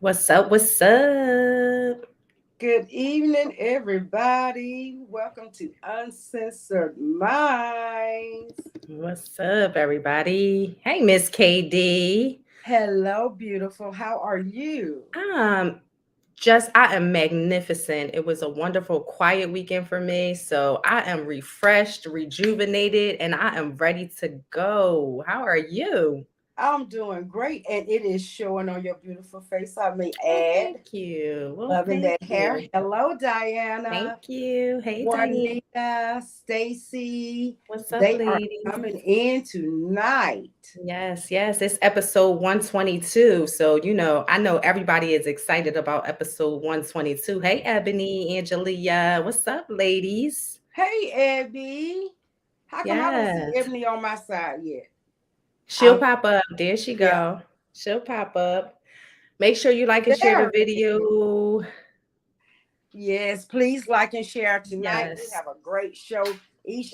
What's up? What's up? Good evening, everybody. Welcome to Uncensored Minds. What's up, everybody? Hey, Miss KD. Hello, beautiful. How are you? Um, I am magnificent. It was a wonderful, quiet weekend for me. So I am refreshed, rejuvenated, and I am ready to go. How are you? I'm doing great, and it is showing on your beautiful face. I may Oh, add, thank you. Well, loving thank that hair. you. Hello, Thank Diana, you. Hey, Diane. Juanita, Stacy. What's up, They are ladies? coming in tonight. Yes, yes, it's episode 122. So, I know everybody is excited about episode 122. Hey, Ebony, Angelia, what's up, ladies? Hey, Abby. How come I don't see Yes, Ebony on my side yet? she'll I'm pop up. There she yeah. go. She'll pop up. Make sure you like and share the There it is. video. Yes, please like and share tonight. We Yes, have a great show.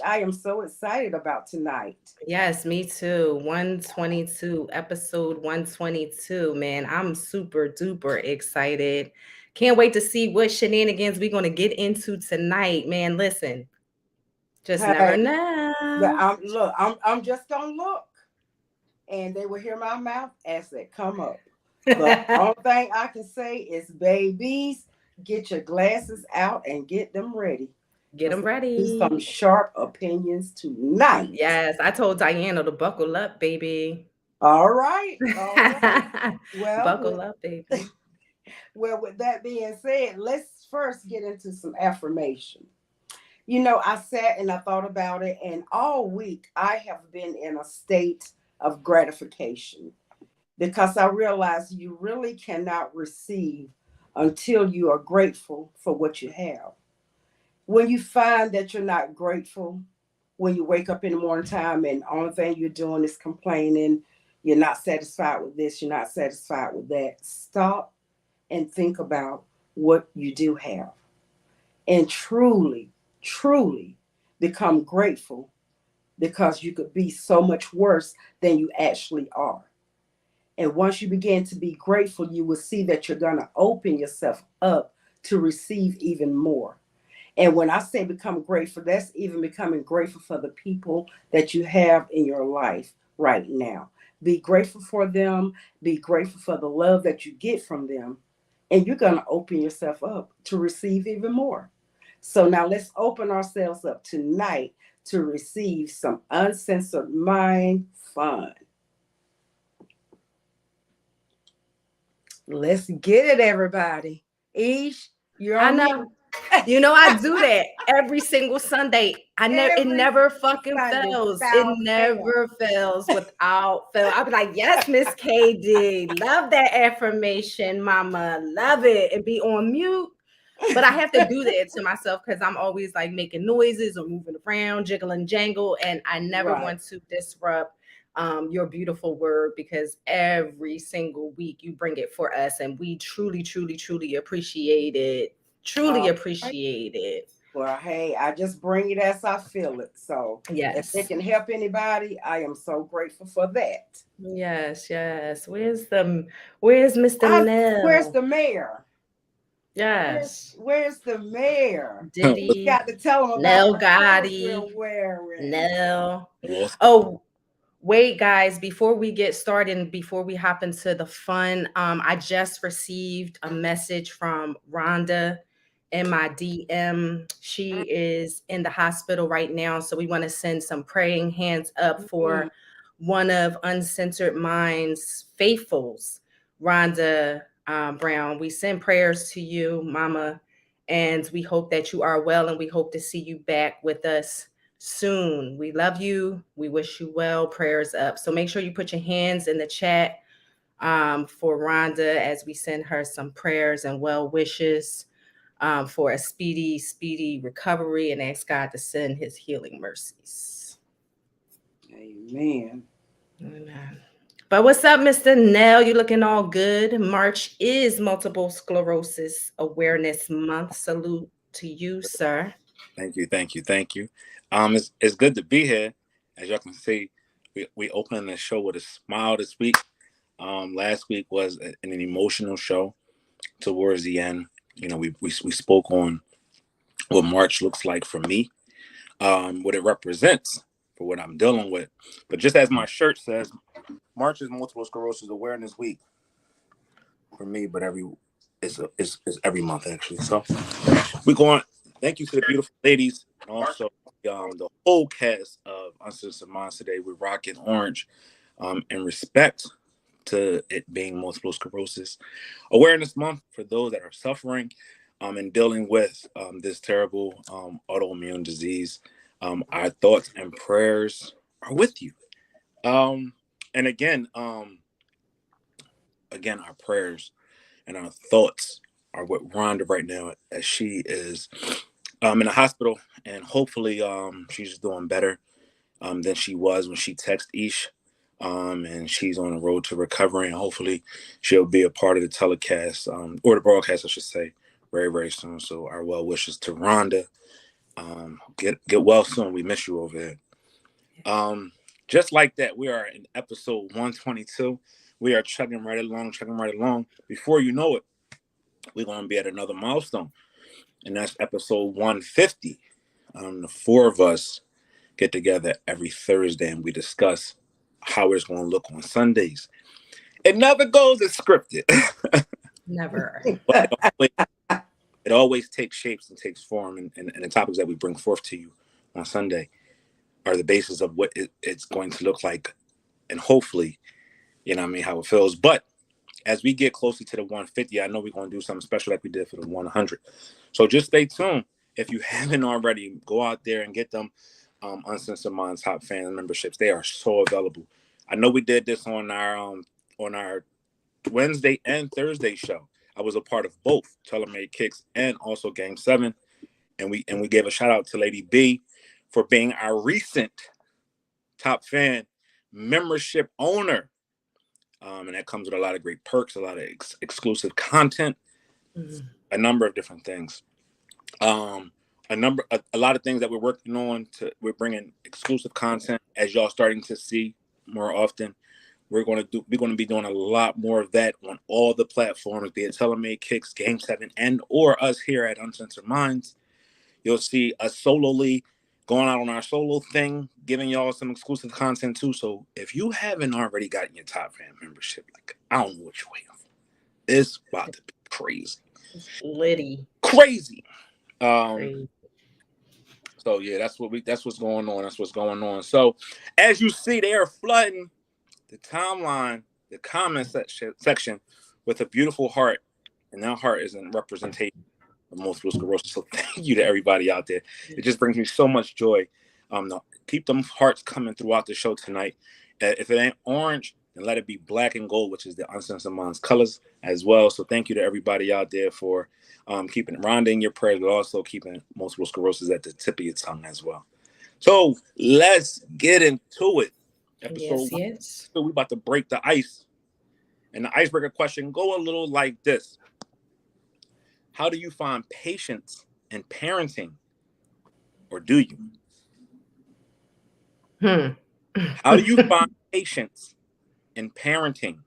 I am so excited about tonight. yes, me too. 122, episode 122, man. I'm super duper excited. Can't wait to see what shenanigans we're going to get into tonight, man. Listen, just never Hey, know. I'm just gonna look, and they will hear my mouth as they come up. But only thing I can say is, babies, get your glasses out and get them ready, Get because them do some ready. sharp opinions tonight. Yes, I told Diana to buckle up, baby. All right, all right. Well, Buckle up, baby. with that being said, let's first get into some affirmation. I sat and I thought about it, and all week I have been in a state of gratification because I realized you really cannot receive until you are grateful for what you have. When you find that you're not grateful, when you wake up in the morning time and only thing you're doing is complaining, you're not satisfied with this, you're not satisfied with that, stop and think about what you do have and truly become grateful because you could be so much worse than you actually are. And once you begin to be grateful, you will see that you're going to open yourself up to receive even more. And when I say become grateful, that's even becoming grateful for the people that you have in your life right now. Be grateful for them, be grateful for the love that you get from them, and you're going to open yourself up to receive even more. So now let's open ourselves up tonight to receive some uncensored mind fun. Let's get it, everybody. Ish, you're I on mute. know. I do that every single Sunday. It Every never single fucking Sunday fails. It without fail. never fails without fail. I'll be like, yes, Miss KD. Love that affirmation, mama. Love it. And be on mute. But I have to do that to myself because I'm always like making noises or moving around, jiggle and jangle. And I never Right. want to disrupt your beautiful word because every single week you bring it for us. And we truly, truly, truly appreciate it. Truly All right. appreciate it. Well, hey, I just bring it as I feel it. So if it Yes. can help anybody, I am so grateful for that. Yes, yes. Where's Mr. Where's Nell? the mayor? Yes. Where's the mayor? We Diddy, got to tell him about Nell the clothes we're Gotti, wearing. Nell. What's Oh, wait, guys, before we get started and before we hop into the fun, I just received a message from Rhonda in my DM. She is in the hospital right now, so we want to send some praying hands up Mm, for one of Uncensored Minds faithfuls, Rhonda Brown. We send prayers to you, Mama, and we hope that you are well, and we hope to see you back with us soon. We love you. We wish you well. Prayers up. So make sure you put your hands in the chat for Rhonda as we send her some prayers and well wishes for a speedy, speedy recovery and ask God to send his healing mercies. amen. Amen. But what's up, Mr. Nell? You looking all good. March is Multiple Sclerosis Awareness Month. Salute to you, sir. thank you. It's good to be here. As y'all can see, we opening the show with a smile this week. Last week was an emotional show towards the end. You know, we spoke on what March looks like for me, what it represents for what I'm dealing with. But just as my shirt says, March is Multiple Sclerosis Awareness Week for me, but it's every month actually. So we're going. Thank you to the beautiful ladies and also the whole cast of Uncensored Minds today. We're rocking orange, in respect to it being Multiple Sclerosis Awareness Month for those that are suffering and dealing with this terrible autoimmune disease. Our thoughts and prayers are with you. And again, our prayers and our thoughts are with Rhonda right now as she is in the hospital, and hopefully she's doing better than she was when she texted Ish. And she's on the road to recovery, and hopefully she'll be a part of the telecast, or the broadcast, I should say, very, very soon. So our well wishes to Rhonda. Get well soon. We miss you over here. Just like that, we are in episode 122. We are chugging right along. Before you know it, we're going to be at another milestone, and that's episode 150. The four of us get together every Thursday, and we discuss how it's going to look on Sundays. It never goes as scripted. Never. But it always takes shapes and takes form, and the topics that we bring forth to you on Sunday are the basis of what it's going to look like, and hopefully, how it feels. But as we get closer to the 150, I know we're going to do something special like we did for the 100. So just stay tuned. If you haven't already, go out there and get them Uncensored Minds Top Fan memberships. They are so available. I know we did this on our Wednesday and Thursday show. I was a part of both Telemade Kicks and also Game 7. And we gave a shout out to Lady B for being our recent Top Fan membership owner. And that comes with a lot of great perks, a lot of exclusive content, a number of different things. A lot of things that we're working on. We're bringing exclusive content, as y'all starting to see more often. We're going to be doing a lot more of that on all the platforms, be it Telemade Kicks, Game 7, and or us here at Uncensored Minds. You'll see us solely going out on our solo thing, giving y'all some exclusive content too. So if you haven't already gotten your Top Fan membership, I don't know what you're waiting for. It's about to be crazy. Liddy. Crazy. Crazy. So yeah, that's what's going on. So as you see, they are flooding the timeline, the comment section with a beautiful heart, and that heart is in representation of multiple sclerosis. So thank you to everybody out there. It just brings me so much joy. Keep them hearts coming throughout the show tonight. If it ain't orange, then let it be black and gold, which is the Uncensored Minds colors as well. So thank you to everybody out there for keeping Rhonda in your prayers, but also keeping multiple sclerosis at the tip of your tongue as well. So let's get into it. Episode yes. So we about to break the ice. And the icebreaker question go a little like this. How do you find patience in parenting? Or do you? How do you find patience in parenting?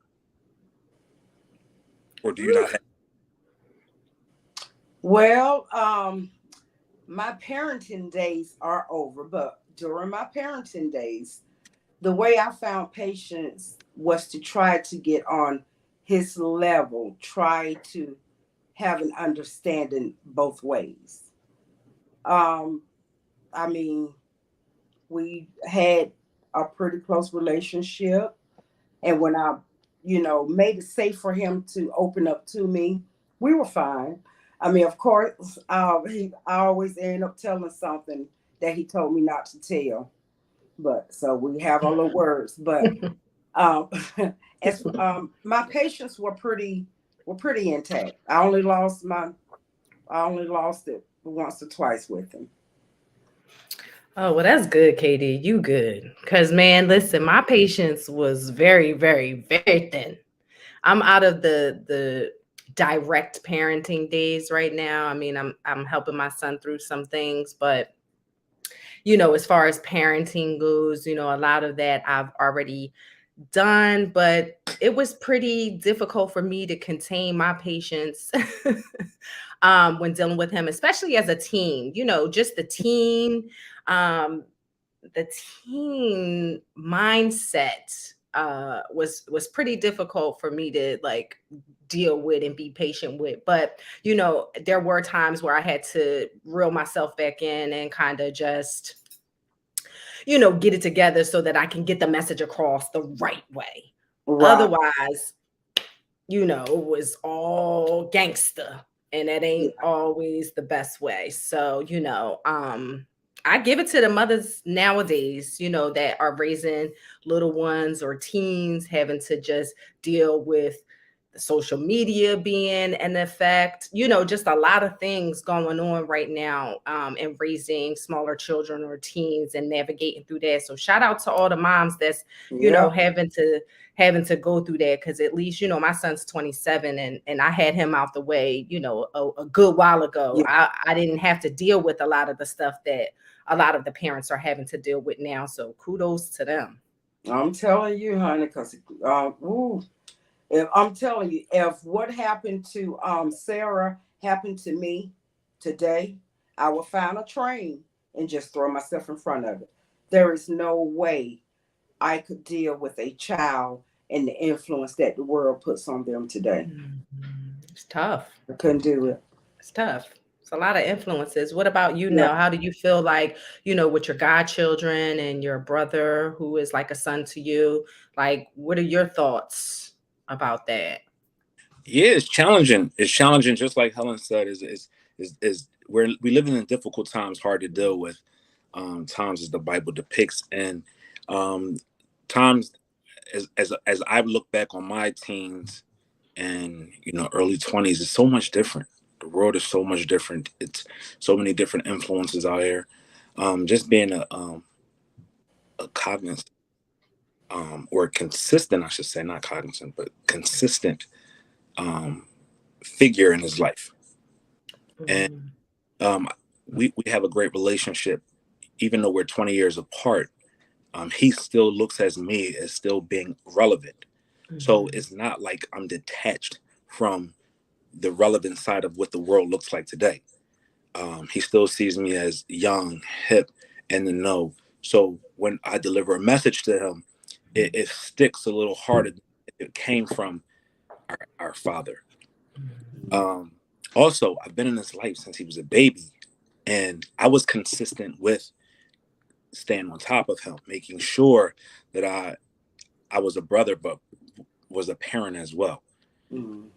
Or do you not have? Well, my parenting days are over, but during my parenting days, the way I found patience was to try to get on his level, try to have an understanding both ways. I mean, we had a pretty close relationship, and when I, made it safe for him to open up to me, we were fine. I mean, of course, I always end up telling something that he told me not to tell. But so we have our little words. But as my patients were pretty intact. I only lost it once or twice with him. Oh, well, that's good, Katie. You good. Because, man, listen, my patience was very, very, very thin. I'm out of the direct parenting days right now. I mean, I'm helping my son through some things, but as far as parenting goes, a lot of that I've already done, but it was pretty difficult for me to contain my patience when dealing with him, especially as a teen. You know, just um, the teen mindset was pretty difficult for me to like deal with and be patient with. But you know, there were times where I had to reel myself back in and kind of just, you know, get it together so that I can get the message across the right way. Right. Otherwise, you know, it was all gangster, and that Yeah. ain't always the best way. So, you know, I give it to the mothers nowadays, you know, that are raising little ones or teens having to just deal with the social media being an effect, you know, just a lot of things going on right now, in raising smaller children or teens and navigating through that. So shout out to all the moms that's, you know, Yeah. having to go through that, because at least, you know, my son's 27, and I had him out the way, you know, a good while ago. Yeah. I didn't have to deal with a lot of the stuff that a lot of the parents are having to deal with now. So kudos to them. I'm telling you, honey, because if I'm telling you, if what happened to Sarah happened to me today, I would find a train and just throw myself in front of it. There is no way I could deal with a child and the influence that the world puts on them today. Mhm. It's tough. I couldn't do it. It's tough. It's a lot of influences. What about you Yeah. now? How do you feel like, you know, with your godchildren and your brother who is like a son to you? Like, what are your thoughts about that? Yeah, it's challenging. It's challenging, just like Helen said. Is we living in difficult times, hard to deal with. Times as the Bible depicts, and um, times as I look back on my teens and early 20s, it's so much different. The world is so much different. It's so many different influences out here. Just being a cognizant, or consistent, I should say, not cognizant, but consistent um, figure in his life. And Mhm. um, we have a great relationship, even though we're 20 years apart. He still looks at me as still being relevant. So Mhm. it's not like I'm detached from the relevant side of what the world looks like today. He still sees me as young, hip, and the know. So when I deliver a message to him, it sticks a little harder than it came from our father. Um, Also, I've been in his life since he was a baby, and I was consistent with staying on top of him, making sure that I was a brother, but was a parent as well, Mhm.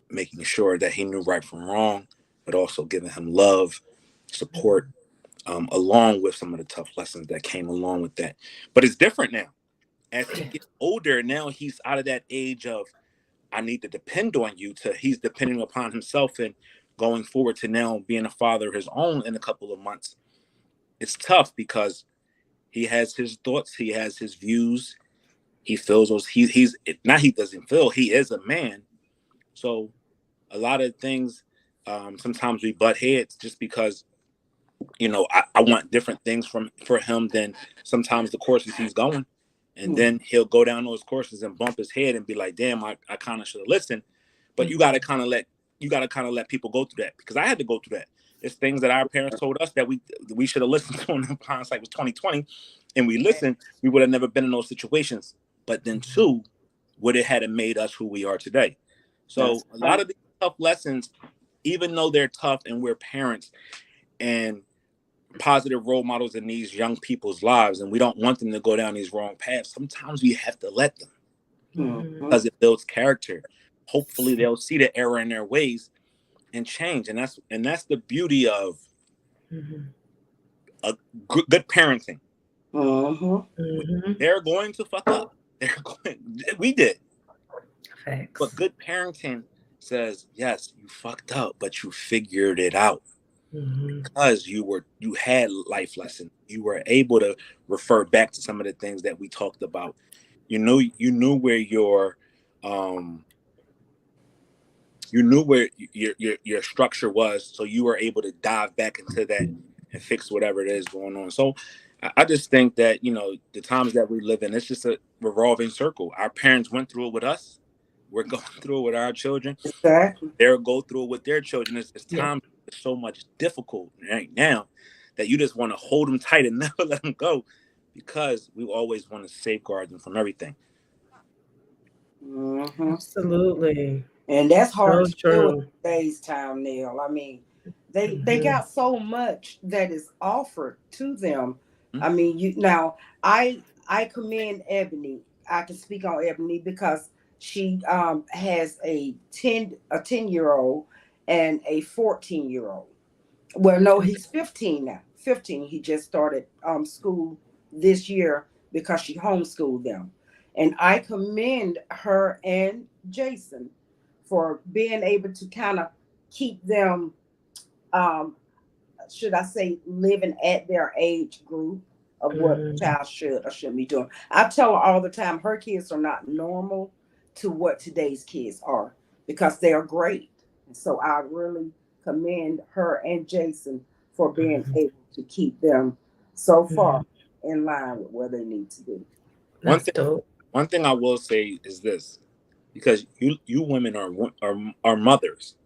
making sure that he knew right from wrong, but also giving him love, support, along with some of the tough lessons that came along with that. But it's different now. As he gets older, now he's out of that age of I need to depend on you to he's depending upon himself and going forward to now being a father of his own in a couple of months. It's tough because he has his thoughts, he has his views, he feels those he's not he doesn't feel he is a man. So a lot of things, sometimes we butt heads just because I want different things for him than sometimes the courses he's going. And Mhm. then he'll go down those courses and bump his head and be like, damn, I kind of should have listened. But Mhm. you gotta kind of let people go through that, because I had to go through that. It's things that our parents told us that we should have listened to, in hindsight was 2020, and we listened, we would have never been in those situations. But then too, would it had made us who we are today. That's So a lot right. of these tough lessons, even though they're tough and we're parents and positive role models in these young people's lives, and we don't want them to go down these wrong paths, sometimes we have to let them, Mhm. because it builds character. Hopefully they'll see the error in their ways and change. And that's the beauty of Mhm. a good parenting. Mhm. Mhm. They're going to fuck up. We did. But Facts. good parenting says, yes, you fucked up, but you figured it out, Mhm. because you had life lessons. You were able to refer back to some of the things that we talked about. You knew where um your structure was, so you were able to dive back into that and fix whatever it is going on. So I just think that, you know, the times that we live in, it's just a revolving circle. Our parents went through it with us. We're going through it with our children. Exactly. They'll go through it with their children. It's Yeah. times it's so much difficult right now that you just want to hold them tight and never let them go, because we always want to safeguard them from everything. Mm-hmm. Absolutely. And that's hard So to do in true. today's time, Nell. I mean, they Mhm. got so much that is offered to them. Mhm. I mean, you now I commend Ebony. I can speak on Ebony because she has a 10-year-old and a 14-year-old. Well, no, he's 15 now. 15. He just started school this year because she homeschooled them. And I commend her and Jason for being able to kind of keep them, um, should I say, living at their age group of what a Mhm. child should or shouldn't be doing. I tell her all the time her kids are not normal to what today's kids are because they are great. And so I really commend her and Jason for being Mhm. able to keep them so far Mhm. in line with where they need to be. One That's thing, dope. one thing I will say is this, because you women are mothers,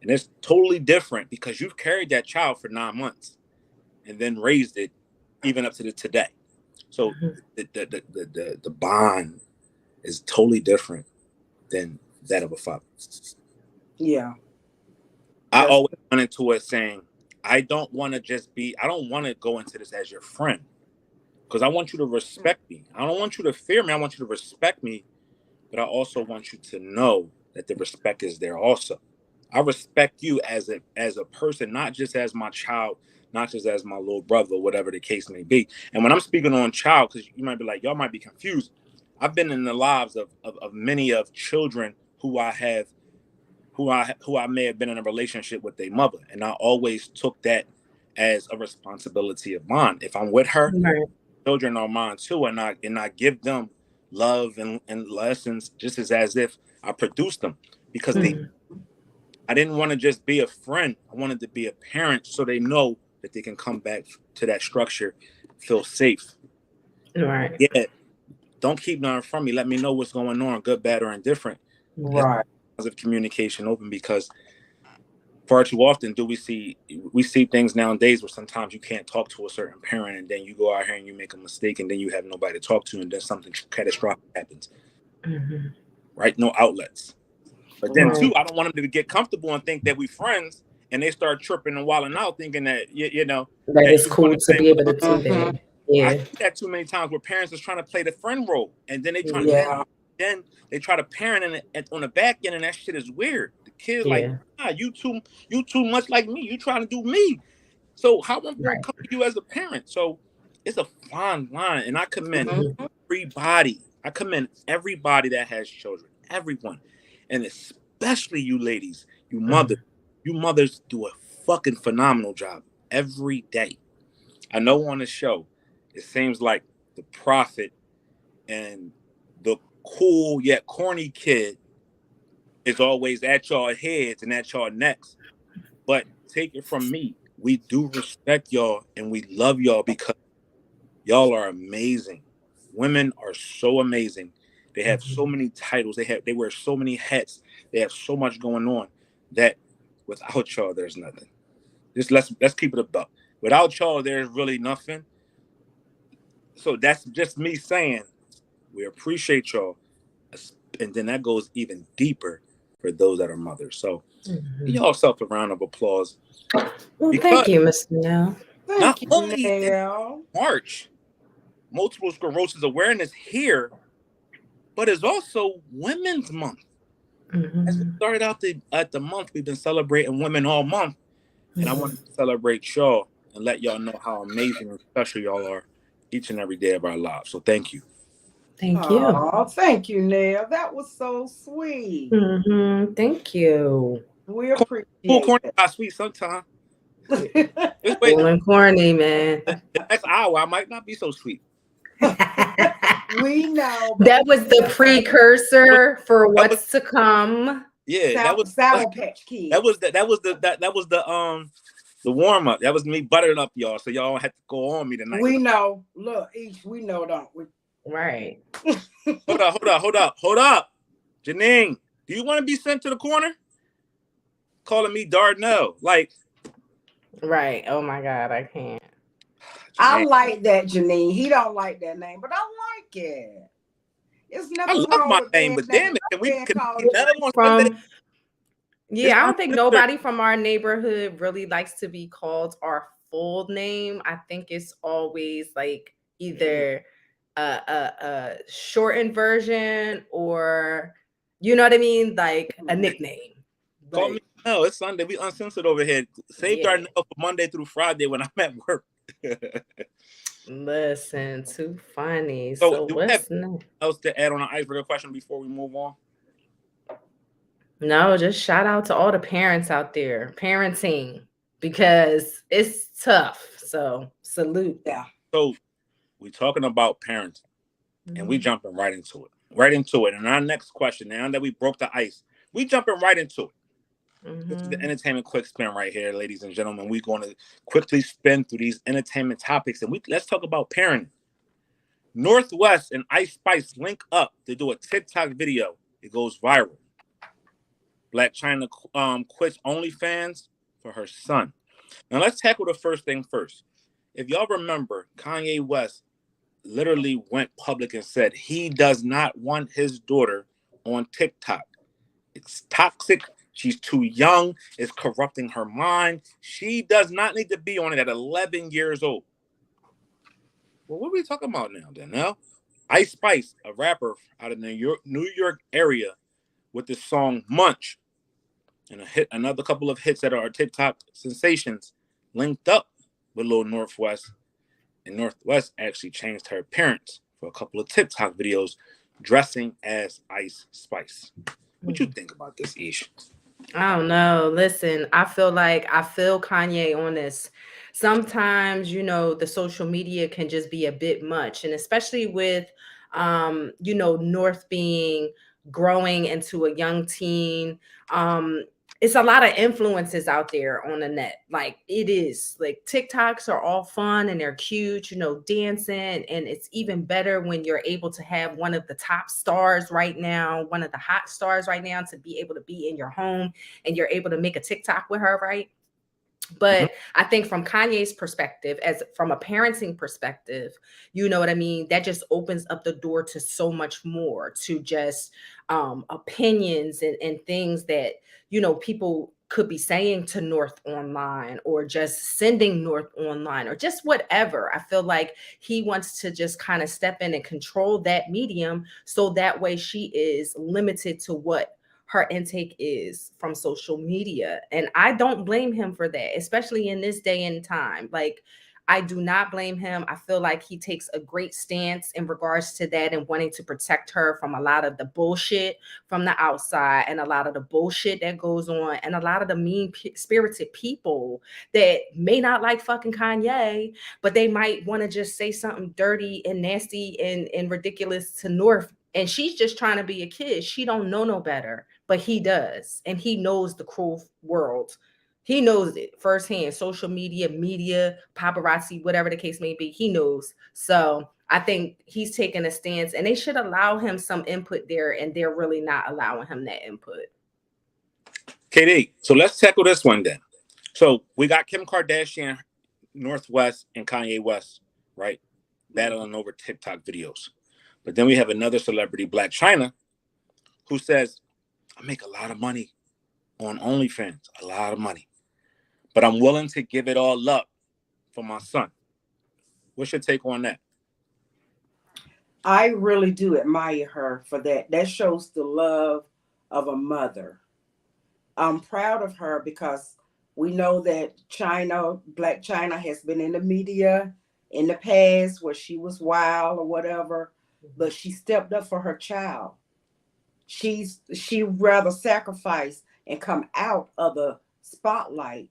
and it's totally different because you've carried that child for 9 months and then raised it even up to today. So Mhm. the bond is totally different than that of a father. Yeah, I that's always went into it saying, I don't want to go into this as your friend, because I want you to respect me. I don't want you to fear me. I want you to respect me, but I also want you to know that the respect is there also. I respect you as a person, not just as my child, not just as my little brother, whatever the case may be. And when I'm speaking on child, because you might be like, y'all might be confused. I've been in the lives of many of children who I may have been in a relationship with their mother, and I always took that as a responsibility of mine. If I'm with her, Right. children are mine too, and I give them love and lessons just as if I produced them, because Mhm. I didn't want to just be a friend. I wanted to be a parent, so they know that they can come back to that structure, feel safe. Right. Yeah, don't keep nothing from me. Let me know what's going on, good, bad, or indifferent. Let's right. have communication open, because far too often do we see things nowadays where sometimes you can't talk to a certain parent, and then you go out here and you make a mistake, and then you have nobody to talk to, and then something catastrophic happens. Mhm. Right? No outlets. But then Right. too, I don't want them to get comfortable and think that we friends, and they start tripping and wilding out, thinking that you know That that is you want cool to to say be able to whatever. do Mhm. that. I Yeah. see that too many times where parents is trying to play the friend role, and then Yeah. Yeah. they try to parent on the back end, and that shit is weird. The kid like, Yeah. you too much like me. You trying to do me. So how I'm gonna Right. come to you as a parent? So it's a fine line, and I commend Mhm. Mhm. everybody. I commend everybody that has children, everyone, and especially you ladies, you mothers. Mhm. You mothers do a fucking phenomenal job every day. I know on the show, it seems like the prophet and the cool yet corny kid is always at y'all heads and at y'all necks. But take it from me, we do respect y'all and we love y'all because y'all are amazing. Women are so amazing. They have so Mhm. many titles. They wear so many hats. They have so much going on that without y'all, there's nothing. Just let's keep it above. Without y'all, there's really nothing. So that's just me saying we appreciate y'all, and then that goes even deeper for those that are mothers. So give Mhm. yourself a round of applause, Well, because thank you, Mr. Nell. not Thank you, only in Nell. March multiple sclerosis awareness here, but it's also Women's Month. As we Mhm. started out at the month, we've been celebrating women all month, and I Mhm. wanted to celebrate y'all and let y'all know how amazing and special y'all are each and every day of our lives. So thank you. Thank you. Oh, thank you, Nell. That was so sweet. Thank you. We Cool appreciate corny got sweet sometime. it. Just wait. Cool and corny, man. The next hour I might not be so sweet. We know, but That was the Was precursor for that was what's to come. yeah, that was Sour Patch that Kids. was that was the The warm up. That was me buttering up y'all, so y'all don't have to go on me tonight. We know. Look, we know, don't we? Right. Hold up. Janine, do you want to be sent to the corner? Calling me Darnell. Like, right. Oh my God, I can't. I like that, Janine. He don't like that name, but I like it. There's I nothing love wrong my with name, but damn it, can we Nell on Sunday? Yeah, I don't think nobody from our neighborhood really likes to be called our full name. I think it's always like either a shortened version or, you know what I mean, like a nickname. Call me Nell. It's Sunday. We uncensored over here. Save Darnell for Monday through Friday when I'm at work. Listen, too funny. So do we have what's anything else to add on an icebreaker question before we move on? No, just shout out to all the parents out there, parenting, because it's tough. So salute. Yeah. So we're talking about parenting, and we jumping right into it. And our next question, now that we broke the ice, we jumping right into it. This is the entertainment quick spin right here, ladies and gentlemen. We're going to quickly spin through these entertainment topics, and let's talk about parenting. Northwest and Ice Spice link up to do a TikTok video. It goes viral. Black China quits OnlyFans for her son. Now let's tackle the first thing first. If y'all remember, Kanye West literally went public and said he does not want his daughter on TikTok. It's toxic. She's too young. It's corrupting her mind. She does not need to be on it at 11 years old. Well, what are we talking about now, Nell? Ice Spice, a rapper out of the New York area, with the song Munch and another couple of hits that are TikTok sensations, linked up with Lil Northwest. And Northwest actually changed her appearance for a couple of TikTok videos dressing as Ice Spice. What you think about this, Ish? I don't know. Listen, I feel Kanye on this. Sometimes, the social media can just be a bit much. And especially with, North growing into a young teen. It's a lot of influences out there on the net. Like it is like TikToks are all fun and they're cute, dancing. And it's even better when you're able to have one of the top stars right now, one of the hot stars right now, to be able to be in your home and you're able to make a TikTok with her, right? But I think from Kanye's perspective, as from a parenting perspective, you know what I mean? That just opens up the door to so much more, to just opinions and things that, people could be saying to North online or just sending North online or just whatever. I feel like he wants to just kind of step in and control that medium. So that way she is limited to what her intake is from social media. And I don't blame him for that, especially in this day and time. Like, I do not blame him. I feel like he takes a great stance in regards to that and wanting to protect her from a lot of the bullshit from the outside and a lot of the bullshit that goes on and a lot of the mean-spirited people that may not like fucking Kanye, but they might want to just say something dirty and nasty and ridiculous to North. And she's just trying to be a kid. She don't know no better, but he does. And he knows the cruel world. He knows it firsthand. Social media, paparazzi, whatever the case may be, he knows. So I think he's taking a stance and they should allow him some input there. And they're really not allowing him that input. KD, so let's tackle this one then. So we got Kim Kardashian, Northwest, and Kanye West, right? Battling over TikTok videos. But then we have another celebrity, Black China, who says, I make a lot of money on OnlyFans, a lot of money. But I'm willing to give it all up for my son. What's your take on that? I really do admire her for that. That shows the love of a mother. I'm proud of her because we know that Black China has been in the media in the past where she was wild or whatever, but she stepped up for her child. She rather sacrifice and come out of the spotlight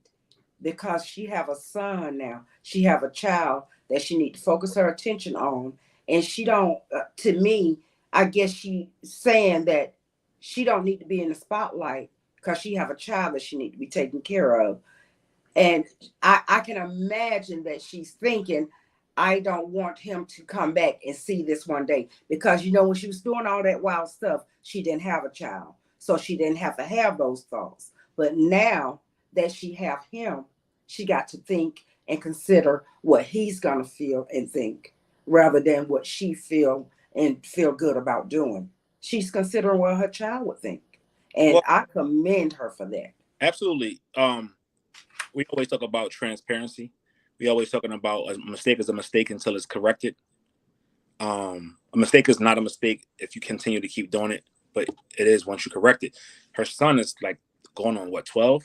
because she have a son now. She have a child that she need to focus her attention on. And she don't, to me, I guess she saying that she don't need to be in the spotlight because she have a child that she need to be taking care of. And I can imagine that she's thinking, I don't want him to come back and see this one day. Because, you know, when she was doing all that wild stuff, she didn't have a child. So she didn't have to have those thoughts. But now that she have him, she got to think and consider what he's going to feel and think rather than what she feel and feel good about doing. She's considering what her child would think. And Well, I commend her for that. absolutely. We always talk about transparency. We always talking about a mistake is a mistake until it's corrected. A mistake is not a mistake if you continue to keep doing it, but it is once you correct it. Her son is like going on what, 12?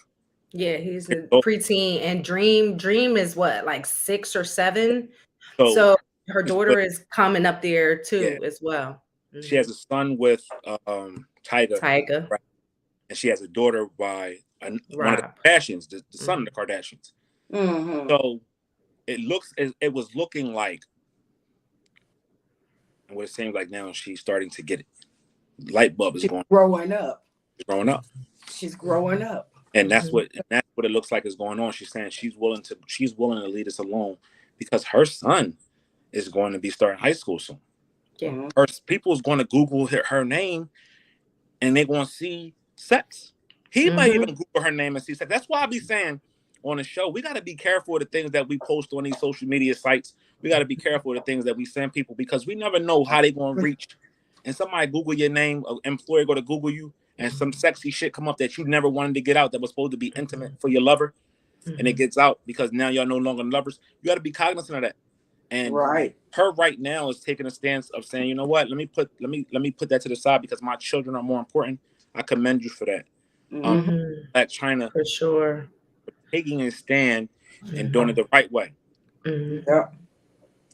Yeah, he's a So, preteen, and Dream is what, like 6 or 7. so So her she's with, daughter is coming up there yeah, too as well. she has a son with Tyga, Tyga, right? And she has a daughter by one of Rob. the Kardashians, the son of the Kardashians. Mm-hmm. So it was looking like, and what it seems like now, she's starting to get it. Light bulb is She's going, growing up. growing up. She's growing up. And that's Mhm. what it looks like is going on. She's saying she's willing to leave us alone because her son is going to be starting high school soon. Yeah. Mm-hmm. Her people's going to Google her name and they're going to see sex. He might even Google her name and see sex. That's why I be saying on the show, we got to be careful of the things that we post on these social media sites. We got to be careful of the things that we send people because we never know how they're going to reach. And somebody Google your name, an employer go to Google you, and some sexy shit come up that you never wanted to get out that was supposed to be intimate for your lover, and it gets out because now y'all no longer lovers. You got to be cognizant of that. And Right. her right now is taking a stance of saying, you know what, let me put that to the side because my children are more important. I commend you for that. Black China For sure. taking a stand and doing it the right way. Yep.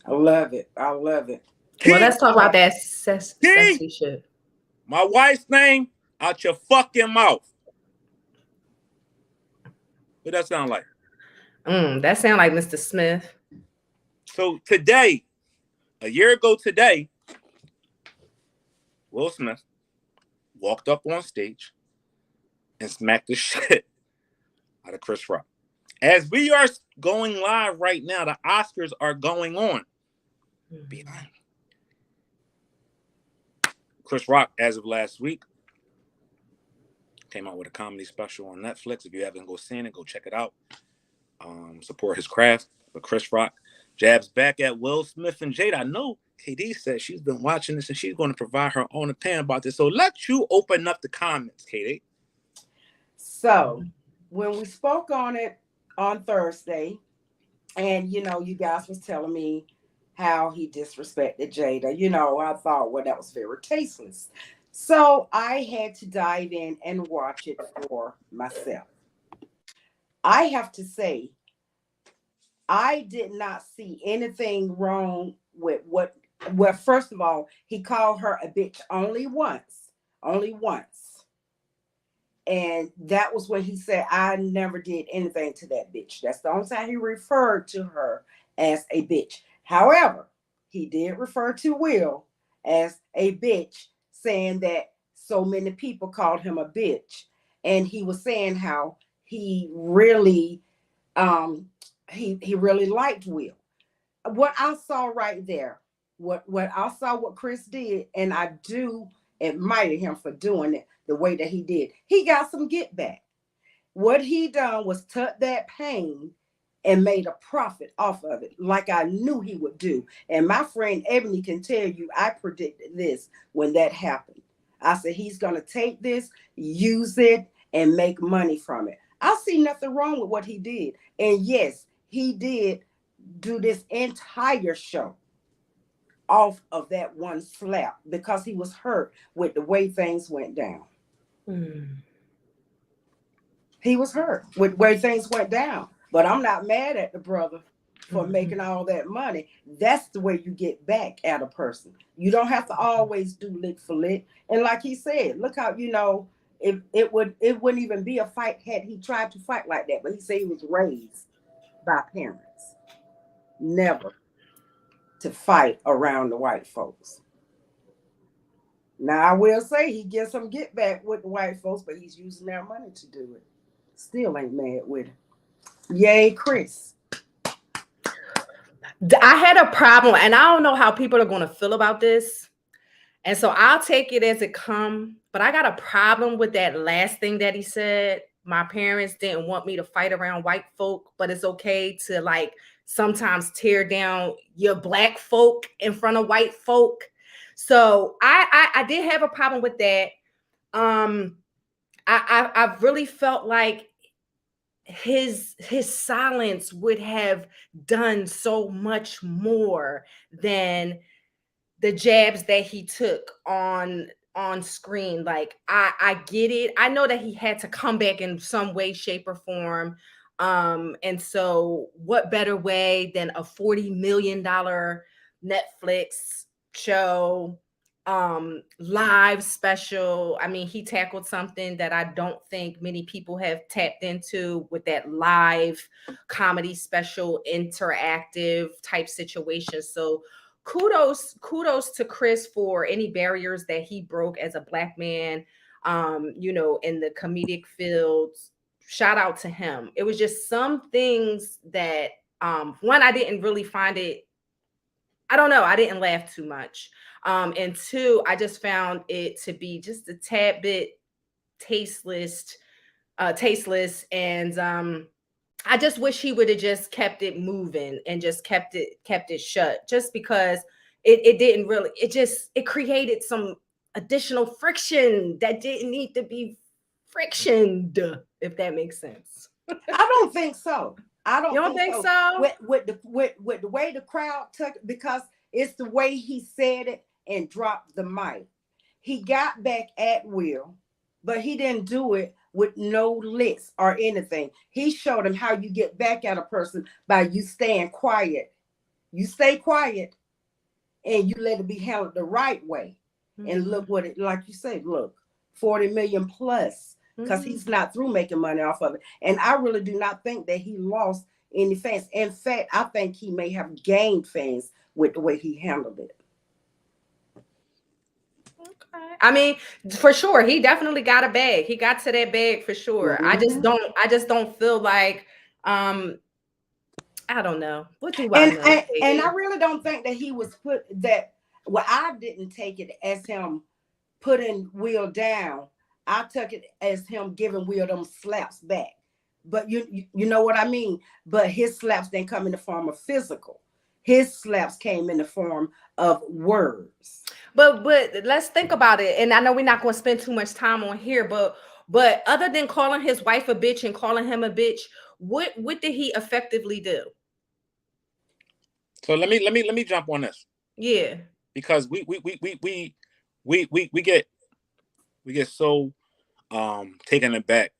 I love it. I love it. Well, Keep, let's talk about that sexy shit. my wife's name out your fucking mouth. What that sound like? That sound like Mr. Smith. So today, a year ago today, Will Smith walked up on stage and smacked the shit out of Chris Rock. As we are going live right now, the Oscars are going on. Behind Chris Rock, as of last week, came out with a comedy special on Netflix. If you haven't go seen it, go check it out. Support his craft. But Chris Rock jabs back at Will Smith and Jada. I know KD said she's been watching this and she's going to provide her own opinion about this. So let you open up the comments, KD. So when we spoke on it on Thursday, and you know, you guys was telling me how he disrespected Jada, you know, I thought, well, that was very tasteless. So I had to dive in and watch it for myself. I have to say, I did not see anything wrong with what. Well, first of all, he called her a bitch only once, only once. And that was when he said, I never did anything to that bitch. That's the only time he referred to her as a bitch. However, he did refer to Will as a bitch, saying that so many people called him a bitch. And he was saying how he really he really liked Will. What I saw right there, what I saw what Chris did, and I do admire him for doing it the way that he did. He got some get back. What he done was took that pain and made a profit off of it, like I knew he would do. And my friend Ebony can tell you, I predicted this when that happened. I said he's gonna take this, use it, and make money from it. I see nothing wrong with what he did. And yes, he did do this entire show off of that one slap because he was hurt with the way things went down. He was hurt with where things went down. But I'm not mad at the brother for making all that money. That's the way you get back at a person. You don't have to always do lick for lick. And like he said, look how, you know, it wouldn't even be a fight had he tried to fight like that. But he said he was raised by parents never to fight around the white folks. Now I will say he gets some get back with the white folks, but he's using their money to do it. Still ain't mad with it. Yay, Chris. I had a problem, and I don't know how people are going to feel about this. And so I'll take it as it come. But I got a problem with that last thing that he said. My parents didn't want me to fight around white folk, but it's okay to like sometimes tear down your black folk in front of white folk. So I did have a problem with that. I really felt like his silence would have done so much more than the jabs that he took on screen. Like I get it. I know that he had to come back in some way, shape, or form. And so what better way than a $40 million Netflix show, live special. I mean, he tackled something that I don't think many people have tapped into with that live comedy special, interactive type situation. So kudos to Chris for any barriers that he broke as a black man, in the comedic fields. Shout out to him. It was just some things that one, I didn't really find it, I don't know, I didn't laugh too much. And two, I just found it to be just a tad bit tasteless, and I just wish he would have just kept it moving and just kept it shut, just because it didn't really, it created some additional friction that didn't need to be frictioned, if that makes sense. I don't think so. I don't. You don't think so? With the way the crowd took it, because it's the way he said it and dropped the mic. He got back at Will, but he didn't do it with no licks or anything. He showed him how you get back at a person by you staying quiet. You stay quiet and you let it be handled the right way. Mm-hmm. And look what it, like you said, look, 40 million plus, because he's not through making money off of it. And I really do not think that he lost any fans. In fact, I think he may have gained fans with the way he handled it. Okay. I mean, for sure, he definitely got a bag. He got to that bag for sure. Mm-hmm. I just don't feel like, I don't know. What do I know? And I really don't think that he was put that. Well, I didn't take it as him putting Will down. I took it as him giving Will them slaps back. But you know what I mean? But his slaps didn't come in the form of physical. His slaps came in the form of words. But let's think about it. And I know we're not going to spend too much time on here, but other than calling his wife a bitch and calling him a bitch, what did he effectively do? So let me jump on this. Yeah. Because we get so taken aback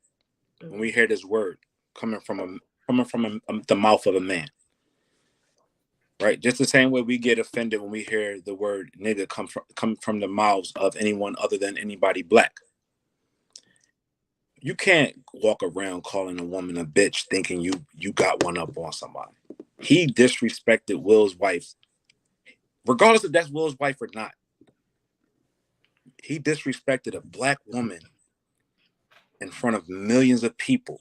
when we hear this word coming from the mouth of a man. Right, just the same way we get offended when we hear the word nigga come from the mouths of anyone other than anybody black. You can't walk around calling a woman a bitch thinking you got one up on somebody. He disrespected Will's wife, regardless if that's Will's wife or not. He disrespected a black woman in front of millions of people,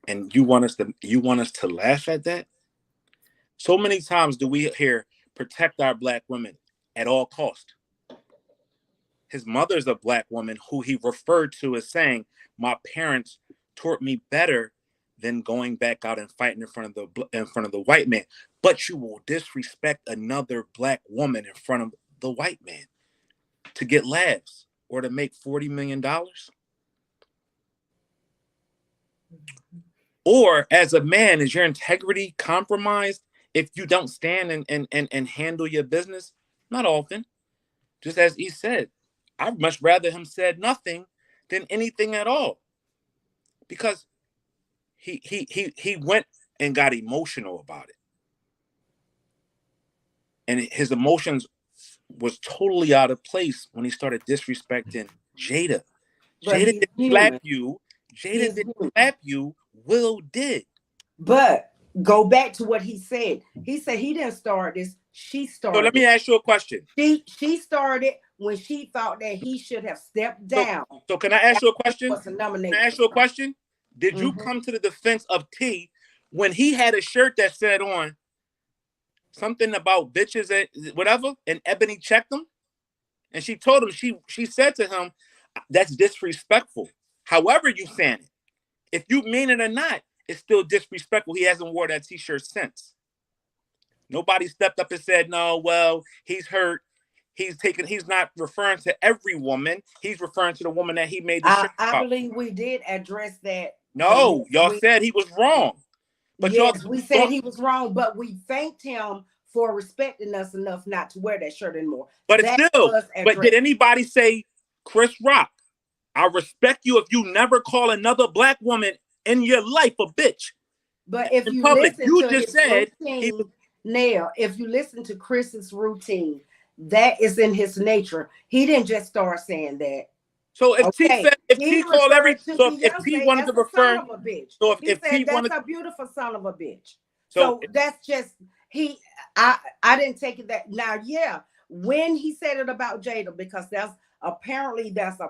and you want us to laugh at that? So many times do we hear protect our black women at all cost. His mother's a black woman who he referred to as saying, my parents taught me better than going back out and fighting in front of the white man. But you will disrespect another black woman in front of the white man to get laughs or to make $40 million. Or as a man, is your integrity compromised if you don't stand and handle your business? Not often. Just as he said, I'd much rather him said nothing than anything at all. Because he went and got emotional about it. And his emotions was totally out of place when he started disrespecting Jada. Jada didn't slap you. Jada didn't slap you. Will did. But go back to what he said. He said he didn't start this. She started. So let me ask you a question. She started when she thought that he should have stepped down. So can I ask you a question? What's the nomination? Can I ask you a question? did you come to the defense of T when he had a shirt that said on something about bitches and whatever, and Ebony checked him, and she told him, she said to him, that's disrespectful. However you saying it, if you mean it or not, it's still disrespectful. He hasn't wore that t-shirt since. Nobody stepped up and said, no, well, he's hurt. He's not referring to every woman. He's referring to the woman that he made the shirt I about. believe we did address that. No, y'all said he was wrong. But yes, we said he was wrong, but we thanked him for respecting us enough not to wear that shirt anymore. But it's still, but did anybody say, Chris Rock, I respect you if you never call another black woman in your life a bitch? But if you public, listen you to just his said routine, Nell, if you listen to Chris's routine, that is in his nature. He didn't just start saying that. So if T said, if T called every, so if T wanted to refer, son of a bitch. So if T that's wanted, a beautiful son of a bitch. So that's just I didn't take it that now. Yeah, when he said it about Jada, because that's a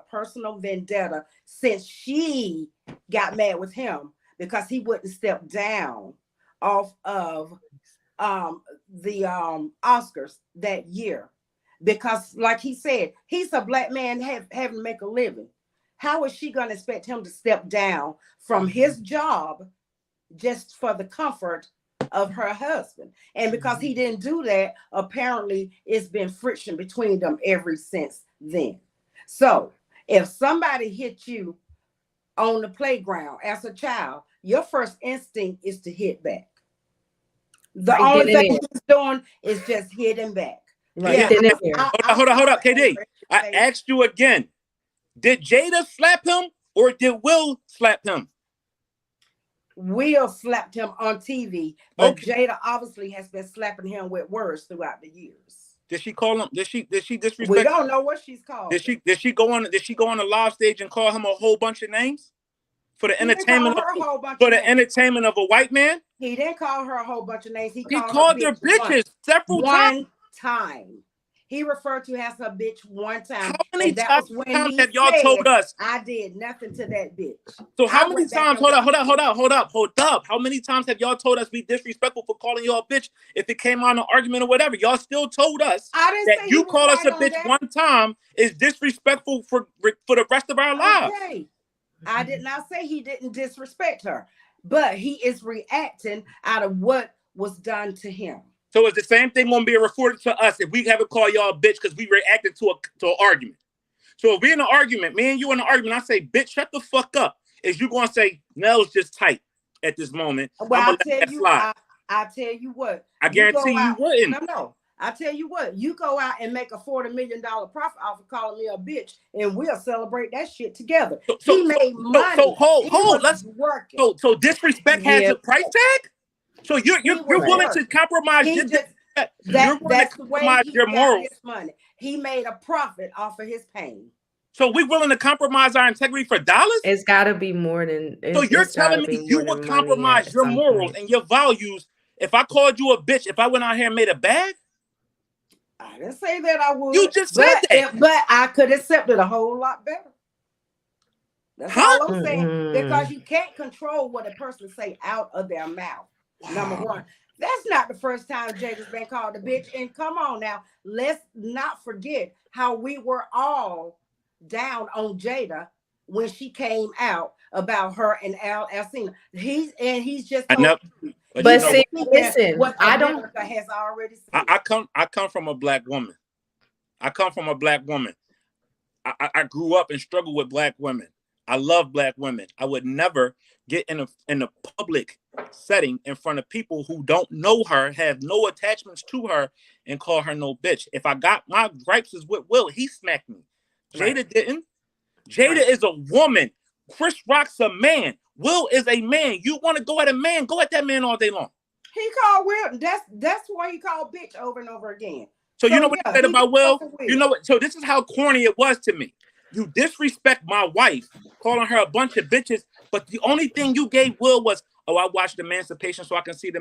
personal vendetta since she got mad with him because he wouldn't step down off of the Oscars that year. Because like he said, he's a black man having to make a living. How is she going to expect him to step down from his job just for the comfort of her husband? And because he didn't do that, apparently it's been friction between them ever since then. So if somebody hit you on the playground as a child, your first instinct is to hit back. The only thing he's doing is just hitting back. Right. Yeah, hold up, KD. I asked you again. Did Jada slap him or did Will slap him? Will slapped him on TV, but Jada obviously has been slapping him with words throughout the years. Did she call him? Did she disrespect? We don't know what she's called. Did she go on the live stage and call him a whole bunch of names for the entertainment of a white man? He didn't call her a whole bunch of names. He called her bitches several times. One time. He referred to as a bitch one time. How many times have y'all told us? I did nothing to that bitch. So how many times? Hold up. How many times have y'all told us be disrespectful for calling y'all a bitch if it came on an argument or whatever? Y'all still told us that you call us a bitch one time is disrespectful for the rest of our lives. Okay. I did not say he didn't disrespect her, but he is reacting out of what was done to him. So it's the same thing going to be reported to us if we haven't called y'all a bitch because we reacted to an argument. So if we're in an argument, me and you in an argument, I say, bitch, shut the fuck up. Is you going to say, Nell's just tight at this moment? Well, I'll tell you what. I guarantee you wouldn't. No. I tell you what. You go out and make a $40 million profit off of calling me a bitch, and we'll celebrate that shit together. He made money. So hold. Let's work. So disrespect has a price tag? So you're willing to compromise your morals. Money. He made a profit off of his pain. So we willing to compromise our integrity for dollars? It's got to be more than. So you're telling me you would compromise your morals and your values if I called you a bitch? If I went out here and made a bag? I didn't say that I would. You just said that. But I could accept it a whole lot better. That's all I'm saying. Because you can't control what a person say out of their mouth. Wow. Number one, that's not the first time Jada's been called a bitch. And come on now, let's not forget how we were all down on Jada when she came out about her and Alcina. He's just. But see, listen, what America has already seen. I come from a black woman. I grew up and struggled with black women. I love black women. I would never get in a public setting in front of people who don't know her, have no attachments to her, and call her no bitch. If I got my gripes is with Will, he smacked me. Jada didn't. Jada is a woman. Chris Rock's a man. Will is a man. You want to go at a man, go at that man all day long. He called Will. That's why he called bitch over and over again. So you know what he said about Will? You know what? So this is how corny it was to me. You disrespect my wife, calling her a bunch of bitches, but the only thing you gave Will was, I watched Emancipation so I can see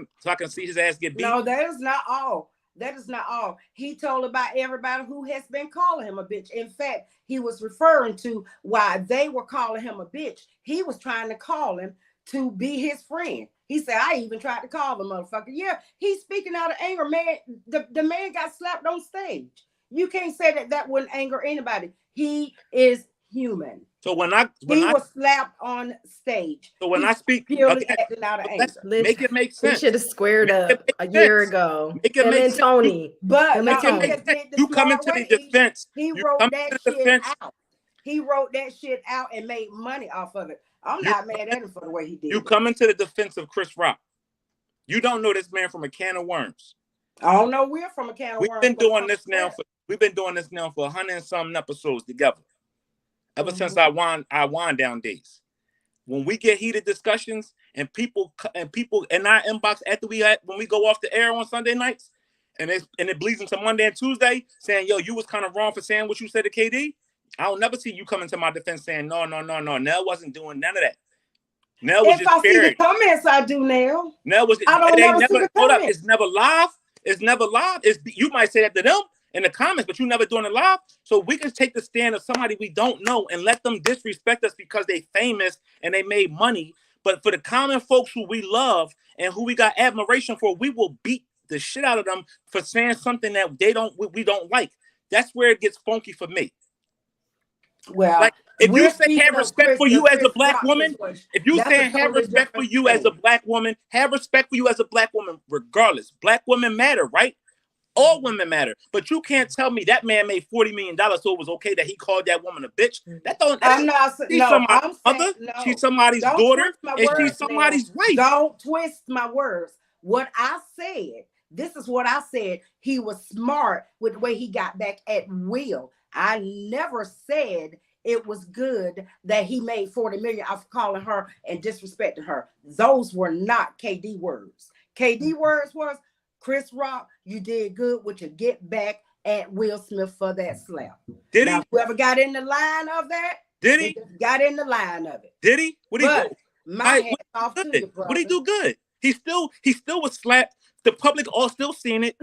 his ass get beat. No, that is not all. That is not all. He told about everybody who has been calling him a bitch. In fact, he was referring to why they were calling him a bitch. He was trying to call him to be his friend. He said, I even tried to call the motherfucker. Yeah, he's speaking out of anger, man. The man got slapped on stage. You can't say that wouldn't anger anybody. He is human. So when he was slapped on stage. So when I speak, purely acting out of anger. Make it make sense. We should have squared up a year ago. Make it make sense. Tony. But you come into the defense. He wrote that shit out. He wrote that shit out and made money off of it. I'm not mad at him for the way he did. You come into the defense of Chris Rock. You don't know this man from a can of worms. I don't know. We're from a can of worms. We've been doing this now for 100 and something episodes together. Ever since our wind down days. When we get heated discussions and people in our inbox after when we go off the air on Sunday nights and it bleeds into Monday and Tuesday saying, yo, you was kind of wrong for saying what you said to KD. I'll never see you come into my defense saying, no. Nell wasn't doing none of that. Nell was just see the comments, I do, Nell. Nell was. I don't never see the hold comments. Up. It's never live. It's never live. You might say that to them in the comments, but you never doing it live. So we can take the stand of somebody we don't know and let them disrespect us because they famous and they made money. But for the common folks who we love and who we got admiration for, we will beat the shit out of them for saying something that we don't like. That's where it gets funky for me. Well, like if you say have respect for you as a black woman, if you say have respect for you as a black woman, have respect for you as a black woman, regardless. Black women matter, right? All women matter. But you can't tell me that man made $40 million, so it was okay that he called that woman a bitch. That don't. She's somebody's daughter, and she's somebody's wife. Don't twist my words. What I said. This is what I said. He was smart with the way he got back at Will. I never said it was good that he made 40 million off calling her and disrespecting her. Those were not KD words. KD words was, Chris Rock, you did good with your get back at Will Smith for that slap. Did he? Whoever got in the line of that, did he? Got in the line of it. Did he? What did he do? My hat off to you, brother. What did he do good? He still was slapped. The public all still seen it.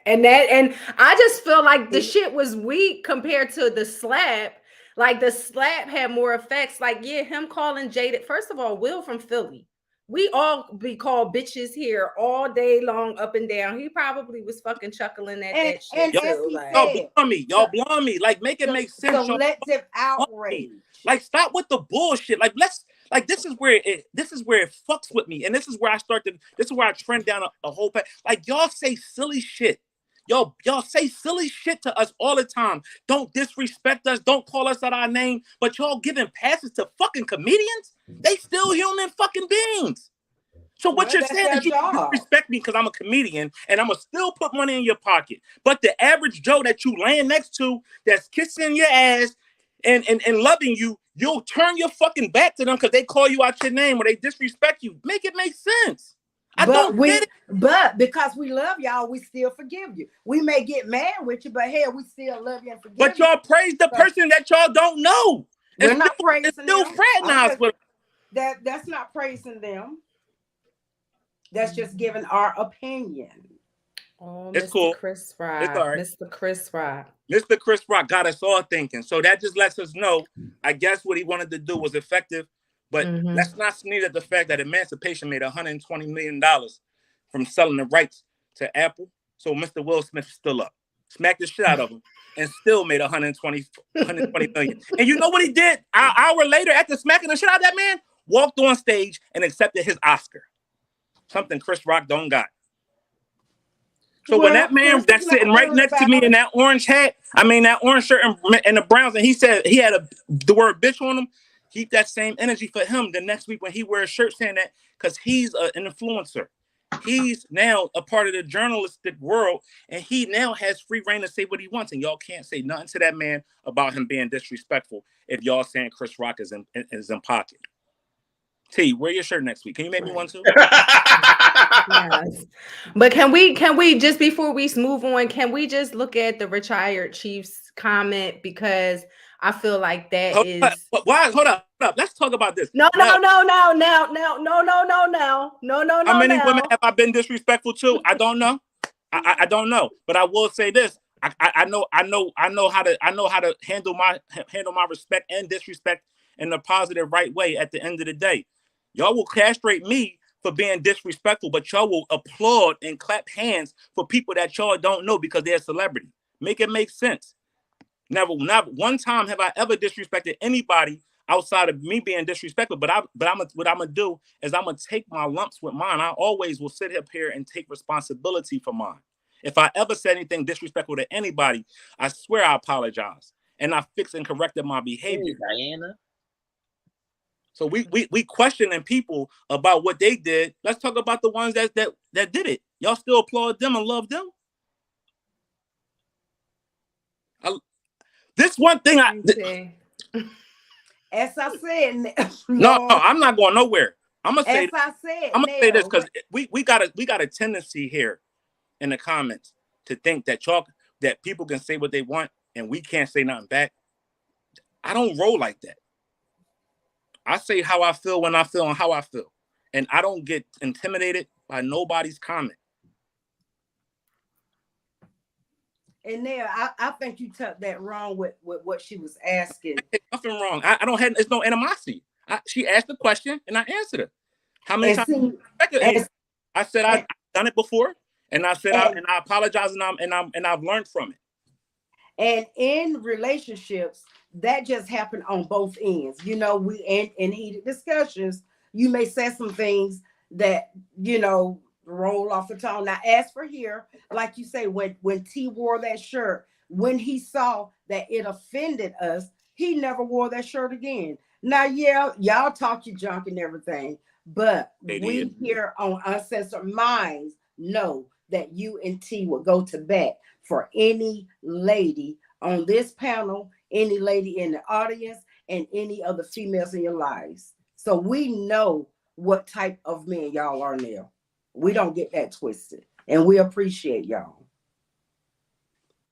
And I just feel like the shit was weak compared to the slap. Like the slap had more effects. Like, yeah, him calling Jaded. First of all, Will from Philly. We all be called bitches here all day long, up and down. He probably was fucking chuckling at that shit. Y'all blame me. Like, make it make sense. Collective outrage. Like, stop with the bullshit. Like, this is where it fucks with me, and this is where I trend down a whole path. Like, y'all say silly shit. Y'all say silly shit to us all the time. Don't disrespect us. Don't call us out our name. But y'all giving passes to fucking comedians? They still human fucking beings. So what you're saying is you disrespect me because I'm a comedian and I'm going to still put money in your pocket. But the average Joe that you laying next to that's kissing your ass and loving you, you'll turn your fucking back to them because they call you out your name or they disrespect you. Make it make sense. But because we love y'all, we still forgive you. We may get mad with you, but hey, we still love you and forgive you. But y'all praise the person that y'all don't know. We're not praising them. Still fraternized with them. That's not praising them. That's just giving our opinion. Oh, it's Mr. cool. Chris Rock. It's all right. Mr. Chris Rock. Mr. Chris Rock got us all thinking. So that just lets us know, I guess what he wanted to do was effective. But let's not sneeze at the fact that Emancipation made $120 million from selling the rights to Apple. So Mr. Will Smith is still up. Smacked the shit out of him and still made $120 million. And you know what he did? An hour later, after smacking the shit out of that man, walked on stage and accepted his Oscar. Something Chris Rock don't got. So when that man that's sitting right next to me in that orange hat, that orange shirt and the Browns, and he said he had the word bitch on him, keep that same energy for him the next week when he wears a shirt saying that, because he's an influencer. He's now a part of the journalistic world, and he now has free reign to say what he wants, and y'all can't say nothing to that man about him being disrespectful if y'all saying Chris Rock is in pocket. T, wear your shirt next week. Can you make me one too? Yes. But can we just before we move on, can we just look at the retired Chiefs comment, because I feel like that Why? Hold up. Let's talk about this. No. How many women have I been disrespectful to? I don't know. I don't know, but I will say this. I know how to handle my respect and disrespect in the positive right way. At the end of the day, y'all will castrate me for being disrespectful, but y'all will applaud and clap hands for people that y'all don't know because they're a celebrity. Make it make sense. Never, not one time have I ever disrespected anybody outside of me being disrespectful. What I'm gonna do is I'm gonna take my lumps with mine. I always will sit up here and take responsibility for mine. If I ever said anything disrespectful to anybody, I swear I apologize and I fixed and corrected my behavior. Hey, Diana. So we questioning people about what they did. Let's talk about the ones that did it. Y'all still applaud them and love them. This one thing as I said, no, I'm not going nowhere. I'm gonna say this because we got a tendency here in the comments to think that people can say what they want and we can't say nothing back. I don't roll like that. I say how I feel when I feel and how I feel, and I don't get intimidated by nobody's comment. And Nell, I think you took that wrong with what she was asking. Nothing wrong. I don't have. It's no animosity. She asked the question and I answered it. How many times? I said I've done it before, and I said I apologize, and I've learned from it. And in relationships, that just happened on both ends. You know, we in heated discussions, you may say some things that roll off the tongue. Now, as for here, like you say, when T wore that shirt, when he saw that it offended us, he never wore that shirt again. Now, yeah, y'all talk your junk and everything, but we here on Uncensored Minds know that you and T will go to bat for any lady on this panel, any lady in the audience, and any of the females in your lives. So we know what type of men y'all are now. We don't get that twisted, and we appreciate y'all.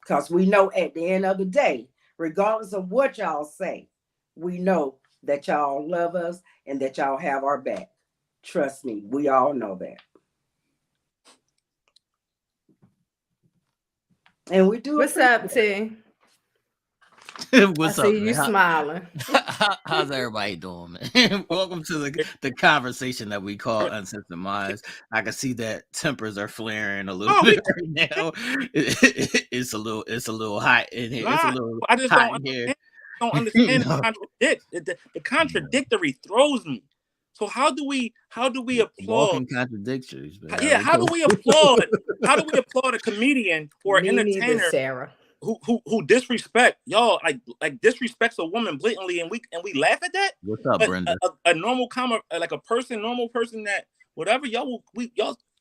Because we know at the end of the day, regardless of what y'all say, we know that y'all love us and that y'all have our back. Trust me, we all know that. And we do. What's up, T? What's I up? see you smiling. How's everybody doing, man? Welcome to the conversation that we call Uncensored Minds. I can see that tempers are flaring a little bit right now. It's a little hot in here. It's a little I just hot in here. Don't understand the contradictory throws me. So how do we applaud walking contradictories? Yeah, how do we applaud? How do we applaud a comedian or an entertainer, Sarah, who disrespect y'all like disrespects a woman blatantly, and we laugh at that? What's up, Brenda? A normal like normal person that whatever y'all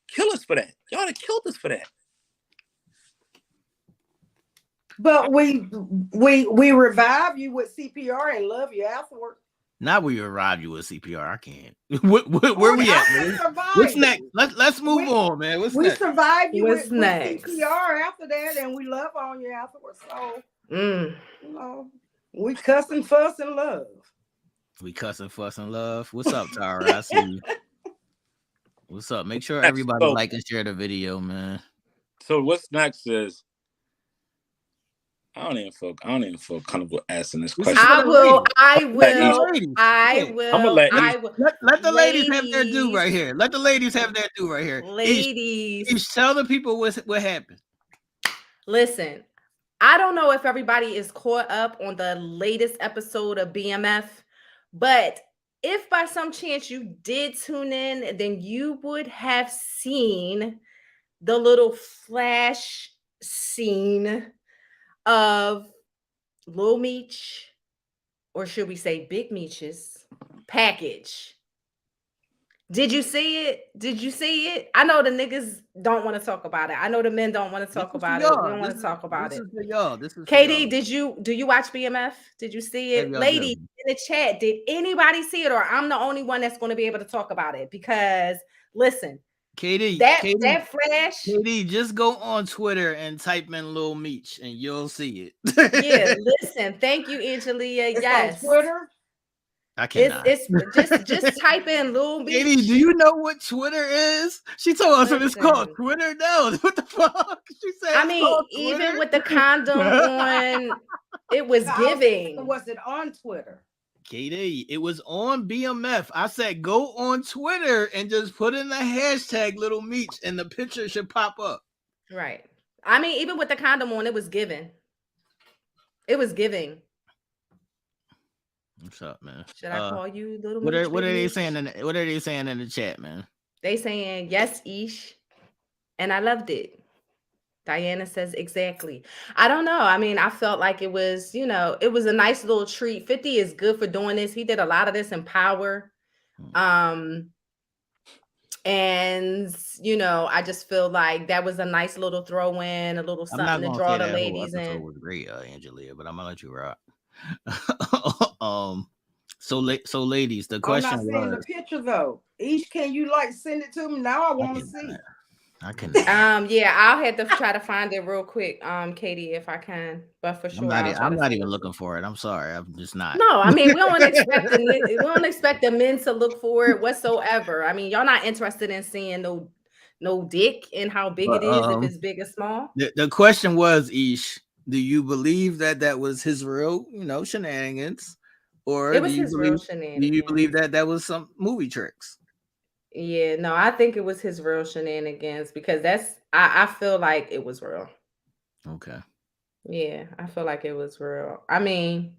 kill us for that. Y'all have killed us for that. But we revive you with CPR and love you afterward. Now we revive you with CPR. I can't. Where we at, man? What's next? Let's move on, man. What's next? We survived you with CPR after that, and we love on you afterwards. So, we cuss and fuss and love. We cuss and fuss and love. What's up, Tara? I see you. What's up? Make sure everybody like and share the video, man. So what's next is I don't even feel comfortable asking this question. I will. I'm gonna let the ladies have their due right here. Let the ladies have their due right here. Ladies, tell the people what happened. Listen, I don't know if everybody is caught up on the latest episode of BMF, but if by some chance you did tune in, then you would have seen the little flash scene of Lil Meech, or should we say Big Meech's package. Did you see it? I know the niggas don't want to talk about it. I know the men don't want to talk about it. We don't want to talk about it. This is for y'all. KD, do you watch BMF? Did you see it? Ladies in the chat, did anybody see it, or I'm the only one that's going to be able to talk about it? Because listen, KD, that flash. KD, just go on Twitter and type in Lil Meech and you'll see it. Yeah, listen. Thank you, Angelia. It's yes. on Twitter. I cannot. It's just type in Little Beach. Katie, do you know what Twitter is? She told us it's called Listen. Twitter. No, what the fuck? She said I it's mean, called even Twitter? with the condom on, it was giving. Was it on Twitter? Katie, it was on BMF. I said go on Twitter and just put in the hashtag Little Meech and the picture should pop up. Right. I mean, even with the condom on, it was giving. It was giving. What's up, man? Should I call you Little What Meech? what are they saying what are they saying in the chat, man? They saying yes, Ish. And I loved it. Diana says exactly. I don't know. I mean, I felt like it was, it was a nice little treat. 50 is good for doing this. He did a lot of this in Power. And I just feel like that was a nice little throw in, a little something to draw the ladies in. Was great, Angelia, but I'm gonna let you rock. So ladies, the question I'm not seeing the picture though. Ish, can you send it to me now? I want to see. I can. Yeah, I'll have to try to find it real quick, Katie, if I can. But for sure, I'm not even looking for it. I'm sorry, I'm just not. No, I mean we don't expect the men to look for it whatsoever. I mean, y'all not interested in seeing no dick and how big it is, if it's big or small. The question was, Ish, do you believe that was his real, shenanigans, or it was his real shenanigans? Do you believe that was some movie tricks? Yeah, no, I think it was his real shenanigans because I feel like it was real. Okay. Yeah, I feel like it was real. I mean,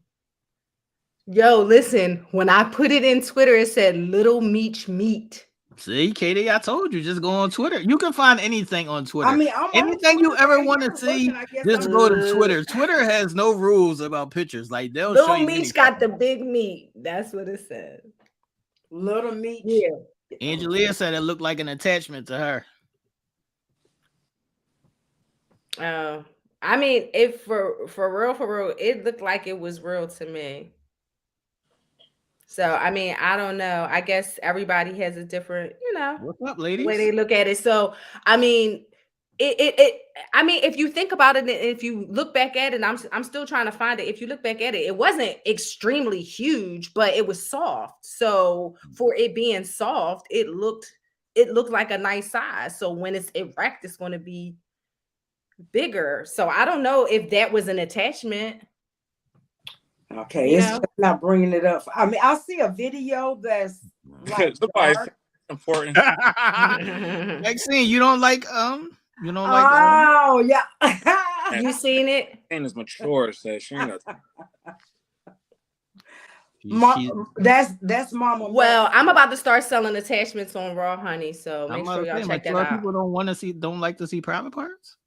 yo, listen, when I put it in Twitter, it said Little Meech Meat. See, Katie, I told you, just go on Twitter. You can find anything on Twitter. I mean, anything you ever want to see, just go to Twitter. Twitter has no rules about pictures. Like they'll Little show you Meech anything. got the big meat. That's what it said. Little Meech. Yeah. Angelia said it looked like an attachment to her. Oh, I mean, if for real, it looked like it was real to me. So, I mean, I don't know. I guess everybody has a different, What's up, ladies? way they look at it. So, I mean, I mean, if you think about it, if you look back at it, I'm still trying to find it. If you look back at it, it wasn't extremely huge, but it was soft. So for it being soft, it looked like a nice size. So when it's erect, it's going to be bigger. So I don't know if that was an attachment. Okay, it's just not bringing it up. I mean, I see a video that's like important. Maxine, you don't like you don't like yeah. You seen it? And is mature, so she ain't that's Mama. Well, I'm about to start selling attachments on Raw Honey, so make sure y'all check that out. People don't like to see private parts.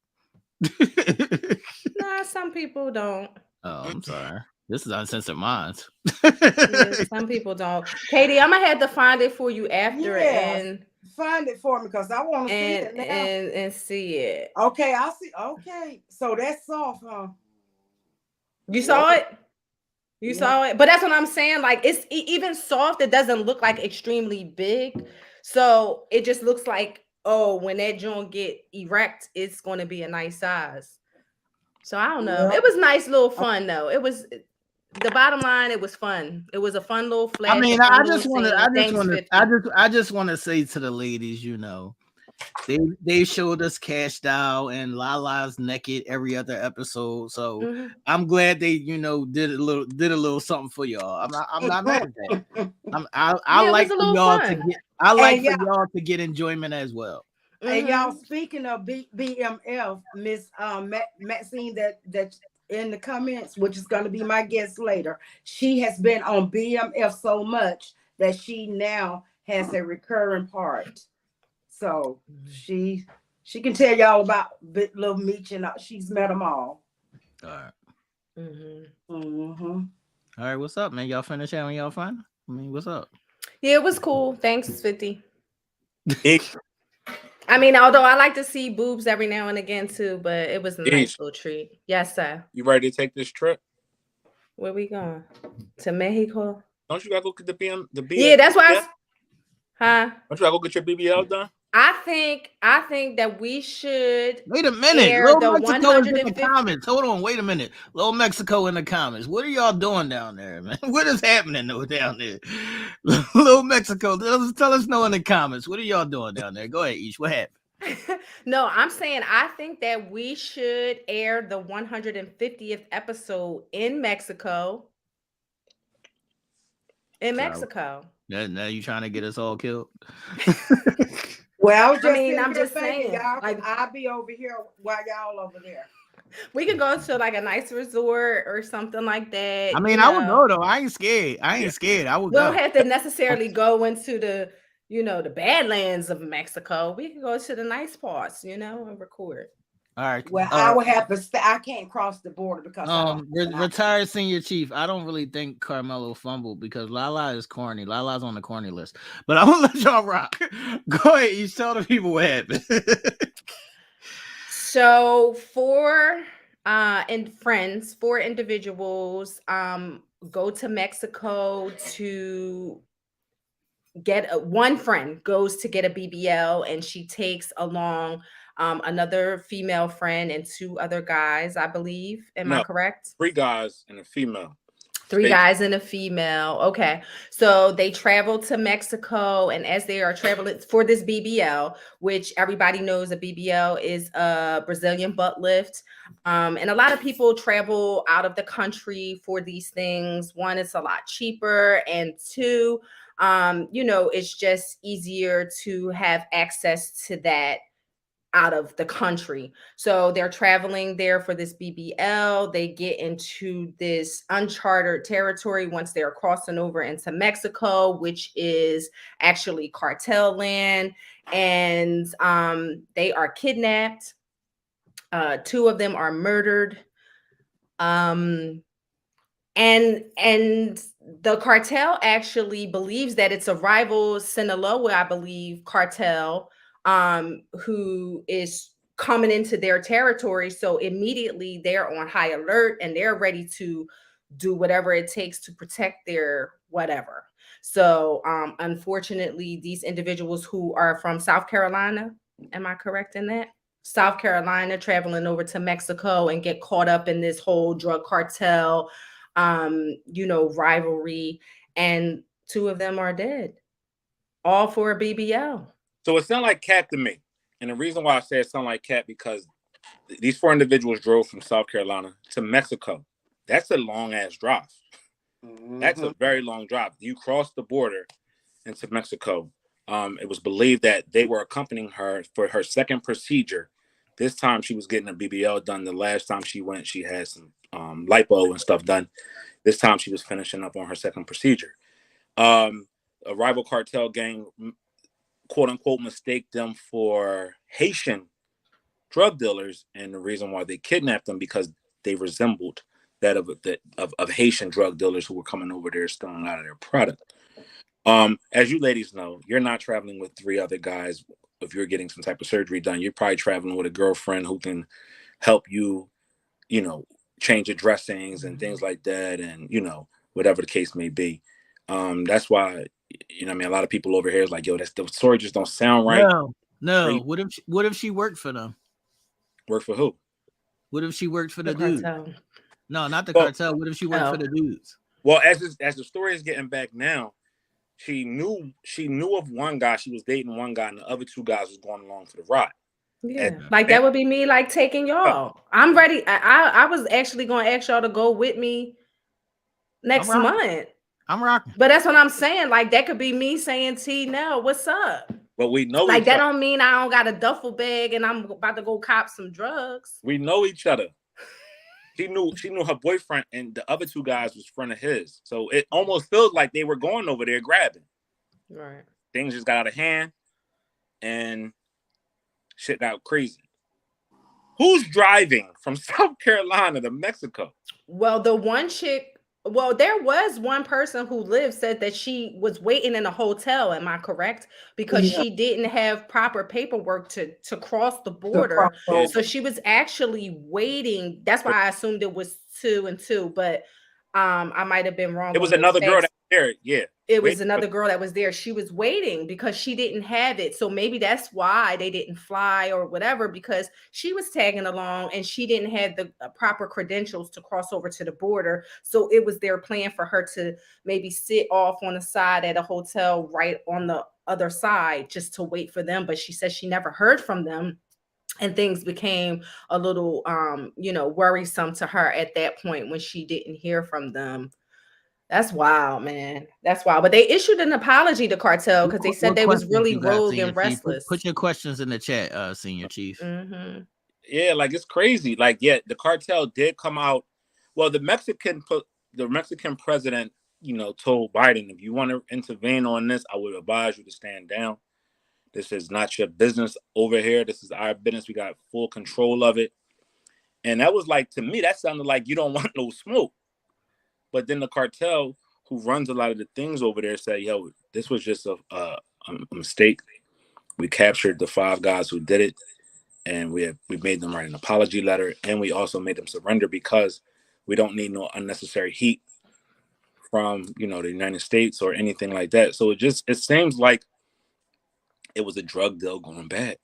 Nah, some people don't. Oh, I'm sorry. This is Uncensored Minds. Yeah, some people don't. Katie, I'm gonna have to find it for you after and find it for me because I want to see it now. And see it. Okay, I see. Okay, so that's soft, huh? You saw it? You saw it? But that's what I'm saying. Like it's even soft, it doesn't look like extremely big. So it just looks like, oh, when that joint get erect, it's going to be a nice size. So I don't know. It was nice little fun though. It was the bottom line. It was fun. It was a fun little flash. I mean, I just want to say to the ladies, they showed us Cash Doll and Lala's naked every other episode. So I'm glad they, did a little something for y'all. I'm not mad at that. I like for y'all to get enjoyment as well. And y'all, speaking of BMF, Miss Maxine, that in the comments, which is going to be my guest later, she has been on BMF so much that she now has a recurring part. So she can tell y'all about Little Meech, and she's met them all. All right. All right, what's up, man? Y'all finish having y'all fun? I mean, what's up? Yeah, it was cool. Thanks, 50. I mean, although I like to see boobs every now and again too, but it was a nice little treat. Yes, sir. You ready to take this trip? Where we going? To Mexico? Don't you gotta go get the BM? Yeah, that's why. Huh? Don't you gotta go get your BBL done? I think that we should Wait a minute. air Little the Mexico is in the 150. comments. Hold on, wait a minute. Little Mexico in the comments. What are y'all doing down there, man? What is happening down there? Little Mexico, tell us know in the comments. What are y'all doing down there? Go ahead, Ish. What happened? No, I'm saying I think that we should air the 150th episode in Mexico. In Mexico. Now you trying to get us all killed? Well, I was just I'm just thinking, saying, y'all, like, I'll be over here while y'all over there. we could go to like a nice resort or something like that. I mean, I would go though. I ain't scared. I would We go. don't have to necessarily go into the, the badlands of Mexico. We can go to the nice parts, and record. All right. Well, I would have to stay. I can't cross the border because retired senior chief. I don't really think Carmelo fumbled because Lala is corny. Lala's on the corny list. But I'm gonna let y'all rock. Go ahead. You tell the people what happened. So four individuals go to Mexico to get one friend goes to get a BBL, and she takes along another female friend and two other guys, I believe. Am I correct? 3 guys and a female. 3 guys and a female. Okay. So they travel to Mexico, and as they are traveling for this BBL, which everybody knows a BBL is a Brazilian butt lift. And a lot of people travel out of the country for these things. One, it's a lot cheaper, and two, it's just easier to have access to that out of the country. So they're traveling there for this BBL. They get into this uncharted territory once they're crossing over into Mexico, which is actually cartel land. And they are kidnapped. 2 of them are murdered. And the cartel actually believes that it's a rival Sinaloa, I believe, cartel, who is coming into their territory. So immediately they're on high alert and they're ready to do whatever it takes to protect their whatever. So unfortunately, these individuals who are from South Carolina, am I correct in that? South Carolina, traveling over to Mexico and get caught up in this whole drug cartel rivalry, and 2 of them are dead, all for a BBL. So it sounded like cat to me. And the reason why I say it sounded like cat, because these 4 individuals drove from South Carolina to Mexico. That's a long ass drive. Mm-hmm. That's a very long drive. You cross the border into Mexico. It was believed that they were accompanying her for her second procedure. This time she was getting a BBL done. The last time she went, she had some lipo and stuff done. This time she was finishing up on her second procedure. A rival cartel gang, quote unquote, mistake them for Haitian drug dealers, and the reason why they kidnapped them because they resembled that of Haitian drug dealers who were coming over there stealing out of their product. As you ladies know, you're not traveling with 3 other guys. If you're getting some type of surgery done, you're probably traveling with a girlfriend who can help you, change your dressings and things like that, and whatever the case may be. That's why, a lot of people over here is like, yo, the story just don't sound right. No. What if she worked for them? Work for who? What if she worked for the cartel? Dude? No, not the cartel. What if she worked for the dudes? Well, as the story is getting back now, she knew of one guy. She was dating one guy, and the other 2 guys was going along for the ride. Yeah, that would be me, like taking y'all. I'm ready. I was actually going to ask y'all to go with me next month. I'm rocking. But that's what I'm saying. Like, that could be me saying, T, Nell, what's up? But we know like that don't mean I don't got a duffel bag and I'm about to go cop some drugs. We know each other. She knew her boyfriend, and the other 2 guys was friend of his. So it almost feels like they were going over there grabbing. Right. Things just got out of hand, and shit got crazy. Who's driving from South Carolina to Mexico? Well, there was one person who said that she was waiting in a hotel. Am I correct? Because she didn't have proper paperwork to cross the border. So she was actually waiting. That's why I assumed it was 2 and 2, but I might have been wrong. It was another girl that was there. Yeah. it was another girl that was there. She was waiting because she didn't have it. So maybe that's why they didn't fly or whatever, because she was tagging along and she didn't have the proper credentials to cross over to the border. So it was their plan for her to maybe sit off on the side at a hotel right on the other side just to wait for them. But she said she never heard from them. And things became a little, worrisome to her at that point when she didn't hear from them. That's wild, man. That's wild. But they issued an apology to Cartel because they said they was really rogue and restless. Put your questions in the chat, Senior Chief. Mm-hmm. Yeah, like it's crazy. Like, yeah, the Cartel did come out. Well, the Mexican president, told Biden, if you want to intervene on this, I would advise you to stand down. This is not your business over here. This is our business. We got full control of it. And that was like, to me, that sounded like you don't want no smoke. But then the Cartel, who runs a lot of the things over there, said, yo, this was just a mistake. We captured the 5 guys who did it, and we made them write an apology letter, and we also made them surrender because we don't need no unnecessary heat from, the United States or anything like that. So it seems like it was a drug deal going bad.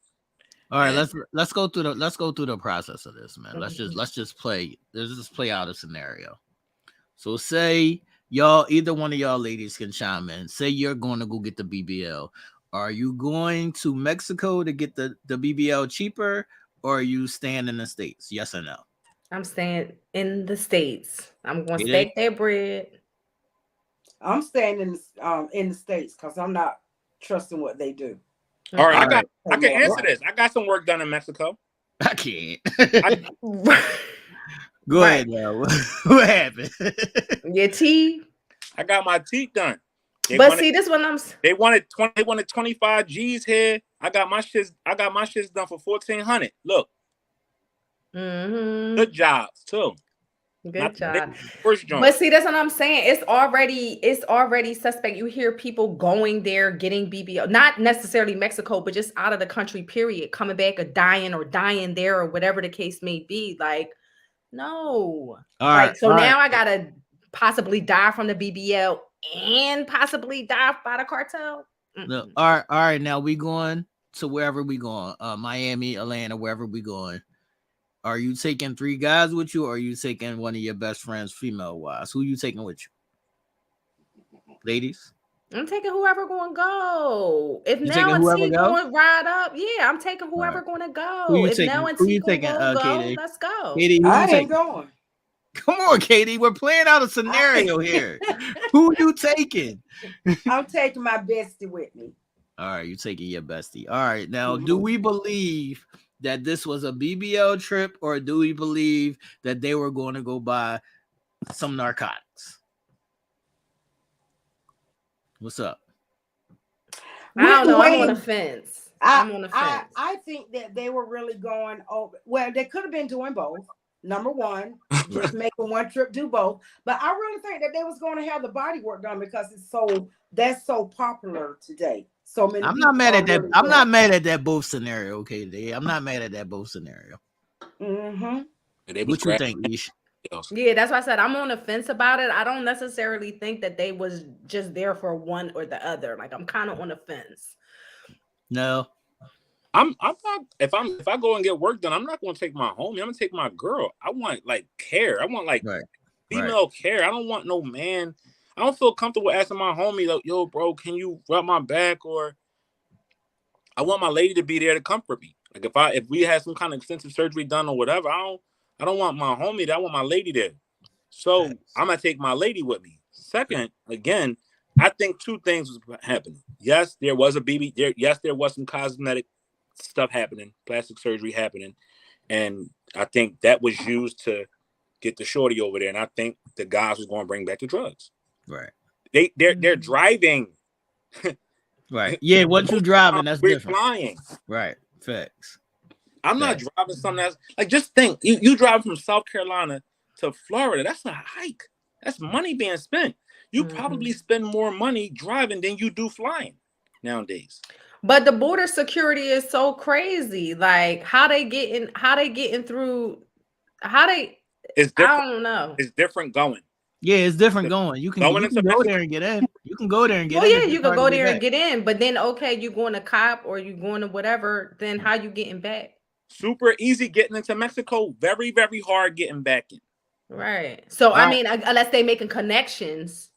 All right, let's go through the process of this, man. Let's just play out a scenario. So say either one of y'all ladies can chime in. Say you're going to go get the BBL. Are you going to Mexico to get the BBL cheaper, or are you staying in the States? Yes or no? I'm staying in the States. I'm going to stake that bread. I'm staying in the States because I'm not trusting what they do. All right, I can answer this. I got some work done in Mexico. I can't. Go ahead now. What happened? Your teeth? I got my teeth done. This one they wanted 25 G's here. I got my shits done for 1,400. Look. Mm-hmm. Good jobs too. Good job. First joint. But see, that's what I'm saying. It's already suspect. You hear people going there, getting BBL, not necessarily Mexico, but just out of the country, period, coming back or dying there or whatever the case may be. Like, no. Now I gotta possibly die from the BBL and possibly die by the cartel. No. All right. Now we going to wherever we going. Miami, Atlanta, wherever we going. Are you taking 3 guys with you, or are you taking one of your best friends, female wise? Who you taking with you, ladies? I'm taking whoever going to go. If Nell and T going to ride up, yeah, I'm taking whoever going to go. If Nell and T going to go, let's go. Katie, I ain't going. Come on, Katie. We're playing out a scenario here. Who you taking? I'm taking my bestie with me. All right, you taking your bestie. All right, now, do we believe that this was a BBL trip, or do we believe that they were going to go buy some narcotics? What's up? I don't know. I'm on the fence. I think that they were really going over. Well, they could have been doing both. Number one, just making one trip, do both. But I really think that they was going to have the body work done because that's so popular today. So many. I'm not mad at that. I'm not mad at that both scenario. Okay, I'm not mad at that both scenario. Mm-hmm. What you think, Aisha? Yeah, that's why I said I'm on the fence about it. I don't necessarily think that they was just there for one or the other. Like, I'm kind of on the fence. No, I'm not. If I go and get work done, I'm not going to take my homie. I'm going to take my girl. I want care. I want female care. I don't want no man. I don't feel comfortable asking my homie, like, yo, bro, can you rub my back? Or I want my lady to be there to comfort me. Like if we had some kind of extensive surgery done or whatever, I don't want my homie there. I want my lady there. So I'm gonna take my lady with me. Second, again, I think 2 things was happening. Yes, there was a BB there. Yes, there was some cosmetic stuff happening, plastic surgery happening, and I think that was used to get the shorty over there. And I think the guys was going to bring back the drugs. Right. They're driving. Right. Yeah. Once you're driving, that's we're different. Flying. Right. Facts. I'm not driving something that's like, just think you drive from South Carolina to Florida. That's a hike. That's money being spent. You probably spend more money driving than you do flying nowadays. But the border security is so crazy. Like, how they getting through? It's different. I don't know. It's different going. Yeah, it's different going. You can Going into go Mexico. there and get in. You can go there and get Well, in. yeah, It's you just could hard to go get there and back. get in, but then okay, you going to cop or you going to whatever, then how you getting back? Super easy getting into Mexico. Very, very hard getting back in. Right. So I mean, unless they making connections.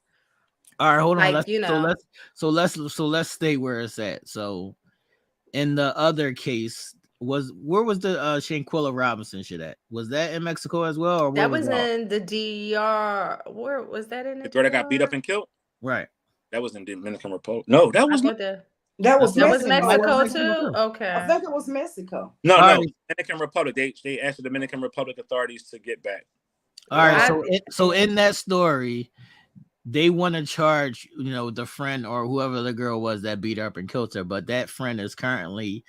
All right, hold on. Like, Let's stay where it's at. So in the other case, where was the Shanquella Robinson shit at? Was that in Mexico as well, or where that was was that? in the DR. Where was that in The the girl that got beat up DR? and killed. Right. That was in Dominican Republic. No, that I was thought that That was that was Mexico. Mexico wasn't it? too. I Okay. think it was Mexico. no. All right. Dominican Republic. They asked the Dominican Republic authorities to get back. All right. I- So in that story, they want to charge, the friend or whoever the girl was that beat her up and killed her, but that friend is currently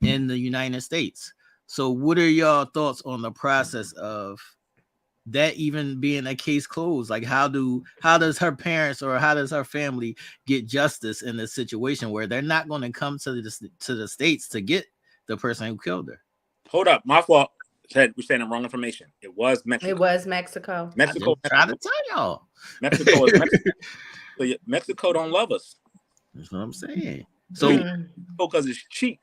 in the United States. So what are y'all thoughts on the process of that even being a case closed? Like how does her parents or how does her family get justice in this situation where they're not going to come to the States to get the person who killed her? Hold up, my fault. We're saying the wrong information. It was Mexico. It was Mexico. Mexico. Try to tell y'all. Mexico is Mexico. So Mexico don't love us. That's what I'm saying. So because it's cheap.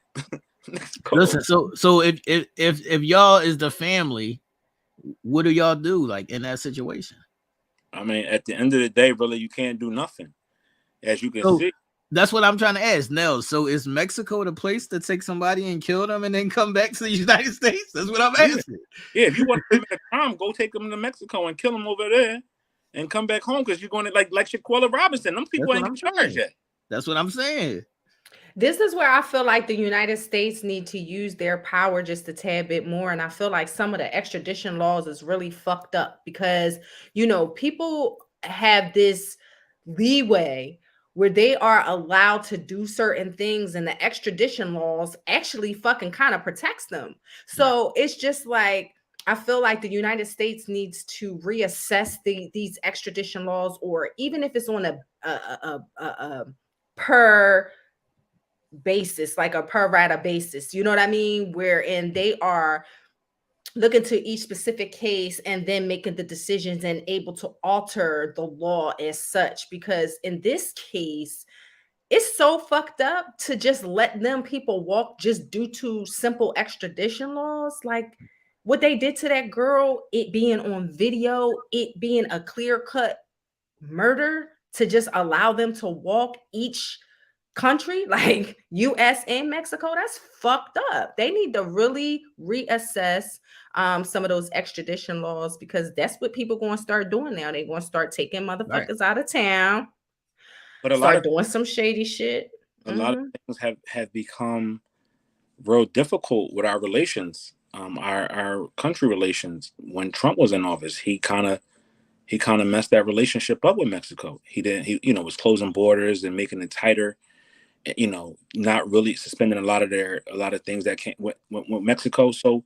Listen, so if y'all is the family, what do y'all do like in that situation? I mean, at the end of the day, really, you can't do nothing. As you can see. That's what I'm trying to ask, Nell. So is Mexico the place to take somebody and kill them and then come back to the United States? That's what I'm asking. Yeah, if you want to commit a crime, go take them to Mexico and kill them over there and come back home because you're going to like Shanquella Robinson. Them people ain't in charge yet. That's what I'm saying. This is where I feel like the United States need to use their power just a tad bit more. And I feel like some of the extradition laws is really fucked up because, people have this leeway where they are allowed to do certain things and the extradition laws actually fucking kind of protects them. So it's just like, I feel like the United States needs to reassess these extradition laws, or even if it's on a per basis, like a per rata basis, you know what I mean? Wherein they are looking to each specific case and then making the decisions and able to alter the law as such. Because in this case, it's so fucked up to just let them people walk just due to simple extradition laws. Like what they did to that girl, it being on video, it being a clear-cut murder, to just allow them to walk each country like US and Mexico, that's fucked up. They need to really reassess some of those extradition laws, because that's what people going to start doing now. They're going to start taking motherfuckers out of town, but start doing some shady shit. A lot of things have become real difficult with our relations, our country relations. When Trump was in office, he kind of messed that relationship up with Mexico. He was closing borders and making it tighter. Not really suspending a lot of things that came with Mexico. So,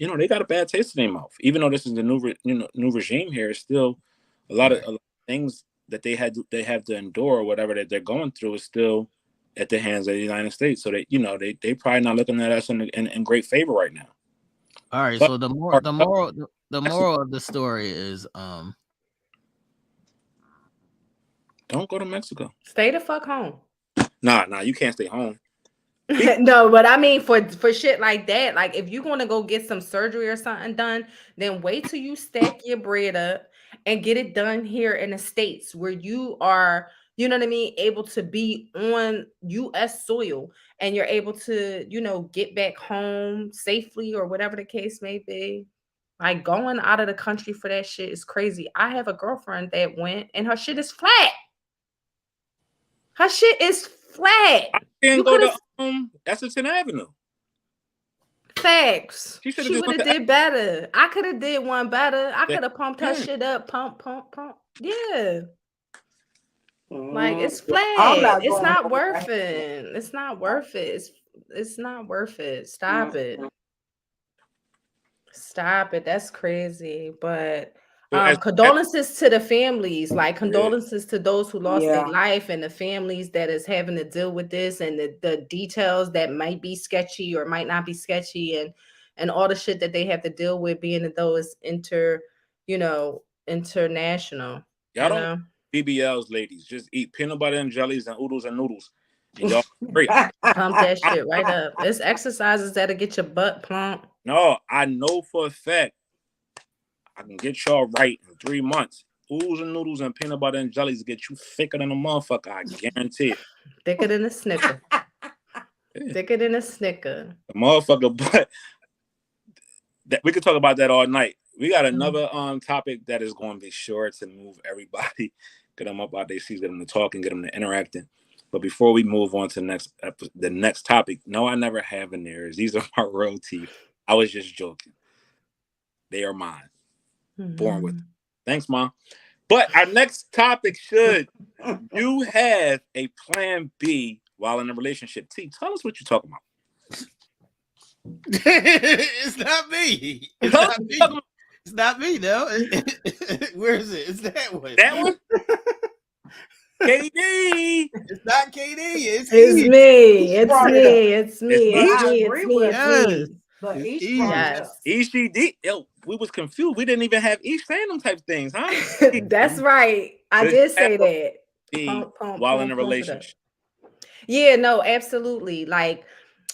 they got a bad taste in their mouth. Even though this is the new regime here, it's still a lot of things that they have to endure, or whatever that they're going through, is still at the hands of the United States. So they probably not looking at us in great favor right now. All right. So the moral of the story is don't go to Mexico. Stay the fuck home. Nah, you can't stay home. No, but I mean for shit like that, like if you're going to go get some surgery or something done, then wait till you stack your bread up and get it done here in the States, where you are, you know what I mean, able to be on US soil and you're able to, get back home safely or whatever the case may be. Like going out of the country for that shit is crazy. I have a girlfriend that went and her shit is flat. Her shit is flat. I can't go to Essex Avenue. Facts. She would have did better. I could have did one better. I could have pumped her shit up. Pump. Yeah. Like it's flat. It's not worth it. It's not worth it. It's not worth it. Stop it. Stop it. That's crazy. But condolences to the families, like condolences to those who lost their life and the families that is having to deal with this, and the details that might be sketchy or might not be sketchy, and all the shit that they have to deal with, being that those international. Y'all don't BBLs, ladies. Just eat peanut butter and jellies and oodles and noodles. And y'all great. Pump that shit right up. It's exercises that'll get your butt plump. No, I know for a fact I can get y'all right in 3 months. Oodles and noodles and peanut butter and jellies get you thicker than a motherfucker. I guarantee it. Thicker than a Snicker. Yeah. Thicker than a Snicker. The motherfucker, but that we could talk about that all night. We got another topic that is going to be sure to move everybody, get them up out their seats, get them to talk and get them to interacting. But before we move on to the next topic, no, I never have veneers. These are my real teeth. I was just joking. They are mine. Born with them. Thanks, Mom. But our next topic, should you have a plan B while in a relationship? T, tell us what you're talking about. It's not me. It's not me. It's not me, though. Where is it? It's that one. That one? KD. It's not KD. It's me. It's me. Yes. But Aisha, yo, we was confused. We didn't even have Ish saying them type things, huh? That's right. I did say that. While in a relationship. Yeah, no, absolutely. Like,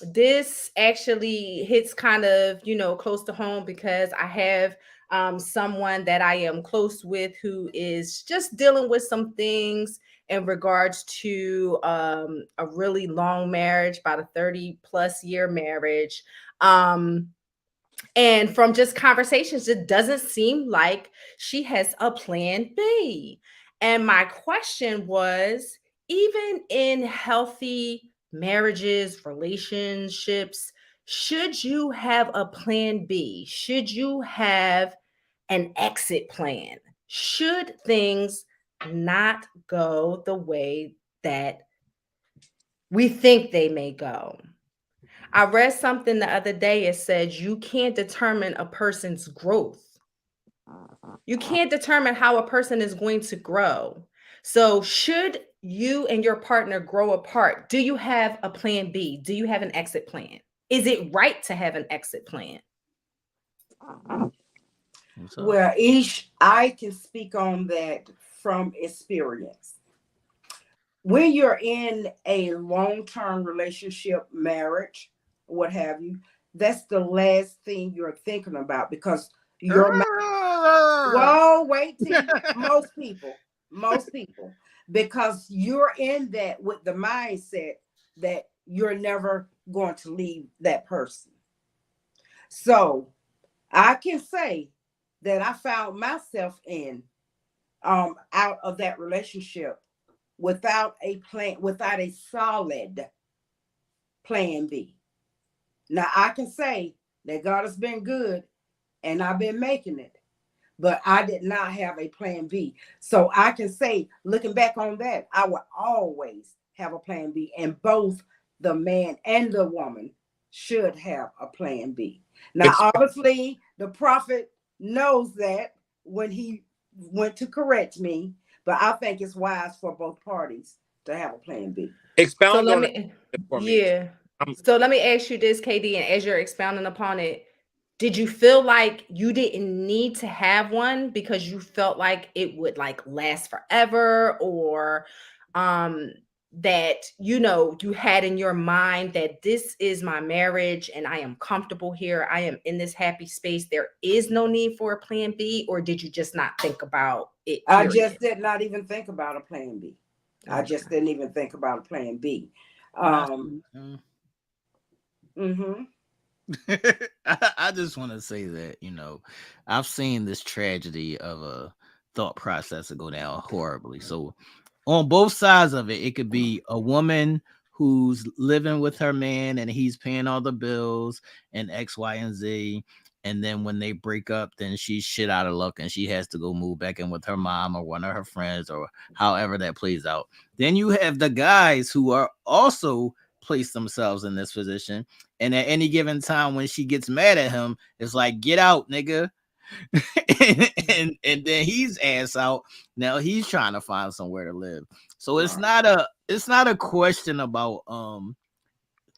this actually hits kind of, close to home, because I have someone that I am close with who is just dealing with some things in regards to a really long marriage, about a 30+ year marriage. And from just conversations, it doesn't seem like she has a plan B. And my question was, even in healthy marriages, relationships, should you have a plan B? Should you have an exit plan? Should things not go the way that we think they may go? I read something the other day. It said you can't determine a person's growth. You can't determine how a person is going to grow. So should you and your partner grow apart, do you have a plan B? Do you have an exit plan? Is it right to have an exit plan? Well, Ish, I can speak on that from experience. When you're in a long-term relationship, marriage, what have you, that's the last thing you're thinking about, because you're most people, because you're in that with the mindset that you're never going to leave that person. So I can say that I found myself out of that relationship without a plan, without a solid plan B. Now I can say that God has been good and I've been making it, but I did not have a plan B. So I can say, looking back on that, I would always have a plan B, and both the man and the woman should have a plan B. Now, obviously, the prophet knows that when he went to correct me, but I think it's wise for both parties to have a plan B. Expound on it for me. Yeah. So let me ask you this, KD, and as you're expounding upon it, did you feel like you didn't need to have one because you felt like it would last forever, or that you had in your mind that this is my marriage and I am comfortable here, I am in this happy space, there is no need for a plan B? Or did you just not think about it, period? I just did not even think about a plan B. I just didn't even think about a plan B. I just want to say that, I've seen this tragedy of a thought process go down horribly. So on both sides of it, it could be a woman who's living with her man and he's paying all the bills and X, Y, and Z. And then when they break up, then she's shit out of luck and she has to go move back in with her mom or one of her friends, or however that plays out. Then you have the guys who are also place themselves in this position, and at any given time when she gets mad at him, it's like, get out, nigga. and then he's ass out. Now he's trying to find somewhere to live. So it's not a question about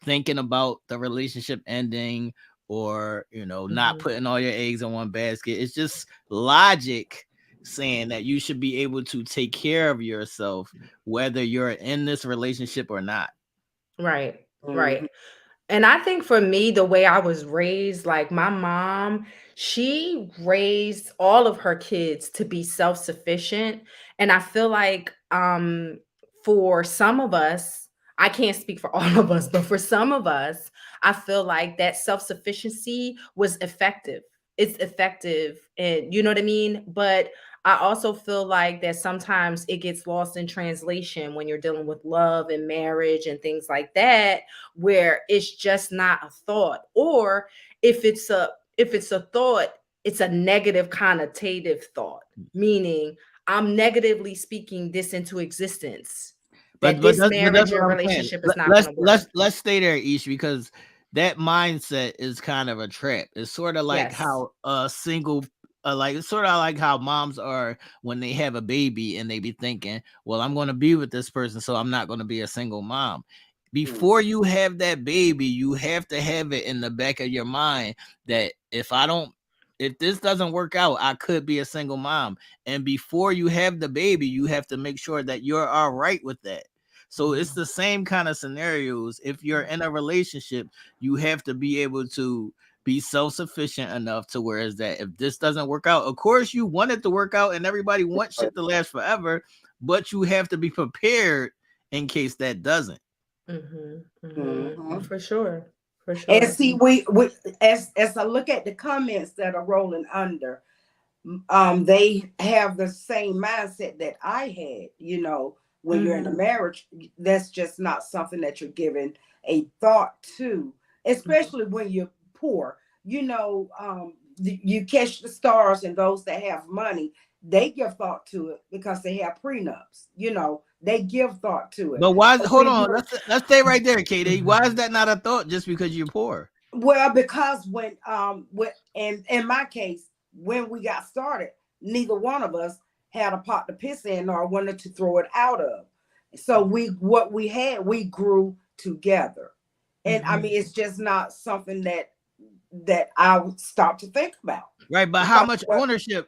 thinking about the relationship ending, or not putting all your eggs in one basket. It's just logic saying that you should be able to take care of yourself, whether you're in this relationship or not. Right. Mhm. Right. And I think for me, the way I was raised, like my mom, she raised all of her kids to be self-sufficient. And I feel like for some of us, I can't speak for all of us, but for some of us, I feel like that self-sufficiency was effective. It's effective, and you know what I mean? But I also feel like that sometimes it gets lost in translation when you're dealing with love and marriage and things like that, where it's just not a thought, or if it's a thought, it's a negative connotative thought, meaning I'm negatively speaking this into existence, that But this that's marriage what or I'm saying. relationship is not going to work. Let's stay there, Ish, because that mindset is kind of a trap. It's sort of like Yes. how a single like it's sort of like how moms are when they have a baby and they be thinking, well, I'm going to be with this person, so I'm not going to be a single mom. Before you have that baby, you have to have it in the back of your mind that if this doesn't work out, I could be a single mom. And before you have the baby, you have to make sure that you're all right with that. So it's the same kind of scenarios. If you're in a relationship, you have to be able to be self-sufficient enough to where is that if this doesn't work out, of course you want it to work out and everybody wants shit to last forever, but you have to be prepared in case that doesn't. Mhm. For sure. For And sure. see, we as I look at the comments that are rolling under, they have the same mindset that I had. When you're in a marriage, that's just not something that you're giving a thought to, especially when you're poor. You catch the stars, and those that have money, they give thought to it because they have prenups. They give thought to it. But why? But Hold when on. you're Let's stay right there, Katie. Why is that not a thought? Just because you're poor? Well, because in my case, when we got started, neither one of us had a pot to piss in or wanted to throw it out of. So what we had, we grew together. And I mean, it's just not something that I would stop to think about. Right, but Because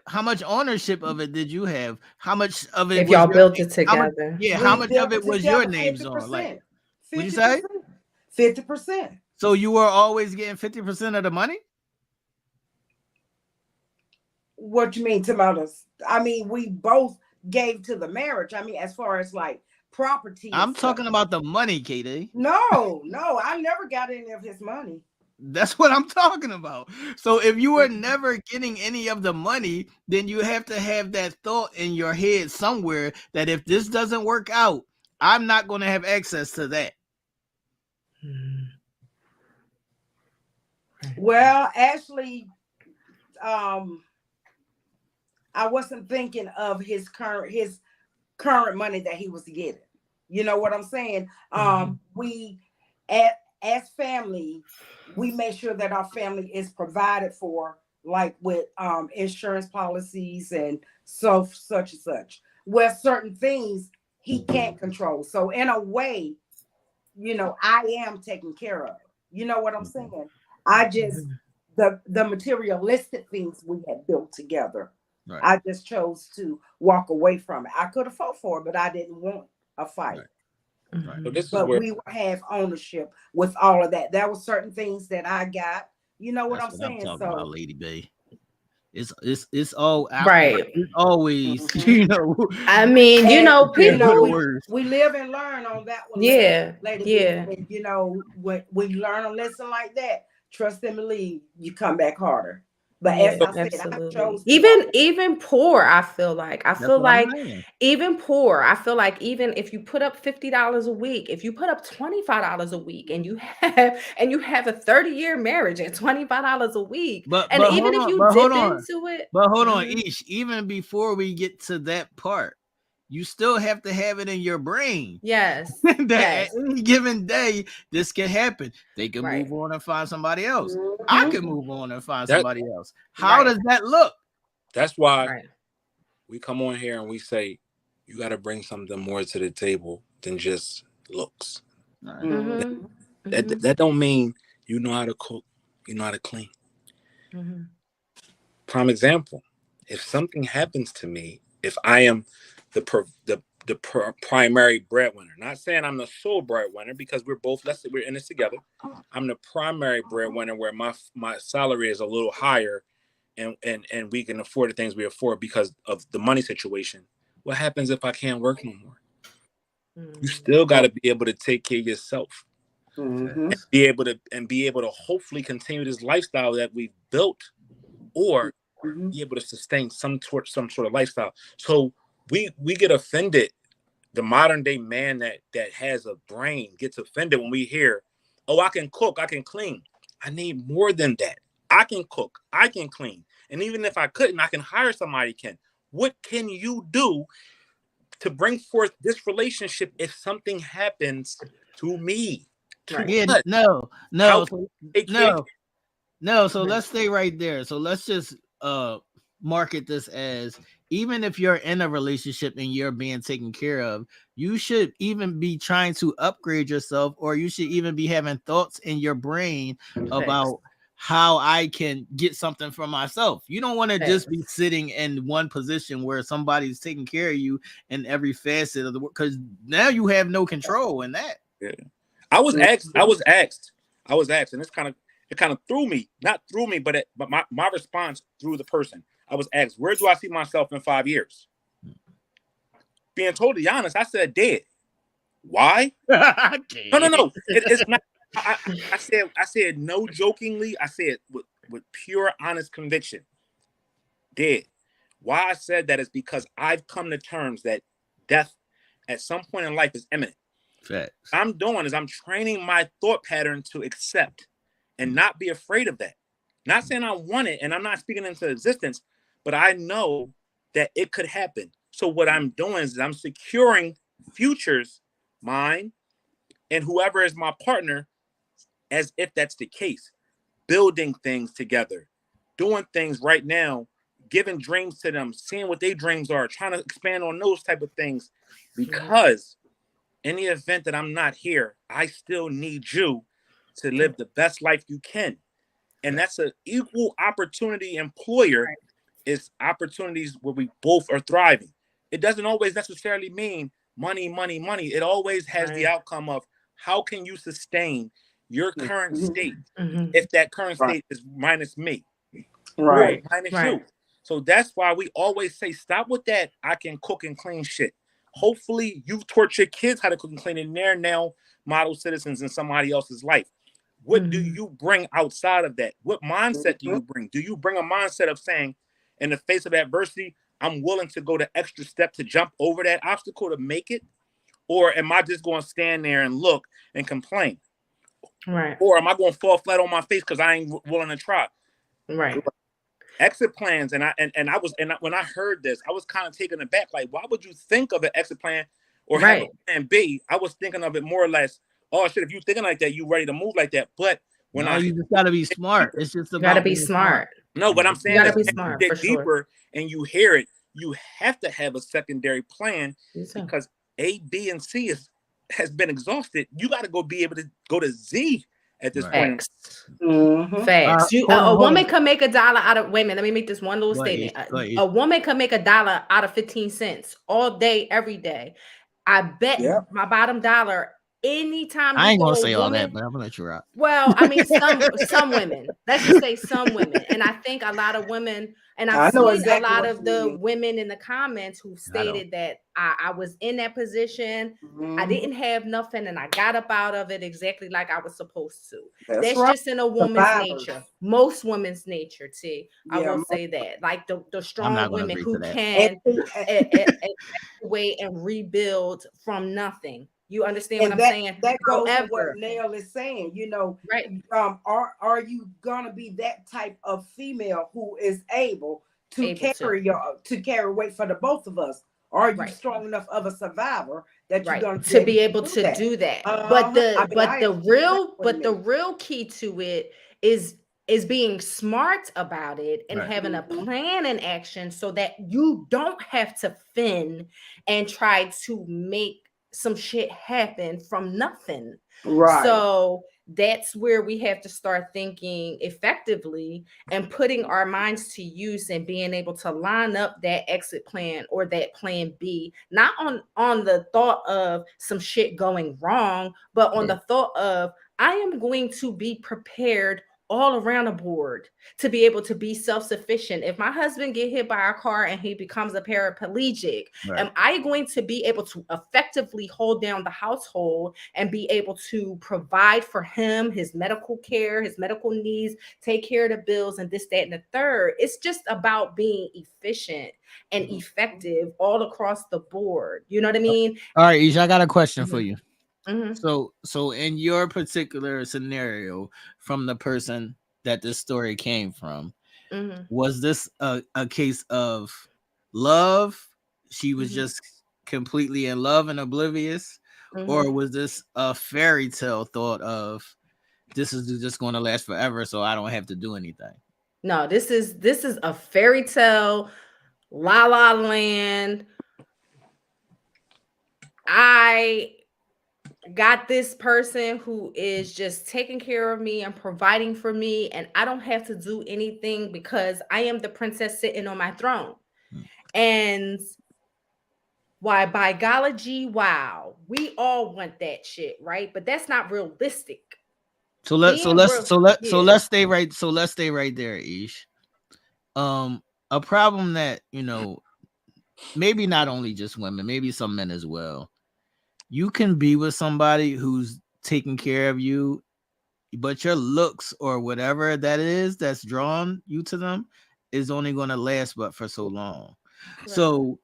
how much ownership of it did you have? How much of it If was y'all your built name? it together. How we much of built it it was your together names on? Like, 50%. what'd you say? 50%. 50%. So you were always getting 50% of the money? What you mean to us? I mean, we both gave to the marriage. I mean, as far as like property and I'm stuff. talking about the money, Katie. No, I never got any of his money. That's what I'm talking about. So if you were never getting any of the money, then you have to have that thought in your head somewhere that if this doesn't work out, I'm not going to have access to that. Well, actually, I wasn't thinking of his current money that he was getting. You know what I'm saying? We as family, we make sure that our family is provided for, like with insurance policies and such and such. Where certain things he can't control. So in a way, I am taken care of. You know what I'm saying? I just the materialistic things we had built together. Right. I just chose to walk away from it. I could have fought for it, but I didn't want a fight. Right. So this is But where we have ownership with all of that. There were certain things that I got. You know what That's I'm what I'm saying? talking So about, Lady B. It's all Right. it's always I mean, and people. we live and learn on that one, Yeah. lady Yeah. B. And when you learn a lesson like that, trust and believe, you come back harder. But as Yeah, I said, I absolutely. chose to walk. Even poor, that's what I'm saying. even poor, I feel like even if you put up $50 a week, if you put up $25 a week, and you have a 30-year marriage at $25 a week, But and even if you dip into it, hold on, Ish. Even before we get to that part, you still have to have it in your brain yes, that yes, at any given day this can happen. They can right, move on and find somebody else. I Mhm. can move on and find that somebody else. How right, does that look? that's why right. we come on here and we say you got to bring something more to the table than just looks. All right. Mm-hmm. That don't mean you know how to cook, you know how to clean. Mm-hmm. Prime example, if something happens to me, if I am the primary breadwinner, not saying I'm the sole breadwinner, because we're in this together. I'm the primary breadwinner where my salary is a little higher, and we can afford the things we afford because of the money situation. What happens if I can't work no more? You still got to be able to take care of yourself, and be able to hopefully continue this lifestyle that we've built, or be able to sustain some sort of lifestyle. So we get offended. The modern day man that has a brain gets offended when we hear, "Oh, I can cook, I can clean." I need more than that. I can cook, I can clean, and even if I couldn't, I can hire somebody can. What can you do to bring forth this relationship if something happens to me? Yeah, What? no. How So, take care of no. So let's stay right there. So let's just market this as, even if you're in a relationship and you're being taken care of, you should even be trying to upgrade yourself, or you should even be having thoughts in your brain about how I can get something for myself. You don't want to just be sitting in one position where somebody's taking care of you in every facet of the work, because now you have no control in that. Yeah. I was asked, and it kind of threw me, not threw me, but my response threw the person. I was asked, where do I see myself in 5 years? Being totally honest, I said dead. Why? No. It's not. I said no jokingly. I said with pure, honest conviction, dead. Why I said that is because I've come to terms that death at some point in life is imminent. Facts. What I'm doing is I'm training my thought pattern to accept and not be afraid of that. Not saying I want it, and I'm not speaking into existence, but I know that it could happen. So what I'm doing is I'm securing futures, mine and whoever is my partner, as if that's the case. Building things together, doing things right now, giving dreams to them, seeing what their dreams are, trying to expand on those type of things, because in the event that I'm not here, I still need you to live the best life you can. And that's an equal opportunity employer, is opportunities where we both are thriving. It doesn't always necessarily mean money. It always has the outcome of, how can you sustain your current state if that current state is minus me, or minus you. So that's why we always say, stop with that I can cook and clean shit. Hopefully you've taught your kids how to cook and clean, and they're now model citizens in somebody else's life. What do you bring outside of that? What mindset do you bring? Do you bring a mindset of saying, in the face of adversity, I'm willing to go the extra step to jump over that obstacle to make it? Or am I just going to stand there and look and complain? Right. Or am I going to fall flat on my face because I ain't willing to try? Right. Exit plans, when I heard this, I was kind of taken aback. Like, why would you think of an exit plan or have a plan B? I was thinking of it more or less, oh shit, if you thinking like that, you ready to move like that. But when you just gotta be smart. It's just about gotta be smart. No, what I'm saying is, be smart, dig deeper and you hear it, you have to have a secondary plan, because A, B, and C has been exhausted. You got to be able to go to Z at this point. Facts. A woman could make $1 out of. Wait a minute. Let me make this one little statement. A woman could make $1 out of 15 cents all day, every day. I bet my bottom dollar. Anytime I ain't gonna say woman, all that, but I'm gonna let you rock. Well, I mean, some women. Let's just say some women, and I think a lot of women, and I've seen a lot of the women in the comments who stated that I was in that position. I didn't have nothing, and I got up out of it exactly like I was supposed to. That's just in a woman's nature. Most women's nature, T. I will say that, like the strong women who can evacuate and rebuild from nothing. You understand what I'm saying? That goes to what Nell is saying. You know, are you gonna be that type of female who is able to carry weight for the both of us? Are you strong enough of a survivor that you're going to be able to do that? But the real key to it is being smart about it and having a plan in action, so that you don't have to fend and try to make some shit happen from nothing. So that's where we have to start thinking effectively and putting our minds to use and being able to line up that exit plan or that plan B, not on the thought of some shit going wrong, but on the thought of, I am going to be prepared all around the board to be able to be self-sufficient. If my husband get hit by a car and he becomes a paraplegic, am I going to be able to effectively hold down the household and be able to provide for him, his medical care, his medical needs, take care of the bills and this, that, and the third? It's just about being efficient and effective all across the board. You know what I mean? All right, Aisha, I got a question for Mhm. you. Mhm. So in your particular scenario, from the person that this story came from, Mhm. was this a case of love? She was Mhm. just completely in love and oblivious, or Mhm. was this a fairy tale thought of, this is just going to last forever, so I don't have to do anything? No, this is a fairy tale, la la land. I got this person who is just taking care of me and providing for me, and I don't have to do anything because I am the princess sitting on my throne. And why, by golly, wow, we all want that shit, right? But that's not realistic. So let's Yeah. let's stay right there, Ish. A problem that, maybe not only just women, maybe some men as well. You can be with somebody who's taking care of you, but your looks or whatever that is that's drawn you to them is only going to last but for so long. Right. So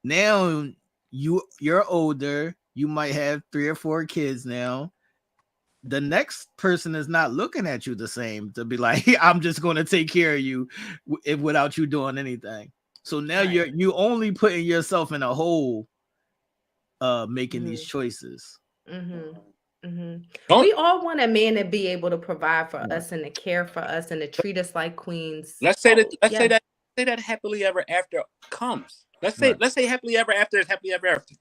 now you're older, you might have 3 or 4 kids now. The next person is not looking at you the same to be like, I'm just going to take care of you without you doing anything. So now you only putting yourself in a hole, making these choices. We all want a man to be able to provide for us and to care for us and to treat us like queens. Let's say that happily ever after comes. Let's say happily ever after is happily ever after.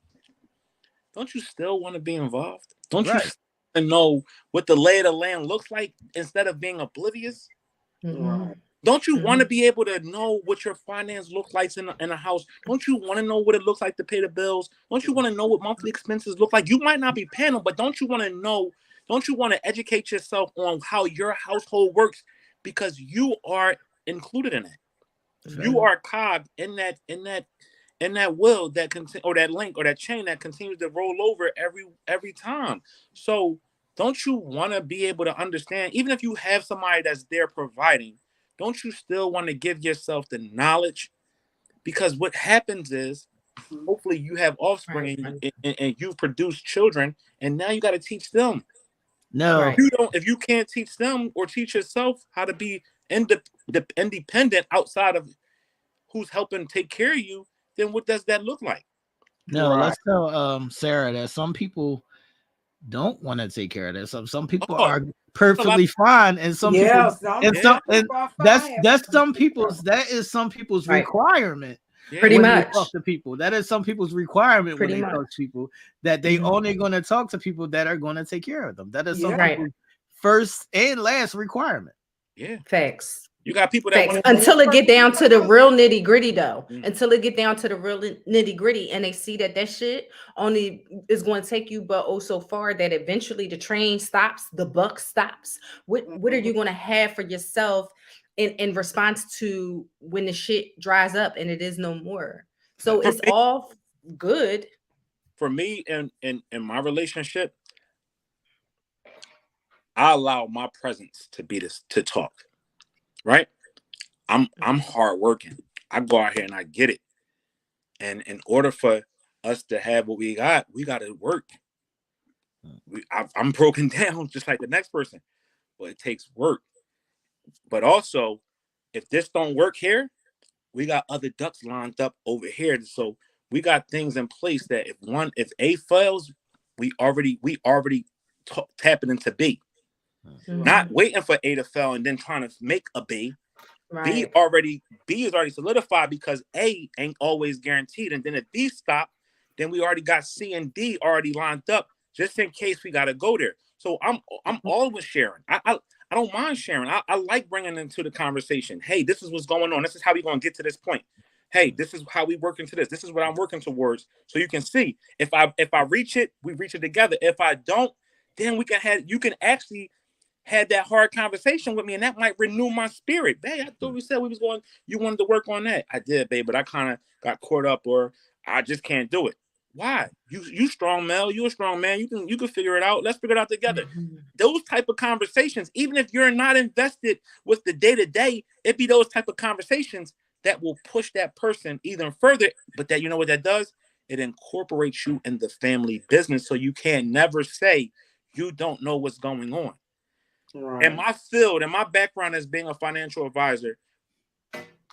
Don't you still want to be involved? Don't you still know what the lay of the land looks like instead of being oblivious? Don't you want to be able to know what your finance looks like in a house? Don't you want to know what it looks like to pay the bills? Don't you want to know what monthly expenses look like? You might not be paying them, but don't you want to know? Don't you want to educate yourself on how your household works, because you are included in it. You are a cog in that wheel that or that link or that chain that continues to roll over every time. So don't you want to be able to understand, even if you have somebody that's there providing, don't you still want to give yourself the knowledge? Because what happens is, hopefully you have offspring and you've produced children, and now you got to teach them. No, if you can't teach them or teach yourself how to be independent outside of who's helping take care of you, then what does that look like? no, let's tell Sarah that some people don't want to take care of this. Some people are perfectly fine, and some people that's some people's requirement. Pretty when much. They talk to people. That is some people's requirement when they talk to people, that they only going to talk to people that are going to take care of them. That is some people's first and last requirement. Yeah, facts. You got people that until it get down to the real nitty gritty though. Until it get down to the real nitty gritty, and they see that shit only is going to take you but so far, that eventually the train stops, the buck stops. What are you going to have for yourself in response to when the shit dries up and it is no more? So it's all good. For me, in my relationship, I allow my presence to be to talk. Right? I'm hardworking. I go out here and I get it. And in order for us to have what we got to work. I'm broken down just like the next person, but it takes work. But also, if this don't work here, we got other ducks lined up over here. So we got things in place that if A fails, we already tapping into B. Not waiting for A to fail and then trying to make a B. B is already solidified, because A ain't always guaranteed. And then if B stop, then we already got C and D already lined up, just in case we got to go there. So I'm always sharing. I don't mind sharing. I like bringing into the conversation. Hey, this is what's going on. This is how we're going to get to this point. Hey, this is how we work into this. This is what I'm working towards. So you can see if I reach it, we reach it together. If I don't, then you can actually have that hard conversation with me, and that might renew my spirit. Babe, I thought we said you wanted to work on that. I did, babe, but I kind of got caught up, or I just can't do it. Why? You strong, Mel. You a strong man. You can figure it out. Let's figure it out together. Mm-hmm. Those type of conversations, even if you're not invested with the day-to-day, it be those type of conversations that will push that person even further. But that, you know what that does? It incorporates you in the family business, so you can never say you don't know what's going on. Right. In my field, in my background as being a financial advisor,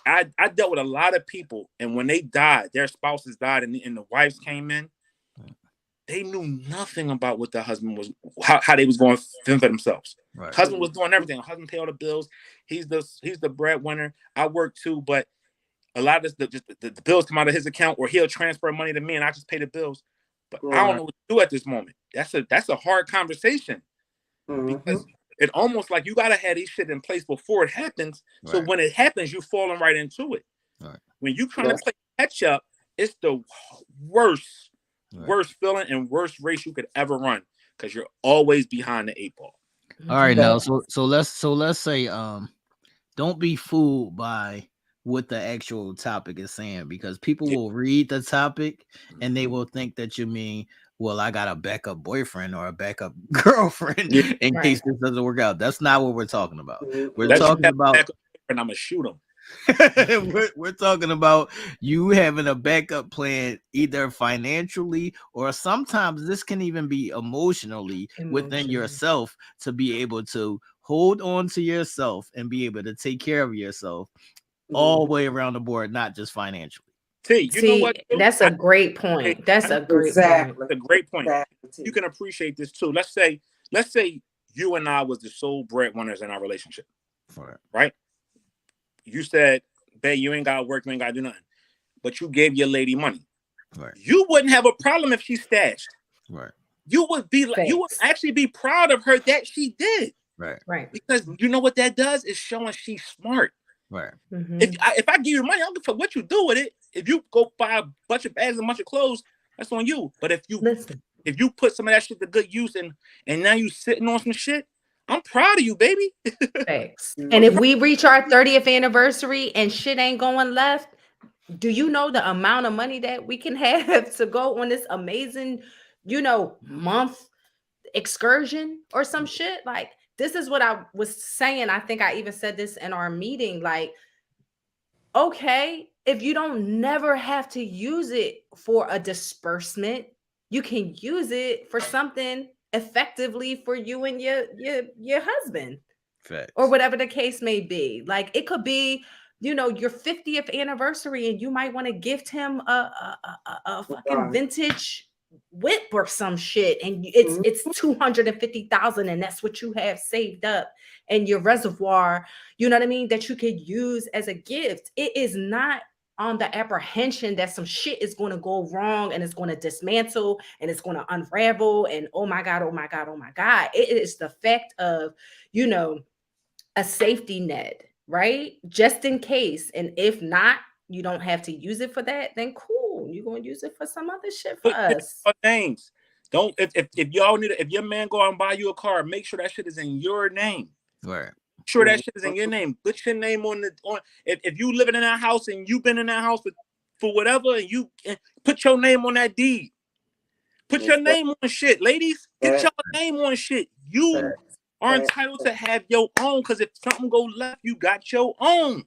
I dealt with a lot of people, and when they died, their spouses died, and the wives came in, they knew nothing about what the husband was, how they was going to fend for themselves. Right. Husband was doing everything. Husband paid all the bills. He's the breadwinner. I work too, but a lot of the bills come out of his account, or he'll transfer money to me, and I just pay the bills. But I don't know what to do at this moment. That's a hard conversation, because it's almost like you gotta have these shit in place before it happens. Right. So when it happens, you're falling right into it. Right. When you trying to play catch up, it's the worst feeling and worst race you could ever run, because you're always behind the 8 ball. All right, now so let's say don't be fooled by what the actual topic is saying, because people will read the topic and they will think that you mean, well, I got a backup boyfriend or a backup girlfriend in case this doesn't work out. That's not what we're talking about. We're talking about, and I'm gonna shoot him. we're talking about you having a backup plan, either financially or sometimes this can even be emotionally within yourself, to be able to hold on to yourself and be able to take care of yourself all the way around the board, not just financially. You know what? That's a great point. That's a great point. That's a great point. You can appreciate this too. Let's say you and I was the sole breadwinners in our relationship. Right? You said, babe, you ain't gotta work, you ain't gotta do nothing. But you gave your lady money. Right. You wouldn't have a problem if she stashed. Right. You would actually be proud of her that she did. Right. Right. Because you know what that does? Is showing she's smart. Right. Mm-hmm. If I give you money, I don't give a fuck what you do with it. If you go buy a bunch of bags and a bunch of clothes, that's on you. But if you put some of that shit to good use and now you sitting on some shit, I'm proud of you, baby. Thanks. And if we reach our 30th anniversary and shit ain't going left, do you know the amount of money that we can have to go on this amazing, month excursion or some shit? Like, this is what I was saying. I think I even said this in our meeting. Like, okay, if you don't never have to use it for a disbursement, you can use it for something effectively for you and your husband. Facts. Or whatever the case may be. Like, it could be, your 50th anniversary, and you might want to gift him a fucking vintage whip or some shit, and it's $250,000, and that's what you have saved up in your reservoir, you know what I mean, that you could use as a gift. It is not on the apprehension that some shit is going to go wrong and it's going to dismantle and it's going to unravel and oh my god. It is the fact of a safety net, right, just in case. And if not, you don't have to use it for that, then cool, you're going to use it for some other shit for us. Things. Don't, if y'all need if your man go out and buy you a car, make sure that shit is in your name. Right. Make sure that shit is in your name. Put your name on if you living in that house and you've been in that house for whatever, and you put your name on that deed. Put your name on shit, ladies. Get your name on shit. You are entitled to have your own, because if something go left, you got your own.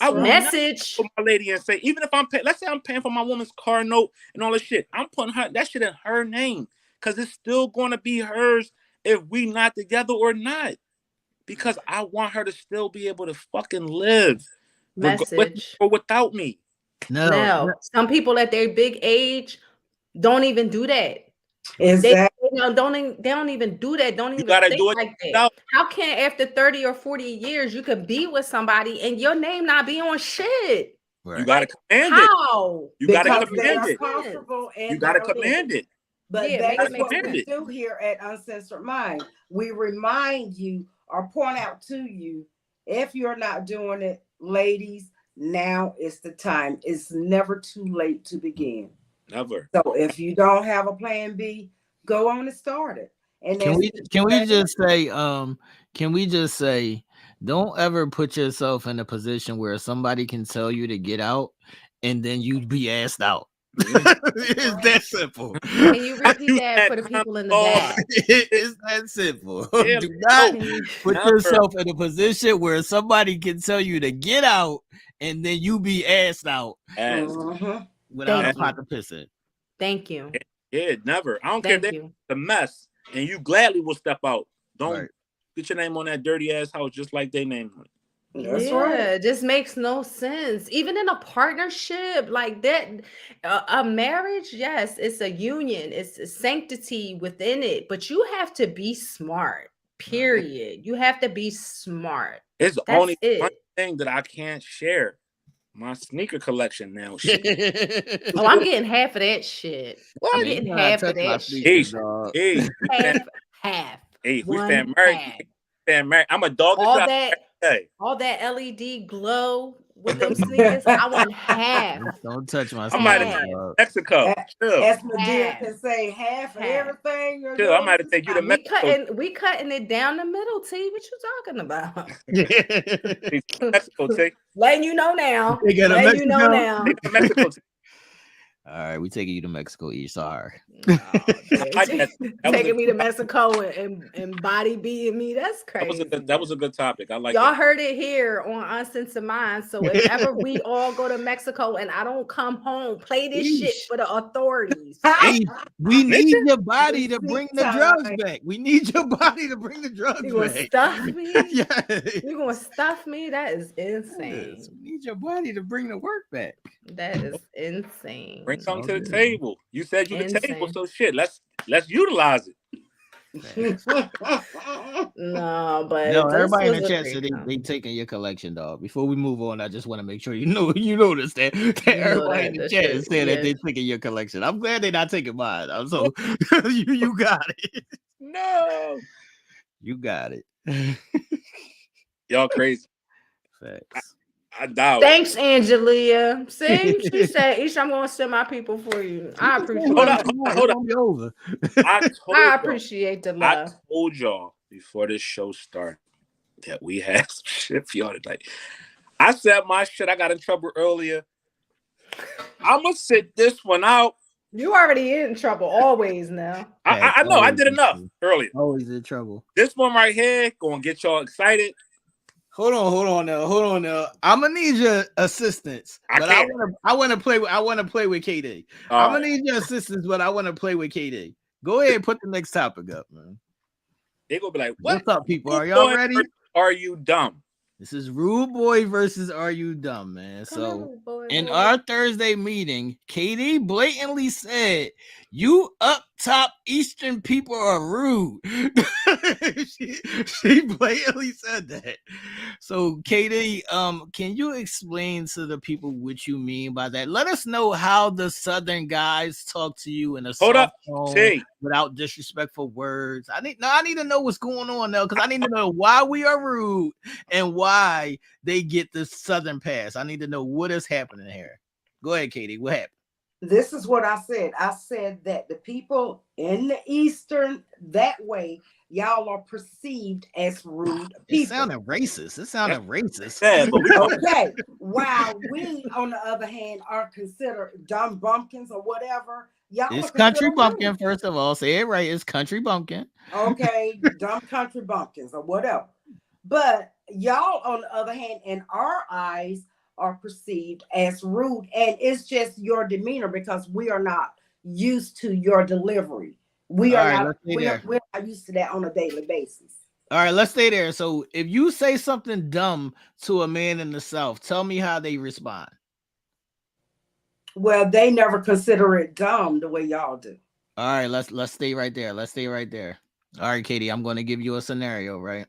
I will message for my lady and say, even if I'm paying, let's say I'm paying for my woman's car note and all this shit, I'm putting that shit in her name, because it's still going to be hers if we not together or not, because I want her to still be able to fucking live with or without me. No, some people at their big age don't even do that. Exactly. They don't even do that. Don't even think do it like that. How can after 30 or 40 years you could be with somebody and your name not be on shit? Right. You gotta command it. How? You gotta command it. You gotta command it. But Yeah, that make is it make what we sense. do here at Uncensored Mind. We remind you or point out to you if you're not doing it, ladies. Now is the time. It's never too late to begin. Never. So if you don't have a plan B, go on and start it. And Can we just say don't ever put yourself in a position where somebody can tell you to get out and then you'd be asked out. It's that simple. Can you repeat that for the people in the back? It's that simple. Yeah, Do not Can you- put never. yourself in a position where somebody can tell you to get out and then you be asked out As without Thank a pot you. to piss in. Thank you. yeah, never. I don't care if Thank they you. the mess, and you gladly will step out. Don't Right. get your name on that dirty ass house just like they name on it. That's Yeah, right. it just makes no sense. Even in a partnership like that, a marriage, yes, it's a union, it's a sanctity within it, but you have to be smart. Period. You have to be smart. It's That's only one it. thing that I can't share. My sneaker collection now. Oh, I'm getting half of that shit. I'm What? getting You gotta half touch of my that sneakers, shit. dog. Hey, Half. we One stand married. half. Stand married. I'm a dog. All that Hey, all that LED glow with them sneakers, I want half. Don't touch my I might have sneakers, Half. dog. Mexico. Chill. As Medea Half. can say, half of Half. everything you're Chill. I doing. might have take you to We Mexico. cutting it down the middle, T. What you talking about? Mexico, T. Letting you know now. They got a Letting you know Mexico? now. Take you to Mexico, T. All right, we taking you to Mexico, East. Sorry. Oh, I like that. That was taking a- me to Mexico and body beating me. That's crazy. that was a good topic. I like Y'all that. heard it here on Uncensored Minds. So if ever we all go to Mexico and I don't come home, play this shit Yeesh. for the authoriries. Hey, we need your body to Receipt bring the time. drugs back. We need your body to bring the drugs You gonna back. stuff me? Yeah. You gonna stuff me? That is insane. Yes, we need your body to bring the work back. That is insane. Bring something to the Okay. table. You said you the Insane. table, so shit. Let's utilize it. No, but No, this everybody in was the a chat great said time. they taking your collection, dog. Before we move on, I just want to make sure you notice that, everybody in the chat is saying that they taking your collection. I'm glad they're not taking mine. I'm so you got it. No. You got it. Y'all crazy. Facts. I doubt. Thanks, Angelia. See, she said, Isha, I'm gonna send my people for you. I appreciate Hold that. up. It's Hold up. gonna be over. I told I y'all. appreciate the I love. told y'all before this show started that we had some shit for y'all tonight. I said my shit. I got in trouble earlier. I'm gonna sit this one out. You already in trouble always now. I know I did enough earlier. Always in trouble. This one right here gonna get y'all excited. Hold on now. I'm gonna need your assistance, but I want to play with KD. I'm gonna need your assistance, but I want to play with KD. Go ahead, put the next topic up, man. They gonna be like, "What's up, people? Are y'all ready? Are you dumb?" This is Rhude Boy versus Are You Dumb, man? In our Thursday meeting, Katie blatantly said, "You up top Eastern people are rude." she blatantly said that. So, Katie, can you explain to the people what you mean by that? Let us know how the Southern guys talk to you in a soft tone without disrespectful words. I need to know what's going on now, because I need to know why we are rude and why they get the Southern pass. I need to know what is happening here. Go ahead, Katie. What happened? This is what I said. I said that the people in the Eastern that way, y'all are perceived as rude people. It sounded racist. Yeah, but we okay. While we, on the other hand, are considered dumb bumpkins or whatever. Y'all it's country bumpkin, first of all. Say it right. It's country bumpkin. Okay, dumb country bumpkins or whatever. But y'all, on the other hand, in our eyes, are perceived as rude, and it's just your demeanor because we are not used to your delivery. We're not used to that on a daily basis. All right, let's stay there. So if you say something dumb to a man in the South, tell me how they respond. Well, they never consider it dumb the way y'all do. All right, let's stay right there. All right, Katie, I'm going to give you a scenario, right?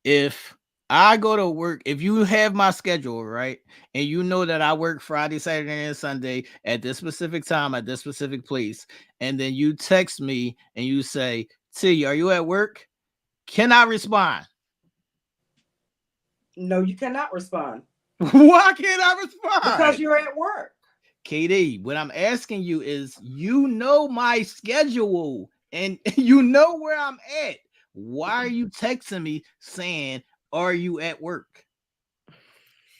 If I go to work. If you have my schedule, right, and you know that I work Friday, Saturday, and Sunday at this specific time at this specific place, and then you text me and you say, T, are you at work? Can I respond? No, you cannot respond. Why can't I respond? Because you're at work. KD, what I'm asking you is, you know my schedule and you know where I'm at. Why are you texting me saying, are you at work?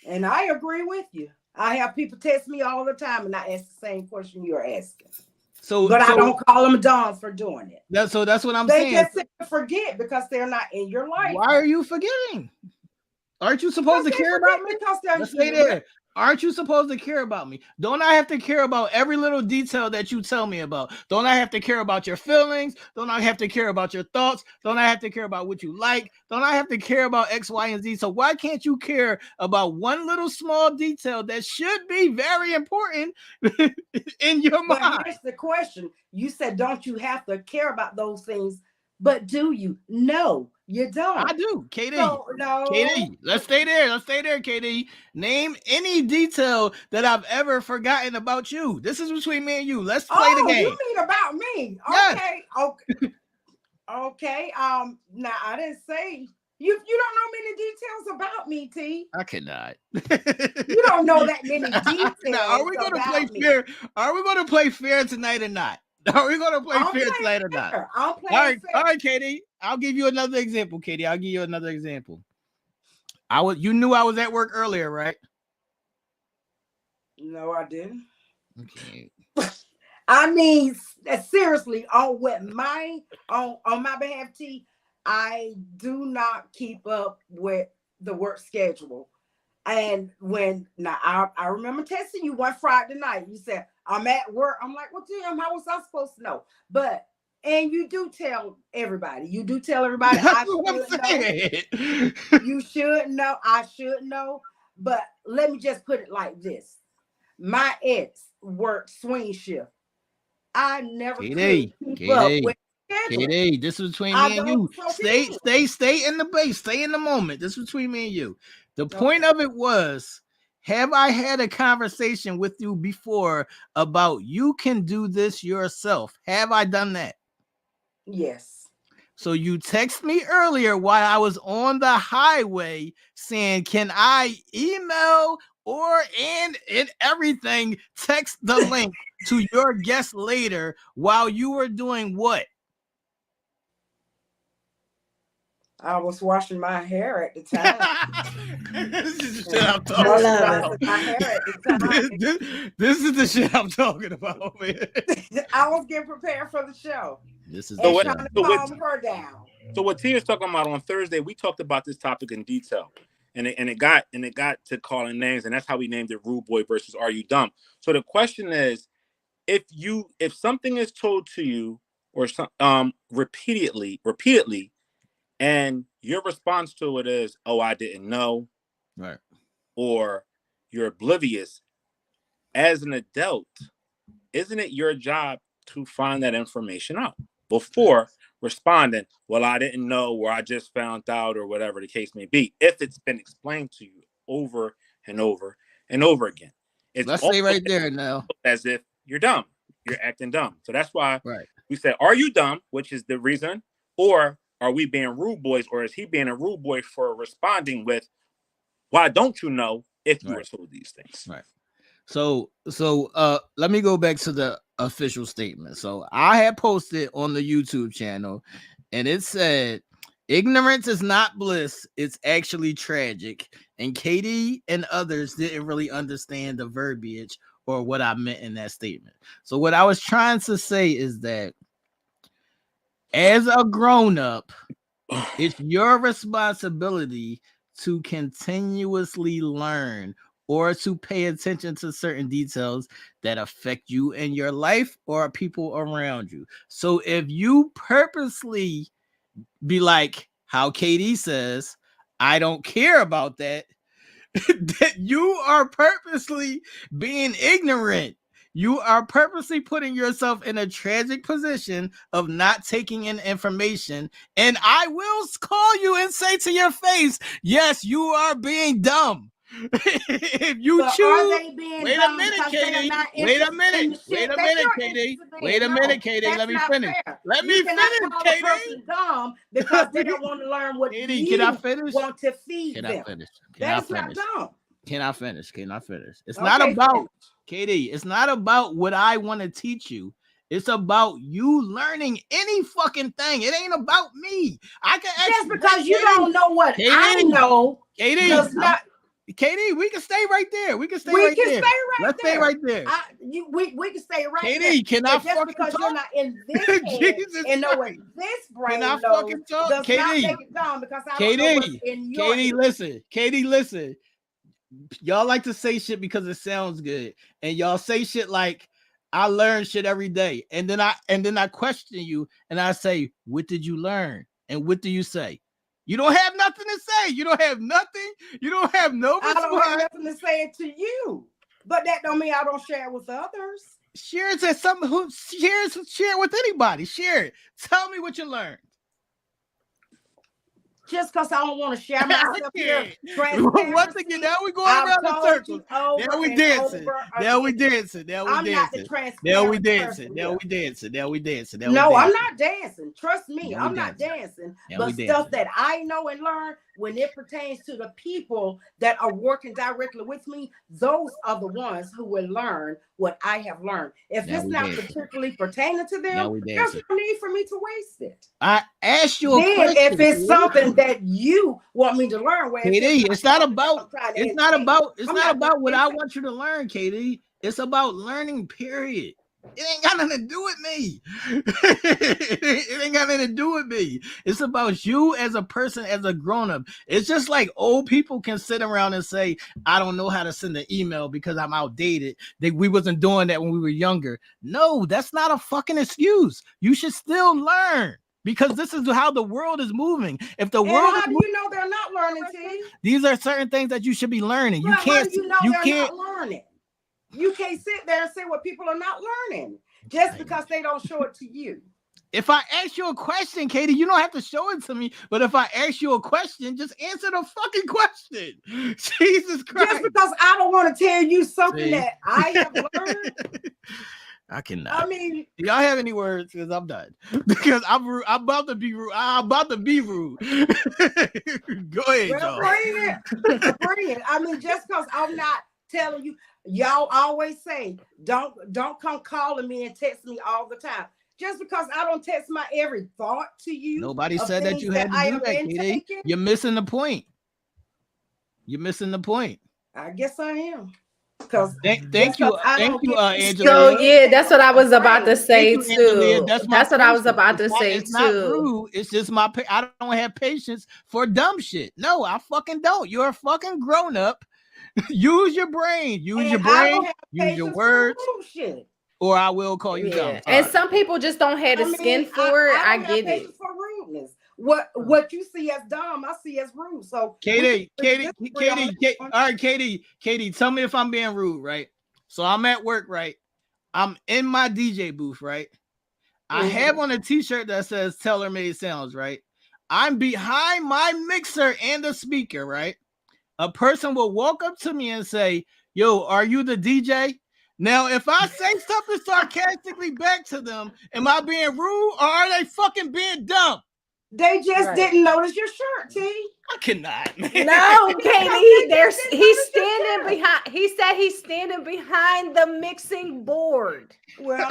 And I agree with you. I have people text me all the time and I ask the same question you're asking. But I don't call them dumb for doing it. That's what I'm saying. They just forget because they're not in your life. Why are you forgetting? Aren't you supposed to care about me? Because they're Let's stay there. Aren't you supposed to care about me? Don't I have to care about every little detail that you tell me about? Don't I have to care about your feelings? Don't I have to care about your thoughts? Don't I have to care about what you like? Don't I have to care about X, Y, and Z? So why can't you care about one little small detail that should be very important in your mind? But here's the question. You said, don't you have to care about those things? But do you? No, you don't. I do, KD. So, no. KD, let's stay there. KD. Name any detail that I've ever forgotten about you. This is between me and you. Let's play the game. You mean about me? Yes. Okay. Okay. Now I didn't say you don't know many details about me, T. I cannot. You don't know that many details. Now, are we going to play fair? Are we going to play fair tonight or not? Are we going to play fair tonight or not? I'll play all right, Katie. I'll give you another example, Katie. I'll give you another example. You knew I was at work earlier, right? No, I didn't. Okay. I mean, seriously, on my behalf, T, I do not keep up with the work schedule. And I remember texting you one Friday night. You said, I'm at work. I'm like, well, damn, how was I supposed to know? And you do tell everybody. You do tell everybody. That's what I'm saying. You should know. I should know. But let me just put it like this. My ex worked swing shift. I never could keep up with KD, this is between me and you. Stay in the base. Stay in the moment. This is between me and you. The point of it was, have I had a conversation with you before about you can do this yourself? Have I done that? Yes. So you text me earlier while I was on the highway saying, can I email and everything, text the link to your guest later while you were doing what? I was washing my hair at the time. This is the shit I'm talking about. My hair at the time. This is the shit I'm talking about, man. I was getting prepared for the show. This is trying to calm her down. So what Tia's talking about on Thursday, we talked about this topic in detail, and it got to calling names, and that's how we named it Rhude Boy versus Are You Dumb? So the question is, if something is told to you or repeatedly, and your response to it is, oh, I didn't know, right, or you're oblivious, as an adult, isn't it your job to find that information out before responding, well, I didn't know, or I just found out, or whatever the case may be, if it's been explained to you over and over and over again? Let's stay right there now. As if you're dumb. You're acting dumb. So that's why we said, are you dumb? Which is the reason. Or are we being rude boys? Or is he being a rude boy for responding with, why don't you know if you were told these things? Right. So let me go back to the official statement. So I had posted on the YouTube channel, and it said, ignorance is not bliss, it's actually tragic. And Katie and others didn't really understand the verbiage or what I meant in that statement. So what I was trying to say is that as a grown-up, it's your responsibility to continuously learn or to pay attention to certain details that affect you in your life or people around you. So if you purposely be like how Katie says, I don't care about that, that you are purposely being ignorant. You are purposely putting yourself in a tragic position of not taking in information. And I will call you and say to your face, yes, you are being dumb. If you But choose, are they being wait a dumb minute, because they are Katie. not Wait a interested in minute. the Wait shit a that minute, you're Katie. interested Wait a in? minute, No, Katie. that's Let me not finish. fair. Let You me cannot finish, call a Katie. person dumb because they don't want to learn what Katie, can I you finish? want to feed Can them. I finish? That is not dumb. Can I finish? Can I finish? It's Okay, not about finish. Katie. It's not about what I want to teach you. It's about you learning any fucking thing. It ain't about me. I can Just because you don't know what I know Katie, does not. Katie, we can stay right there. We can stay We right can there. stay right Let's there. stay right there. We can stay right there. Katie, can I But just fucking because talk? you're not in this head Jesus and know what Christ. this brain Can I knows fucking talk? does not Katie, make it dumb because I don't know what's in your Katie, head. listen. Katie, listen. Y'all like to say shit because it sounds good, and y'all say shit like I learn shit every day, and then I question you and I say, what did you learn? And what do you say? You don't have nothing to say. You don't have nothing. You don't have no response. I don't have nothing to say it to you, but that don't mean I don't share it with others. Share it to someone who share it with anybody. Share it. Tell me what you learned. Just because I don't want to share myself here. Once again, now we going around the circles. Now we dancing. Now we dancing. I'm not the transparent person. Now we dancing. No, I'm not dancing. Trust me, I'm not dancing. But stuff that I know and learn when it pertains to the people that are working directly with me, those are the ones who will learn what I have learned. If it's not particularly pertaining to them, there's no need for me to waste it. I asked you a question. If it's something that you want me to learn, Katie, it's not about what I want you to learn, Katie. It's about learning, period. It ain't got nothing to do with me. It ain't got nothing to do with me. It's about you as a person, as a grown-up. It's just like old people can sit around and say, I don't know how to send an email because I'm outdated. We wasn't doing that when we were younger. No, that's not a fucking excuse. You should still learn. Because this is how the world is moving. If the world, how do you know they're not learning, T? These are certain things that you should be learning. Well, how do you know they're not learning? You can't sit there and say what people are not learning just because they don't show it to you. If I ask you a question, Katie, you don't have to show it to me. But if I ask you a question, just answer the fucking question. Jesus Christ! Just because I don't want to tell you something that I have learned. I cannot. I mean, do y'all have any words? Because I'm done. Because I'm about to be rude. I'm about to be rude. Go ahead, y'all. Bring it. I mean, just because I'm not telling you, y'all always say, don't come calling me and text me all the time. Just because I don't text my every thought to you. Nobody said that you had to do that, Katie. You're missing the point. You're missing the point. I guess I am. Thank you, Angela. So yeah, that's what I was about to say too. That's what I was about to say it's not rude. It's just I don't have patience for dumb shit. No, I fucking don't. You're a fucking grown up. Use your brain. Use your words. Or I will call you dumb. And some people just don't have the skin for it. I get it. For rudeness. What you see as dumb, I see as rude. So Katie, all right, Katie, tell me if I'm being rude, right? So I'm at work, right? I'm in my DJ booth, right? I have on a t-shirt that says Tailor Made Sounds, right? I'm behind my mixer and the speaker, right? A person will walk up to me and say, yo, are you the DJ? Now, if I say something sarcastically back to them, am I being rude or are they fucking being dumb? They just didn't notice your shirt, T. I cannot, man. No, Katie, he's standing behind. He said he's standing behind the mixing board. Well,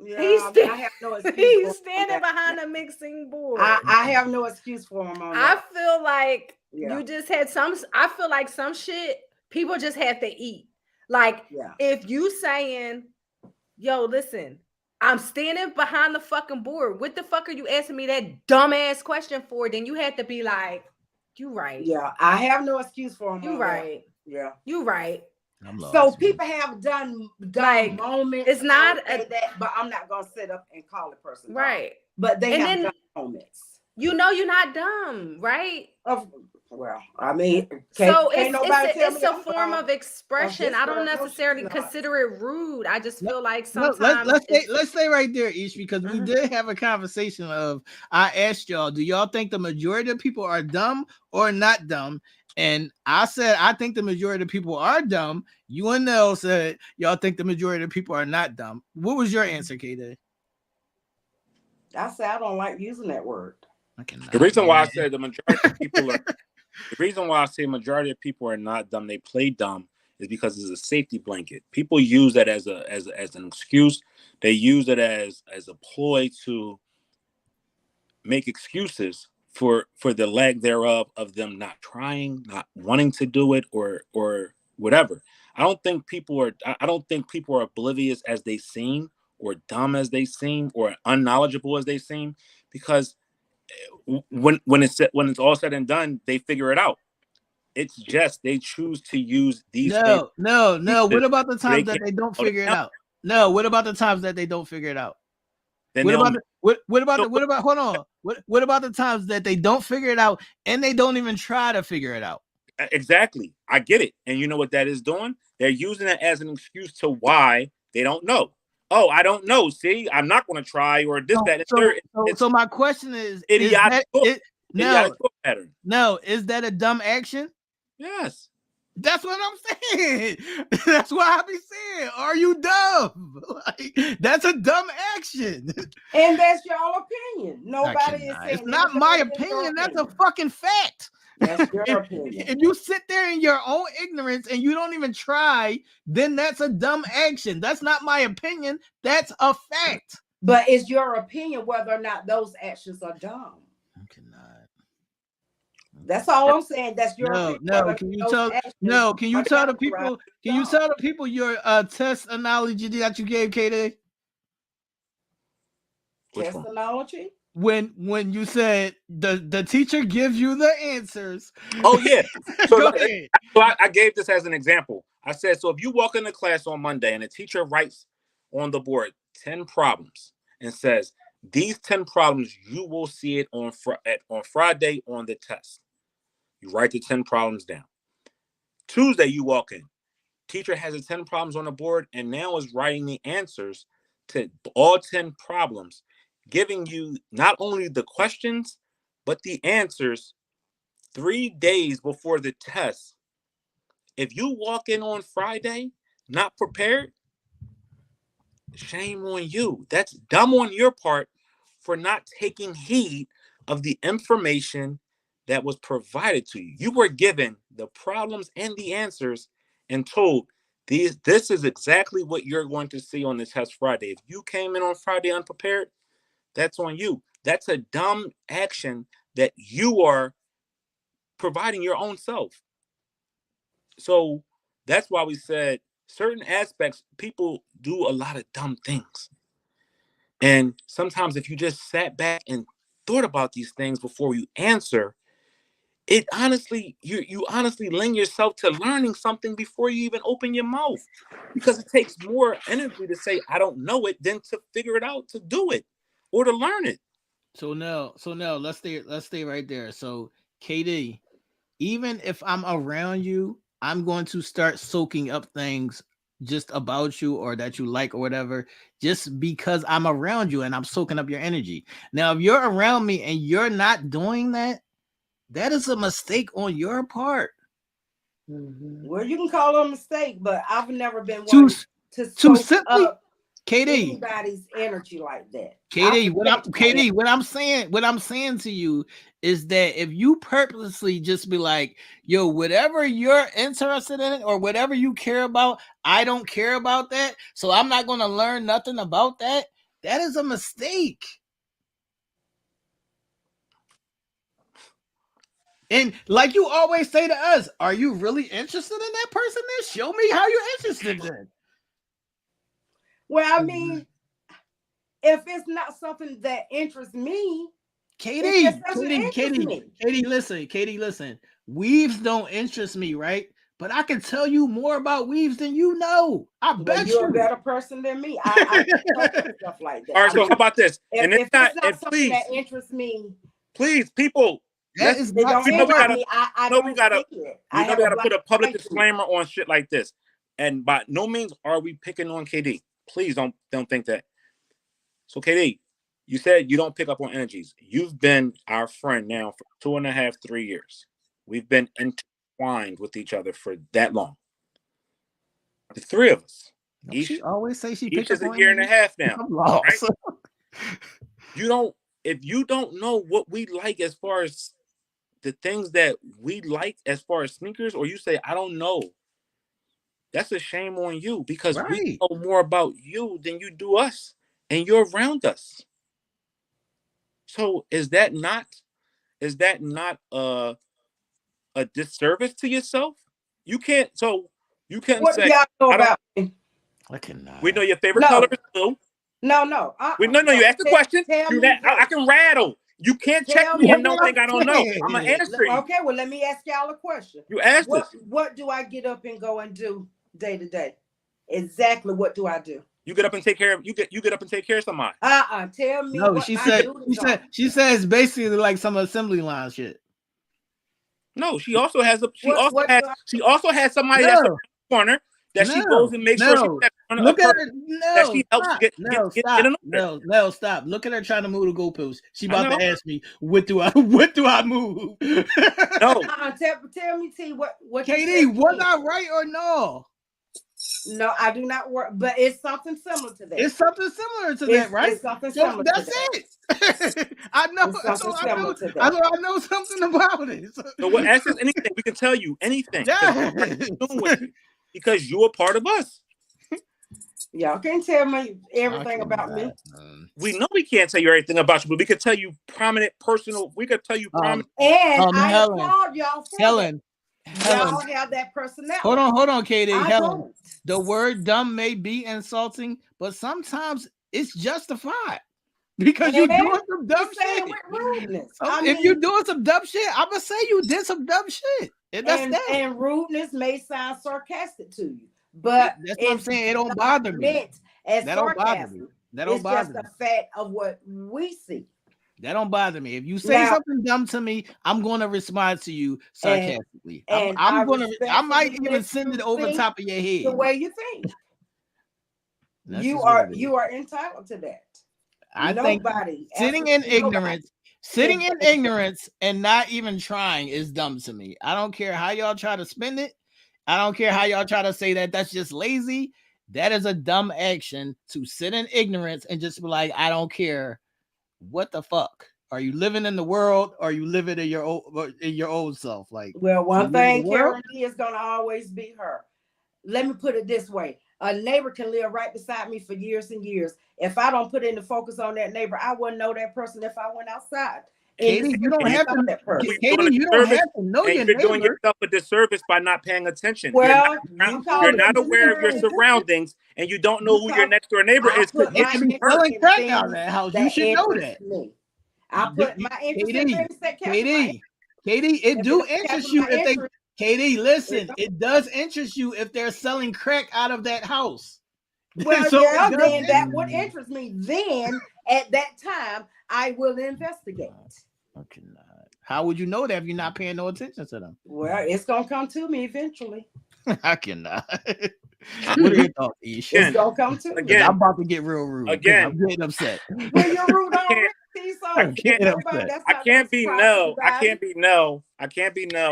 yeah, I have no excuse. He's standing behind the mixing board. I have no excuse for him on that. I feel like you just had I feel like some shit people just have to eat. Like if you saying, yo, listen, I'm standing behind the fucking board. What the fuck are you asking me that dumbass question for? Then you had to be like, you right. Yeah, I have no excuse for him. You right. That. Yeah. You right. So people have done like moments. It's not but I'm not gonna sit up and call the person right. But they have done moments. You know you're not dumb, right? Well, I mean, So can't nobody tell me it's a I'm form wrong. of expression. this I don't girl, no, she's necessarily not. consider it rude. I just feel like No, sometimes let's stay right there, Ish, because we did have a conversation of, I asked y'all, do y'all think the majority of people are dumb or not dumb? And I said I think the majority of people are dumb. You and Nell said y'all think the majority of people are not dumb. What was your answer, KD? I say I don't like using that word. The reason why I said the majority of people are the reason why I say majority of people are not dumb, they play dumb, is because it's a safety blanket. People use that as an excuse. They use it as a ploy to make excuses for the lack thereof of them not trying, not wanting to do it, or whatever. I don't think people are oblivious as they seem, or dumb as they seem, or unknowledgeable as they seem, because when it's all said and done, they figure it out. It's just they choose to use these things. No. What about the times that they don't Oh, figure it out? No, what about the times that they don't figure it out? Then What about hold on. What about the times that they don't figure it out and they don't even try to figure it out? Exactly. I get it. And you know what that is doing? They're using it as an excuse to why they don't know. Oh, I don't know. See, I'm not going to try, or this, that, and third. So my question is idiotic pattern. No, is that a dumb action? Yes. That's what I'm saying. That's what I be saying. Are you dumb? Like, that's a dumb action. And that's y'all opinion. Nobody is saying it's not my opinion. That's a fucking fact. That's your opinion. If you sit there in your own ignorance and you don't even try, then that's a dumb action. That's not my opinion. That's a fact. But it's your opinion whether or not those actions are dumb. I cannot. That's all I'm saying. That's your opinion. No. Can you tell the people? Can you tell the people your test analogy that you gave, KD? Test analogy? When you said the teacher gives you the answers. Oh yeah. So Go ahead. I gave this as an example. I said, so if you walk into class on Monday and the teacher writes on the board 10 problems and says, these 10 problems, you will see it on Friday on the test. You write the 10 problems down. Tuesday, you walk in. Teacher has the 10 problems on the board and now is writing the answers to all 10 problems, giving you not only the questions, but the answers 3 days before the test. If you walk in on Friday not prepared, shame on you. That's dumb on your part for not taking heed of the information that was provided to you. You were given the problems and the answers and told, this is exactly what you're going to see on the test Friday. If you came in on Friday unprepared, that's on you. That's a dumb action that you are providing your own self. So that's why we said certain aspects, people do a lot of dumb things. And sometimes if you just sat back and thought about these things before you answer, it honestly, you honestly lend yourself to learning something before you even open your mouth, because it takes more energy to say, I don't know it, than to figure it out, to do it or to learn it. So now let's stay right there. So KD, even if I'm around you, I'm going to start soaking up things just about you or that you like or whatever, just because I'm around you and I'm soaking up your energy. Now, if you're around me and you're not doing that, that is a mistake on your part. Well, you can call it a mistake, but I've never been one to soak up anybody's energy like that. KD, what I'm saying to you is that if you purposely just be like, yo, whatever you're interested in or whatever you care about, I don't care about that, so I'm not going to learn nothing about that. That is a mistake. And like you always say to us, are you really interested in that person? Then show me how you're interested in. Well, I mean, if it's not something that interests me, Katie, listen. Weaves don't interest me, right? But I can tell you more about weaves than you know. I bet you're a better person than me. I stuff like that. All right, so how about this? If it's not something that interests me, please, people, That is It not don't we know we impact gotta, me. I know we don't gotta, see it. we I know have we a gotta black put a public and white to it. disclaimer on shit like this. And by no means are we picking on KD. Please don't think that. So KD, you said you don't pick up on energies. You've been our friend now for 2.5, 3 years. We've been entwined with each other for that long. The three of us. She always say she Each pick is up a on year and a energy. half now. I'm lost. Right? If you don't know what we like as far as the things that we like as far as sneakers, or you say, I don't know, that's a shame on you, because we know more about you than you do us, and you're around us. So is that not a disservice to yourself? You can't say, What do y'all know about me? I cannot. We know your favorite color is blue. No. No, you ask the question. I can rattle. You can't check me and don't think I don't know. I'm gonna answer you. Okay, well, let me ask y'all a question. You asked us. What do I get up and go and do day to day? Exactly what do I do? You get up and take care of somebody. Tell me. No, what she my says basically like some assembly line shit. No, she also has somebody that's in the corner that she goes and makes sure she's look at her. That she helps get No, stop. Look at her trying to move the goalpost. She about to ask me, what do I move? No. Tell me, T, what KD, was I right or no? No, I do not work, but it's something similar to that. It's something similar to that, right? It's something similar that's to that. It. I know. I know something about it. So what? Ask us anything. We can tell you anything. Yeah. Because you're a part of us. Y'all can't tell me everything about me. We know we can't tell you everything about you, but we could tell you prominent, personal. We could tell you prominent. And I applaud y'all for Helen. Y'all have that personality. Hold on, Katie. Helen. Don't. The word dumb may be insulting, but sometimes it's justified because you're doing some dumb shit. With rudeness. If you're doing some dumb shit, I'm gonna say you did some dumb shit. And rudeness may sound sarcastic to you, but that's what I'm saying. It don't bother me. That don't bother me. That don't bother me. It's just a fact of what we see. That don't bother me. If you say something dumb to me, I'm going to respond to you sarcastically. I might even send it over top of your head. The way you think. You are entitled to that. I think sitting in ignorance and not even trying is dumb to me. I don't care how y'all try to spin it. I don't care how y'all try to say that that's just lazy. That is a dumb action to sit in ignorance and just be like, I don't care. What the fuck? Are you living in the world or are you living in your old self? Like, well, one thing Karen is gonna always be her. Let me put it this way. A neighbor can live right beside me for years and years. If I don't put in the focus on that neighbor, I wouldn't know that person if I went outside. Katie, you don't have to know your neighbor. You're doing yourself a disservice by not paying attention. Well, you're not aware of your surroundings, and you don't know who your next door neighbor is. It can be selling crack out of that house. You should know that. I put my interest in things that Katie, it do interest you if they. Katie, listen, it does interest you if they're selling crack out of that house. Well, then that would interest me. Then at that time, I will investigate. I cannot. How would you know that if you're not paying no attention to them? Well, it's gonna come to me eventually. I cannot. What are your thoughts, Aisha? It's gonna come to me. I'm about to get real rude. Again, I'm getting upset. Well, you're rude already. I can't be no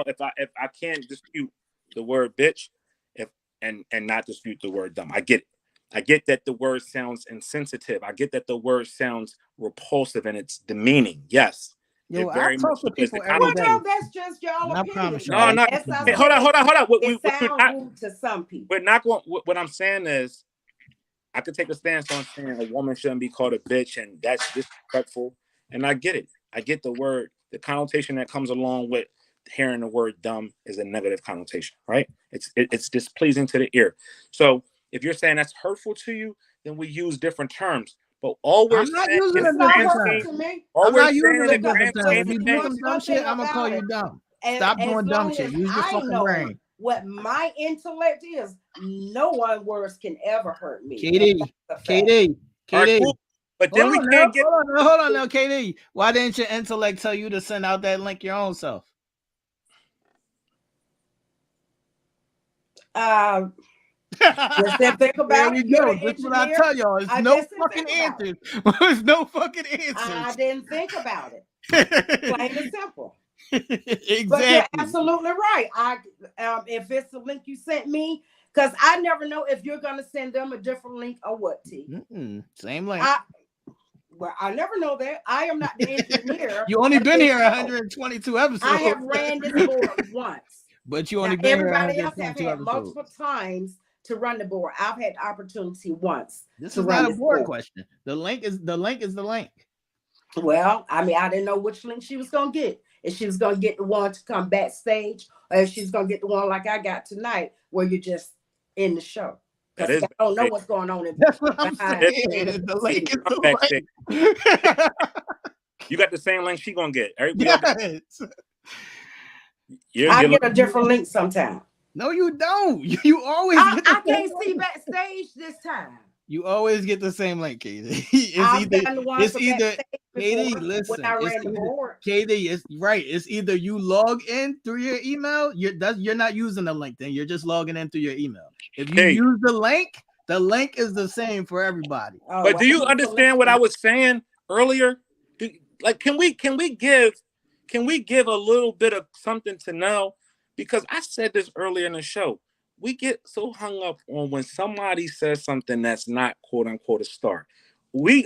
if I can't dispute the word bitch and not dispute the word dumb. I get it. I get that the word sounds insensitive. I get that the word sounds repulsive and it's demeaning. Yes. Yo, I talk to people every day. No, that's just y'all opinion. No. Hey, hold on. It sounds rude to some people. We're not going. What I'm saying is, I could take a stance on saying a woman shouldn't be called a bitch, and that's disrespectful. And I get it. I get the word, the connotation that comes along with hearing the word dumb is a negative connotation, right? It's displeasing to the ear. So if you're saying that's hurtful to you, then we use different terms. But all we're saying is if you do some dumb shit, I'm gonna call you dumb. Stop doing dumb shit. Use your fucking brain. What my intellect is, no one words can ever hurt me. Katie. Right, cool. But then we can't get. Hold on now, KD. Why didn't your intellect tell you to send out that link your own self? Just didn't think about it. There we go. That's what I tell y'all. It's no fucking answers. There's no fucking answers. I didn't think about it. Plain and simple. Exactly. But you're absolutely right. If it's a link you sent me, because I never know if you're gonna send them a different link or what. T. Same link. I never know that. I am not the engineer. You only been here 122 episodes. I have ran this board once. But you only been here 122 else have had episodes. multiple times to run the board. I've had the opportunity once. This is not a board question. The link is the link. Well, I mean, I didn't know which link she was gonna get. If she was gonna get the one to come backstage, or if she's gonna get the one like I got tonight, where you're just in the show. I don't know what's going on. That's what I'm saying. The link is the link. You got the same link she gonna get. I get a different link sometime. No, you don't. You always. I can't see backstage this time. You always get the same link, KD. It's either KD. Listen, KD. It's right. It's either you log in through your email. You're not using the link. Then you're just logging in through your email. If you use the link is the same for everybody. But do you understand what I was saying earlier? Can we give a little bit of something to Nell? Because I said this earlier in the show. We get so hung up on when somebody says something that's not quote unquote a star. And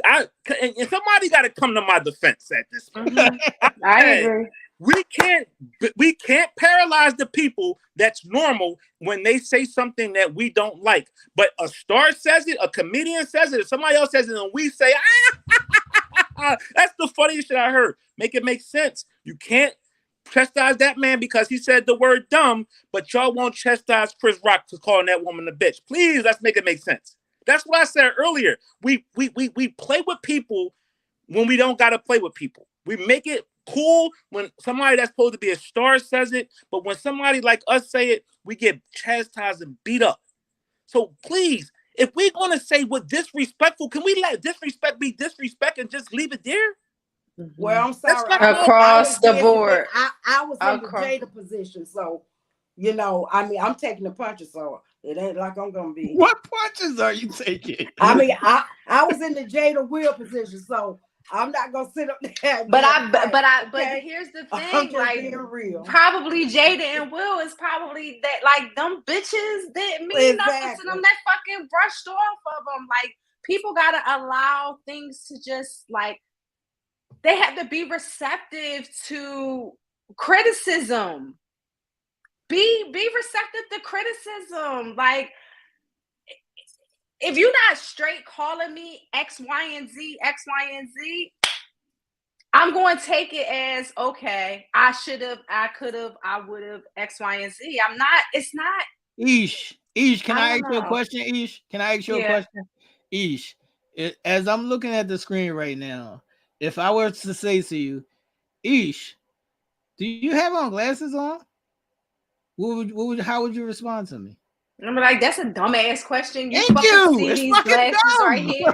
somebody got to come to my defense at this point. I agree. We can't paralyze the people that's normal when they say something that we don't like. But a star says it, a comedian says it, if somebody else says it, and we say, that's the funniest shit I heard. Make it make sense. You can't chastise that man because he said the word dumb, but y'all won't chastise Chris Rock for calling that woman a bitch. Please, let's make it make sense. That's what I said earlier. We play with people when we don't gotta play with people. We make it cool when somebody that's supposed to be a star says it, but when somebody like us say it, we get chastised and beat up. So please, if we're gonna say what disrespectful, can we let disrespect be disrespect and just leave it there? Well, I'm sorry. Across the board. I was in the Jada position, so I'm taking the punches, so it ain't like I'm gonna be. What punches are you taking? I mean, I was in the Jada Will position, so I'm not gonna sit up there. But here's the thing, like probably Jada and Will is probably that, like, them bitches didn't mean nothing to them. That fucking brushed off of them. Like, people gotta allow things to just like. They have to be receptive to criticism. Be receptive to criticism. Like, if you're not straight calling me X, Y, and Z, I'm going to take it as, okay, I should have, I could have, I would have, X, Y, and Z. It's not. Ish, can I ask you a question, Ish? Can I ask you a question? Ish, as I'm looking at the screen right now, if I were to say to you, Ish, do you have on glasses on? How would you respond to me? I'm like, that's a dumbass question. Thank you. See it's these fucking glasses dumb. Right here.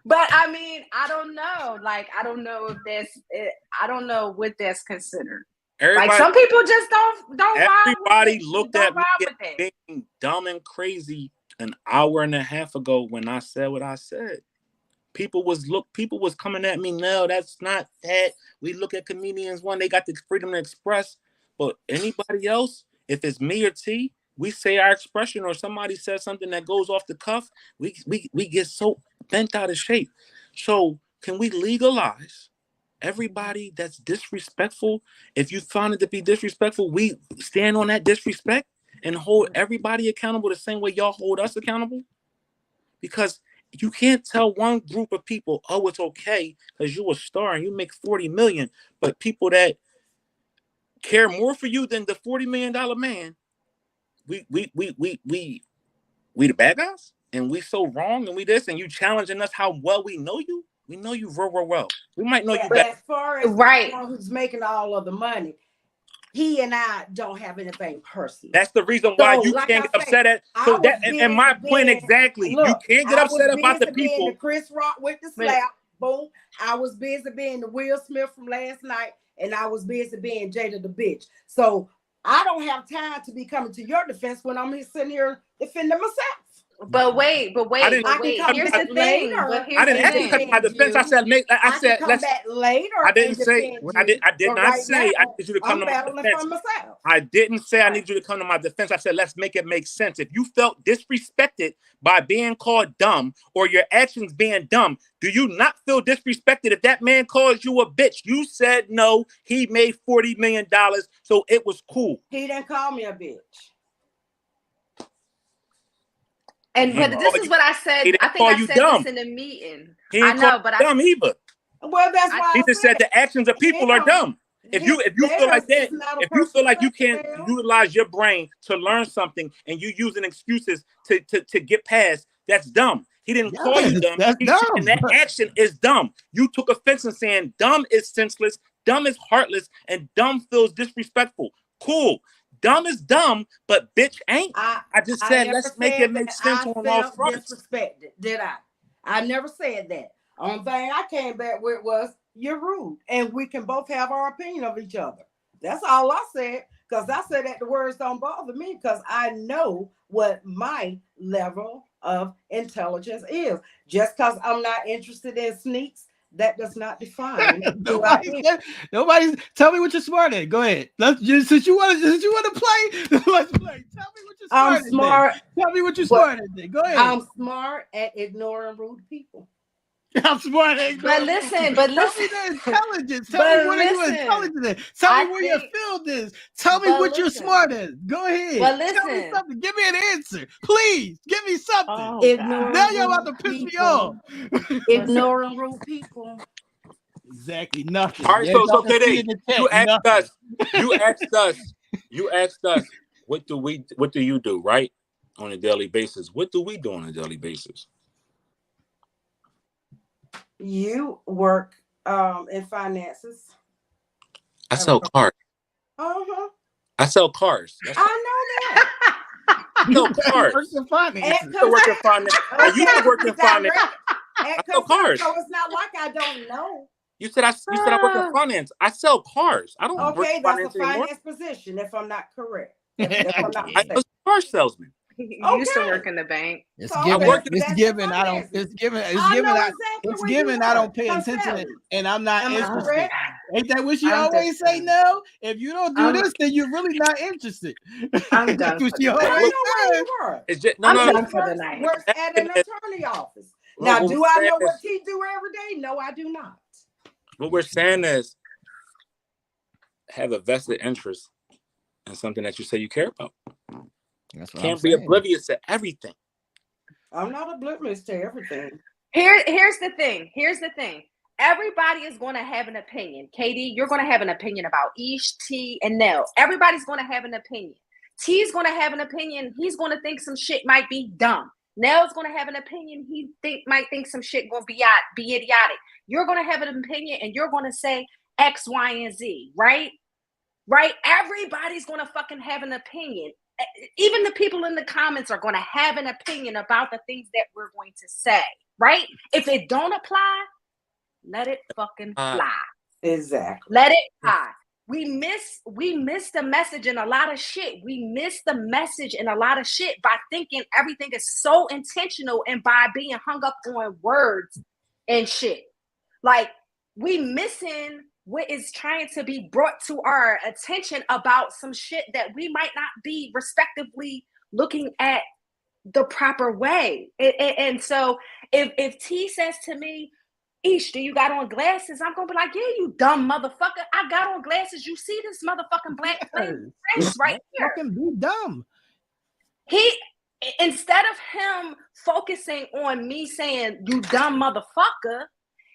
But I mean, I don't know. Like, I don't know if that's it. I don't know what that's considered. Like, some people just don't. Everybody looked at me being dumb and crazy an hour and a half ago when I said what I said. People was coming at me. No, that's not that. We look at comedians when they got the freedom to express, but anybody else, if it's me or T, we say our expression, or somebody says something that goes off the cuff, we get so bent out of shape. So can we legalize everybody that's disrespectful? If you found it to be disrespectful, we stand on that disrespect and hold everybody accountable the same way y'all hold us accountable. Because you can't tell one group of people, oh, it's okay because you're a star and you make $40 million, but people that care more for you than the $40 million man, we the bad guys, and we so wrong, and we this, and you challenging us how well we know you. We know you real well. We might know you better. As far as the one who's making all of the money, he and I don't have anything personal. That's the reason why So, you like can't I get upset at. I So was that and my busy point being- exactly. You Look, can't get I was upset about the busy being people. the Chris Rock with the But- slap. Boom. I was busy being the Will Smith from last night, and I was busy being Jada the bitch. So I don't have time to be coming to your defense when I'm sitting here defending myself. But wait. I didn't- I can come Here's back the thing. later. But I here's didn't the ask you to come thing. to my defense. I said I said can come let's. back later. I didn't and say defend I did. I you, did but not right say I now, need you to come I'm to my battling defense. for myself. I didn't say I Right. need you to come to my defense. I said let's make it make sense. If you felt disrespected by being called dumb or your actions being dumb, do you not feel disrespected if that man calls you a bitch? You said no. He made $40 million, so it was cool. He didn't call me a bitch. And but this is what I said. He didn't I think call I you said dumb. this in the meeting. He I ain't know, called but you dumb either. Well, that's why He I just said the actions of people are dumb. If you feel like that, if you feel like you can't utilize your brain to learn something and you using excuses to get past, that's dumb. He didn't call you dumb. That's dumb. And that action is dumb. You took offense in saying dumb is senseless, dumb is heartless, and dumb feels disrespectful. Cool. Dumb is dumb, but bitch ain't. I just said let's make it make sense on all fronts. Disrespected, did I? I never said that. Only thing I came back with was you're rude, and we can both have our opinion of each other. That's all I said, because I said that the words don't bother me because I know what my level of intelligence is. Just because I'm not interested in sneaks, that does not define. Nobody's. Tell me what you're smart at. Go ahead. Since you want to play, let's play. Tell me what you're smart at. I'm smart. Tell me what you're smart at. Go ahead. I'm smart at ignoring rude people. I'm smart at. But listen. Tell me the intelligence. Tell me what are you intelligent at. Tell me where your field is. Tell me what you're smart at. Go ahead. But Tell me listen. something. Give me an answer, please. Give me something. Oh, Ignoring now you're about to piss me off. Ignoring rude people. Exactly nothing. All right, Yeah, so KD, you asked us, what do you do, right? On a daily basis. What do we do on a daily basis? You work in finances. I sell cars. Uh-huh. I sell cars. I know that. I sell cars. Works in finance. I used to work in finance. I used to work in finance. I sell cars. So it's not like I don't know. You said I work in finance. I sell cars. I don't work Okay, in that's finance a anymore. finance position, if I'm not correct. If I'm not I was a car salesman. He used to work in the bank. It's So given. work- It's given. I don't. It's given. It's I given. know I, exactly it's where you given. I work. don't pay I'm attention, selling. and I'm not Am I interested. correct? Ain't that what you I'm always say? done. No. If you don't do I'm- this, then you're really not interested. I'm That's done what for you the I night. always know where say. you work. It's just I'm no. done for the night. Works at an attorney office. Now, What do we're I saying know what is- he do every day? No, I do not. What we're saying is have a vested interest in something that you say you care about. That's what Can't I'm be saying. oblivious to everything. I'm not oblivious to everything. Here's the thing. Everybody is going to have an opinion. Katie, you're going to have an opinion about Ish, T, and Nell. Everybody's going to have an opinion. T's going to have an opinion. He's going to think some shit might be dumb. Nell's going to have an opinion. He might think some shit going to be idiotic. You're going to have an opinion, and you're going to say X, Y, and Z, right? Right? Everybody's going to fucking have an opinion. Even the people in the comments are going to have an opinion about the things that we're going to say, right? If it don't apply, let it fucking fly. Exactly. Let it fly. We miss the message in a lot of shit. We miss the message in a lot of shit by thinking everything is so intentional and by being hung up on words and shit. Like, we missing what is trying to be brought to our attention about some shit that we might not be respectively looking at the proper way. And so if T says to me, Ish, do you got on glasses? I'm gonna be like, yeah, you dumb motherfucker. I got on glasses. You see this motherfucking black face right here. Fucking be dumb. He, instead of him focusing on me saying, you dumb motherfucker,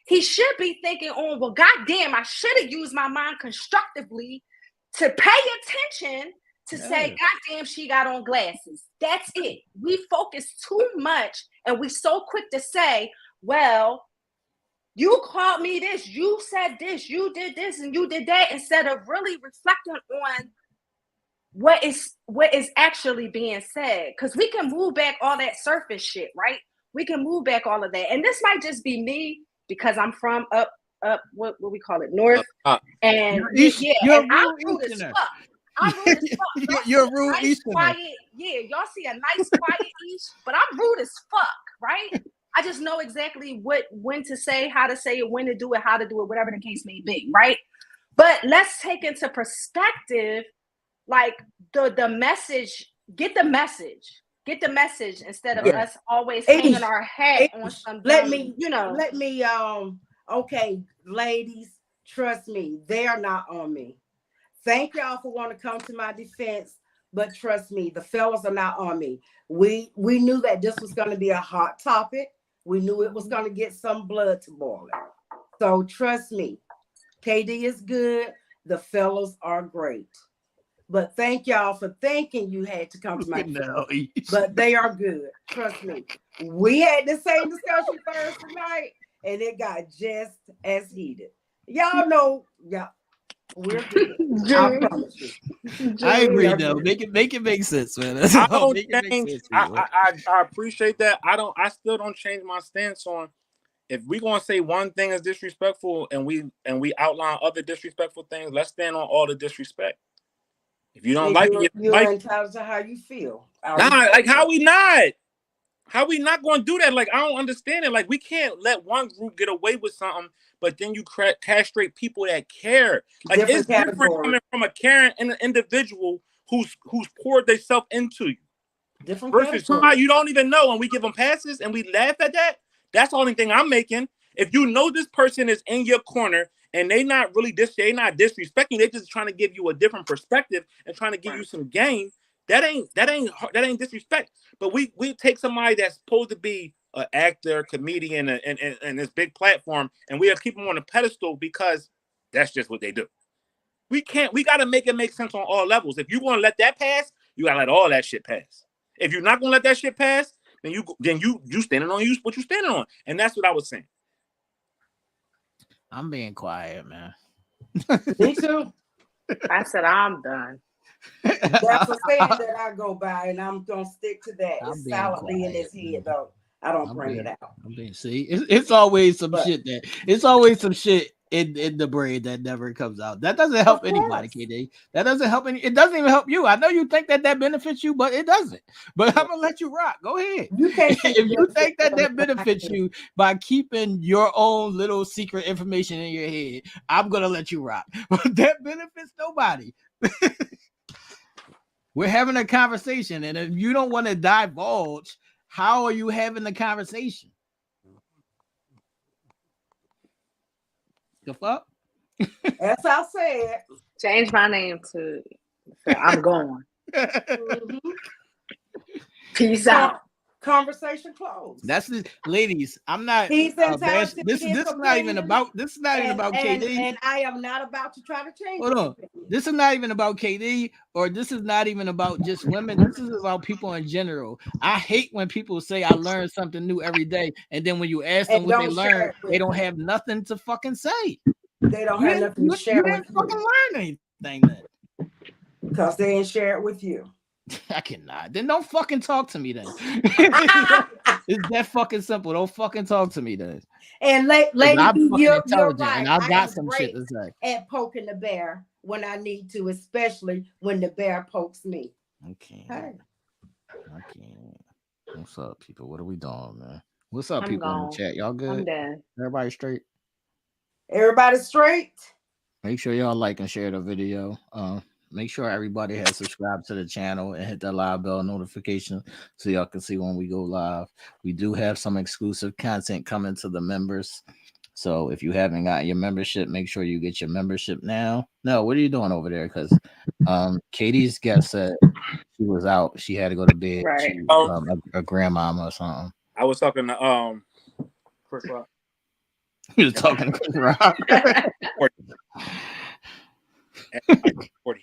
he should be thinking, oh, well, goddamn, I should have used my mind constructively to pay attention to say, goddamn, she got on glasses. That's it. We focus too much and we so quick to say, well, You called me this, you said this, you did this, and you did that, instead of really reflecting on what is actually being said. Because we can move back all that surface shit, right? We can move back all of that. And this might just be me because I'm from up what we call it, north. And you're and I'm rude as fuck. I'm rude as fuck. You're rude, nice, Easterner. quiet. Yeah, y'all see a nice, quiet East, but I'm rude as fuck, right? I just know exactly when to say, how to say it, when to do it, how to do it, whatever the case may be, right? But let's take into perspective, like the message. Get the message instead of us always hanging our hat on some. Let me. Okay, ladies, trust me, they are not on me. Thank y'all for wanting to come to my defense, but trust me, the fellas are not on me. We knew that this was going to be a hot topic. We knew it was going to get some blood to boiling. So trust me, KD is good. The fellas are great. But thank y'all for thinking you had to come to my defense. But they are good. Trust me. We had the same discussion Thursday night, and it got just as heated. Y'all know, we're good. I promise you. I agree, though. Make it make sense, man. I don't change. I appreciate that. I still don't change my stance on, if we're gonna say one thing is disrespectful and we outline other disrespectful things, let's stand on all the disrespect. If you don't like it, you're entitled to how you feel. How we not going to do that? Like, I don't understand it. Like, we can't let one group get away with something, but then you castrate people that care. Like, it's different coming from a caring individual who's poured themselves into you. Different versus somebody you don't even know, and we give them passes and we laugh at that. That's the only thing I'm making. If you know this person is in your corner and they not disrespecting, they just trying to give you a different perspective and trying to give you some game. That ain't disrespect. But we take somebody that's supposed to be an actor, comedian, and this big platform, and we'll keep them on a pedestal because that's just what they do. We got to make it make sense on all levels. If you want to let that pass, you got to let all that shit pass. If you're not gonna let that shit pass, then you standing on what you standing on, and that's what I was saying. I'm being quiet, man. Me too. I said I'm done. That's a saying that I go by, and I'm gonna stick to that. It's solidly in his head, though. I don't bring it out. It's always some shit in the brain that never comes out. That doesn't help anybody, KD. That doesn't help it doesn't even help you. I know you think that benefits you, but it doesn't. But I'm gonna let you rock. Go ahead. You can't if you think that benefits you by keeping your own little secret information in your head, I'm gonna let you rock. But that benefits nobody. We're having a conversation, and if you don't want to divulge, how are you having the conversation? The fuck? As I said, change my name to I'm going. Mm-hmm. Peace out. Conversation closed. That's the ladies. I'm not. He's this is not even about. This is not even about KD. And I am not about to try to change. Hold on. This is not even about KD, or this is not even about just women. This is about people in general. I hate when people say I learn something new every day, and then when you ask them what they learned, they don't have nothing to fucking say. They don't have nothing to share with you. You didn't fucking learn anything then. Because they didn't share it with you. I cannot. Then don't fucking talk to me then. It's that fucking simple. Don't fucking talk to me then. And lady, you're right. And I got some shit to say. At poking the bear when I need to, especially when the bear pokes me. Okay. Hey. What's up, people? What are we doing, man? What's up, people in the chat? Y'all good? I'm dead. Everybody straight? Everybody straight? Make sure y'all like and share the video. Make sure everybody has subscribed to the channel and hit that live bell notification so y'all can see when we go live. We do have some exclusive content coming to the members. So if you haven't got your membership, make sure you get your membership now. No, what are you doing over there? Because Katie's guest said she was out. She had to go to bed. Right. A grandmama or something. I was talking to Chris Rock. You was talking to Chris Rock. 40.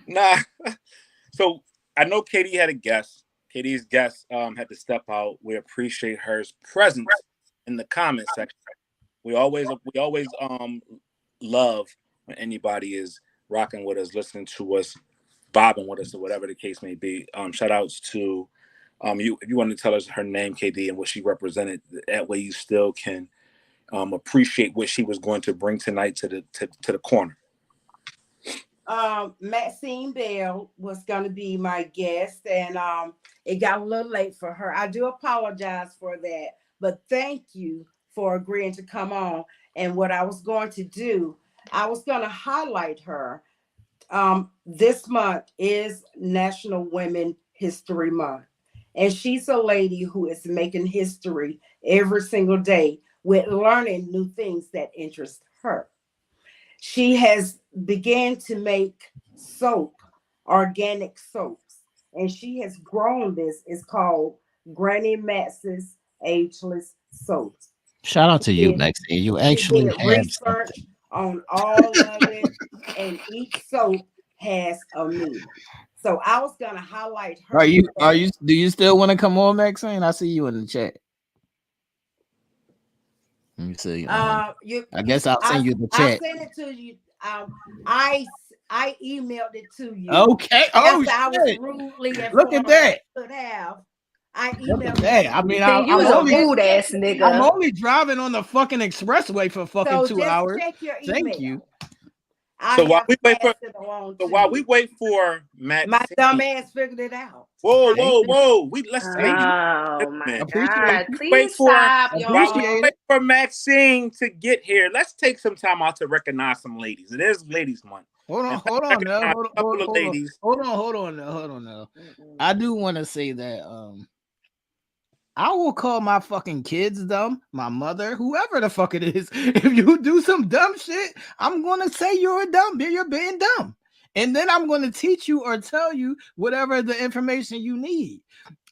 Nah. So I know Katie had a guest. Katie's guest had to step out. We appreciate her presence in the comment section. We always love when anybody is rocking with us, listening to us, bobbing with us, or whatever the case may be. Shout outs to you. If you want to tell us her name, KD, and what she represented, that way you still can appreciate what she was going to bring tonight to the corner. Maxine Bell was going to be my guest, and it got a little late for her. I do apologize for that, but thank you for agreeing to come on. And what I was going to do, I was going to highlight her. This month is National Women History Month, and she's a lady who is making history every single day with learning new things that interest her. She has began to make soap, organic soaps, and she has grown this. It's called Granny Max's Ageless Soaps. Shout out to you, Maxine. You actually did have research something on all of it, and each soap has a meaning. So I was gonna highlight her. Do you still want to come on, Maxine? I see you in the chat. Let me see. I guess I'll send you the chat. I sent it to you. I emailed it to you. Okay. Oh, shit. I was rudely look at that. Could have. I Look at emailed that. it. I mean, you was a rude ass nigga. I'm only driving on the fucking expressway for fucking 2 hours. Check your email. Thank you. So while we wait for Maxine, my dumb ass figured it out. Whoa! Let's Oh my God! Wait stop, wait for Maxine to get here. Let's take some time out to recognize some ladies. It is Ladies Month. Hold on now. Hold on now. I do want to say that I will call my fucking kids dumb, my mother, whoever the fuck it is. If you do some dumb shit, I'm gonna say you're dumb. You're being dumb. And then I'm gonna teach you or tell you whatever the information you need.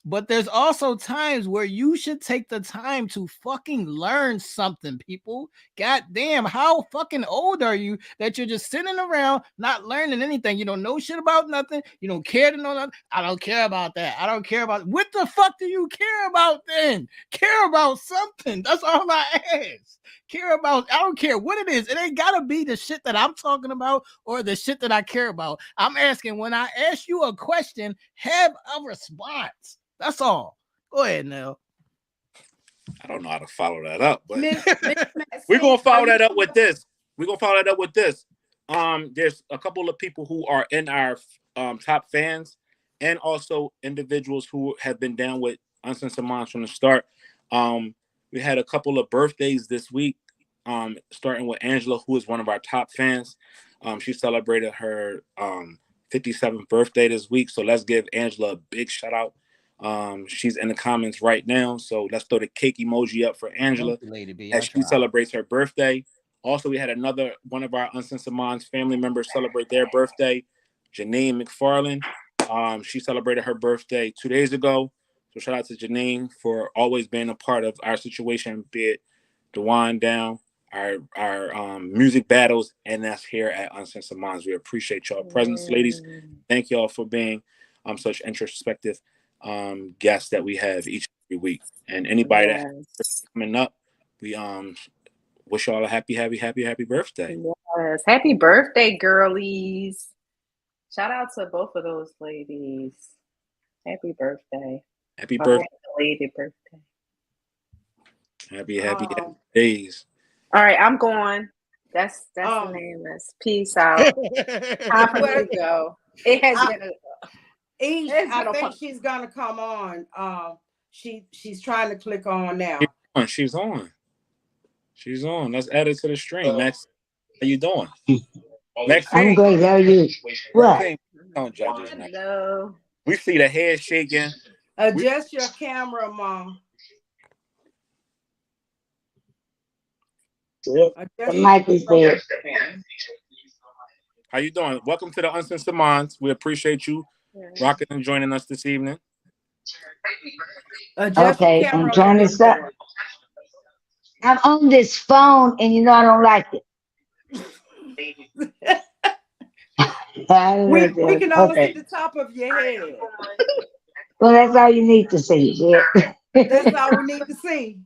But there's also times where you should take the time to fucking learn something, people. God damn, how fucking old are you that you're just sitting around not learning anything? You don't know shit about nothing. You don't care to know nothing. I don't care about that. I don't care about what the fuck do you care about then? Care about something. That's all I ask. Care about, I don't care what it is. It ain't gotta be the shit that I'm talking about or the shit that I care about. I'm asking, when I ask you a question, have a response. That's all. Go ahead, Nell. I don't know how to follow that up, but we're gonna follow that up with this. There's a couple of people who are in our top fans, and also individuals who have been down with Uncensored Minds from the start. We had a couple of birthdays this week, starting with Angela, who is one of our top fans. She celebrated her 57th birthday this week, so let's give Angela a big shout out. She's in the comments right now, so let's throw the cake emoji up for Angela as she celebrates her birthday. Also, we had another one of our Uncensored Minds family members celebrate their birthday, Janine McFarland. She celebrated her birthday 2 days ago, so shout out to Janine for always being a part of our situation, be it the wind down, our music battles, and that's here at Uncensored Minds. We appreciate y'all presence, ladies. Thank y'all for being such introspective guests that we have each and every week. And anybody that's coming up, we wish y'all a happy birthday. Yes, happy birthday, girlies. Shout out to both of those ladies. Happy birthday. Happy birthday. Lady birthday. Happy days. All right, I'm going. That's the name. Peace out. Time for me to go. It has been I think she's gonna come on. She's trying to click on now. She's on. Let's add it to the stream. Max, how you doing? I'm great. How are you? What? Don't judge us. Hello. We see the head shaking. Adjust your camera, Mom. The mic is there. How you doing? Welcome to the Uncensored Minds. We appreciate you rocking and joining us this evening. Okay, I'm trying to stop. I'm on this phone, and I don't like it. We can only see the top of your head. Well, that's all you need to see. Yeah. That's all we need to see.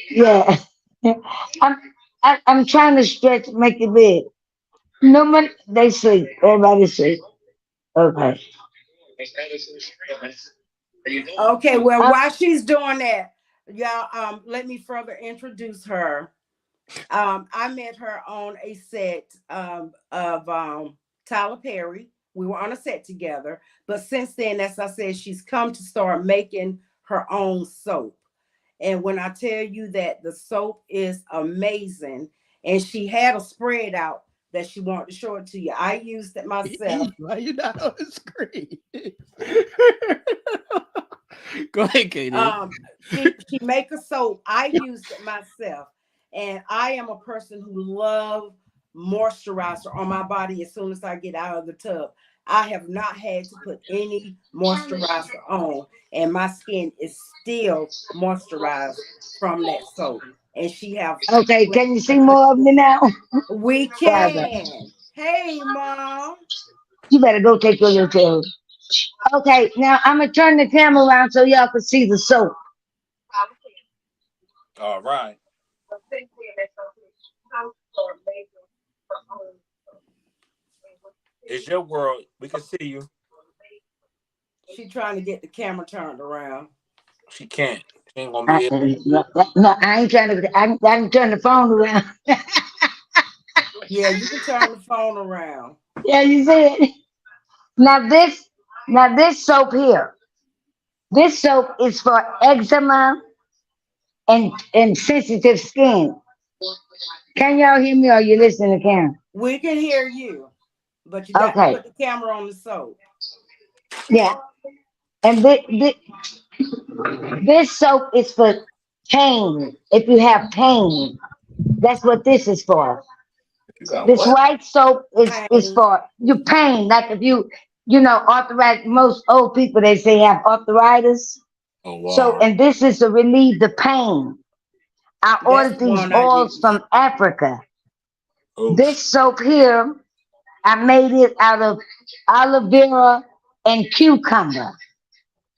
Yeah. I'm I'm trying to stretch, make it big. No one, they sleep. Everybody sleep. Okay. Okay, well, Uh, while she's doing that, y'all, let me further introduce her. I met her on a set of Tyler Perry. We were on a set together, but since then, as I said, she's come to start making her own soap. And when I tell you that the soap is amazing, and she had a spread out that she wanted to show it to you, I used it myself. Why you not on the screen? Go ahead, Katie. She make a soap. I used it myself, and I am a person who love moisturizer on my body as soon as I get out of the tub. I have not had to put any moisturizer on, and my skin is still moisturized from that soap. And she have okay, can you see more of me now? we Father, can. Hey, mom. you better go take your little tail. Okay, now I'm gonna turn the camera around so y'all can see the soap. All right. It's your world. We can see you. She trying to get the camera turned around. She can't. She ain't gonna be able. No, no, I ain't trying to. I can turn the phone around. Yeah, you can turn the phone around. Yeah, you see it. Now this, now this soap here. This soap is for eczema and sensitive skin. Can y'all hear me or you listening to Karen? We can hear you, but you got to Okay. put the camera on the soap. Yeah. And this soap is for pain. If you have pain, that's what this is for. You got This what? white soap is Pain. for your pain. Like if you know, arthritis, most old people they say have arthritis. Oh So, wow. and this is to relieve the pain. I That's ordered the these one I oils use. from Africa. Oh. This soap here, I made it out of aloe vera and cucumber.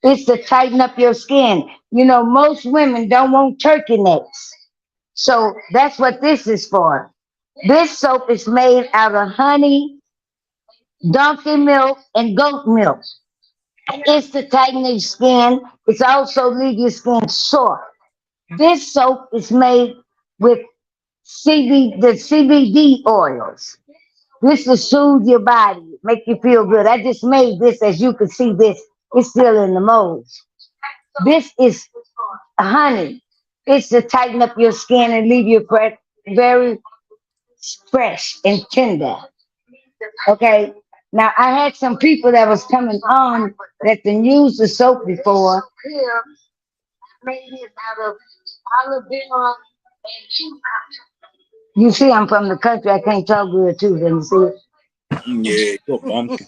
It's to tighten up your skin. You know, most women don't want turkey necks. So that's what this is for. This soap is made out of honey, donkey milk, and goat milk. It's to tighten your skin. It's also leave your skin soft. This soap is made with the CBD oils. This will soothe your body, make you feel good. I just made this, as you can see. This it's still in the molds. This is honey. It's to tighten up your skin and leave you very fresh and tender. Okay. Now I had some people that was coming on that didn't use the soap before. Here, I made it out of aloe vera and cucumber. You see, I'm from the country. I can't talk good too. Then you see it. Yeah, you're a bumpkin.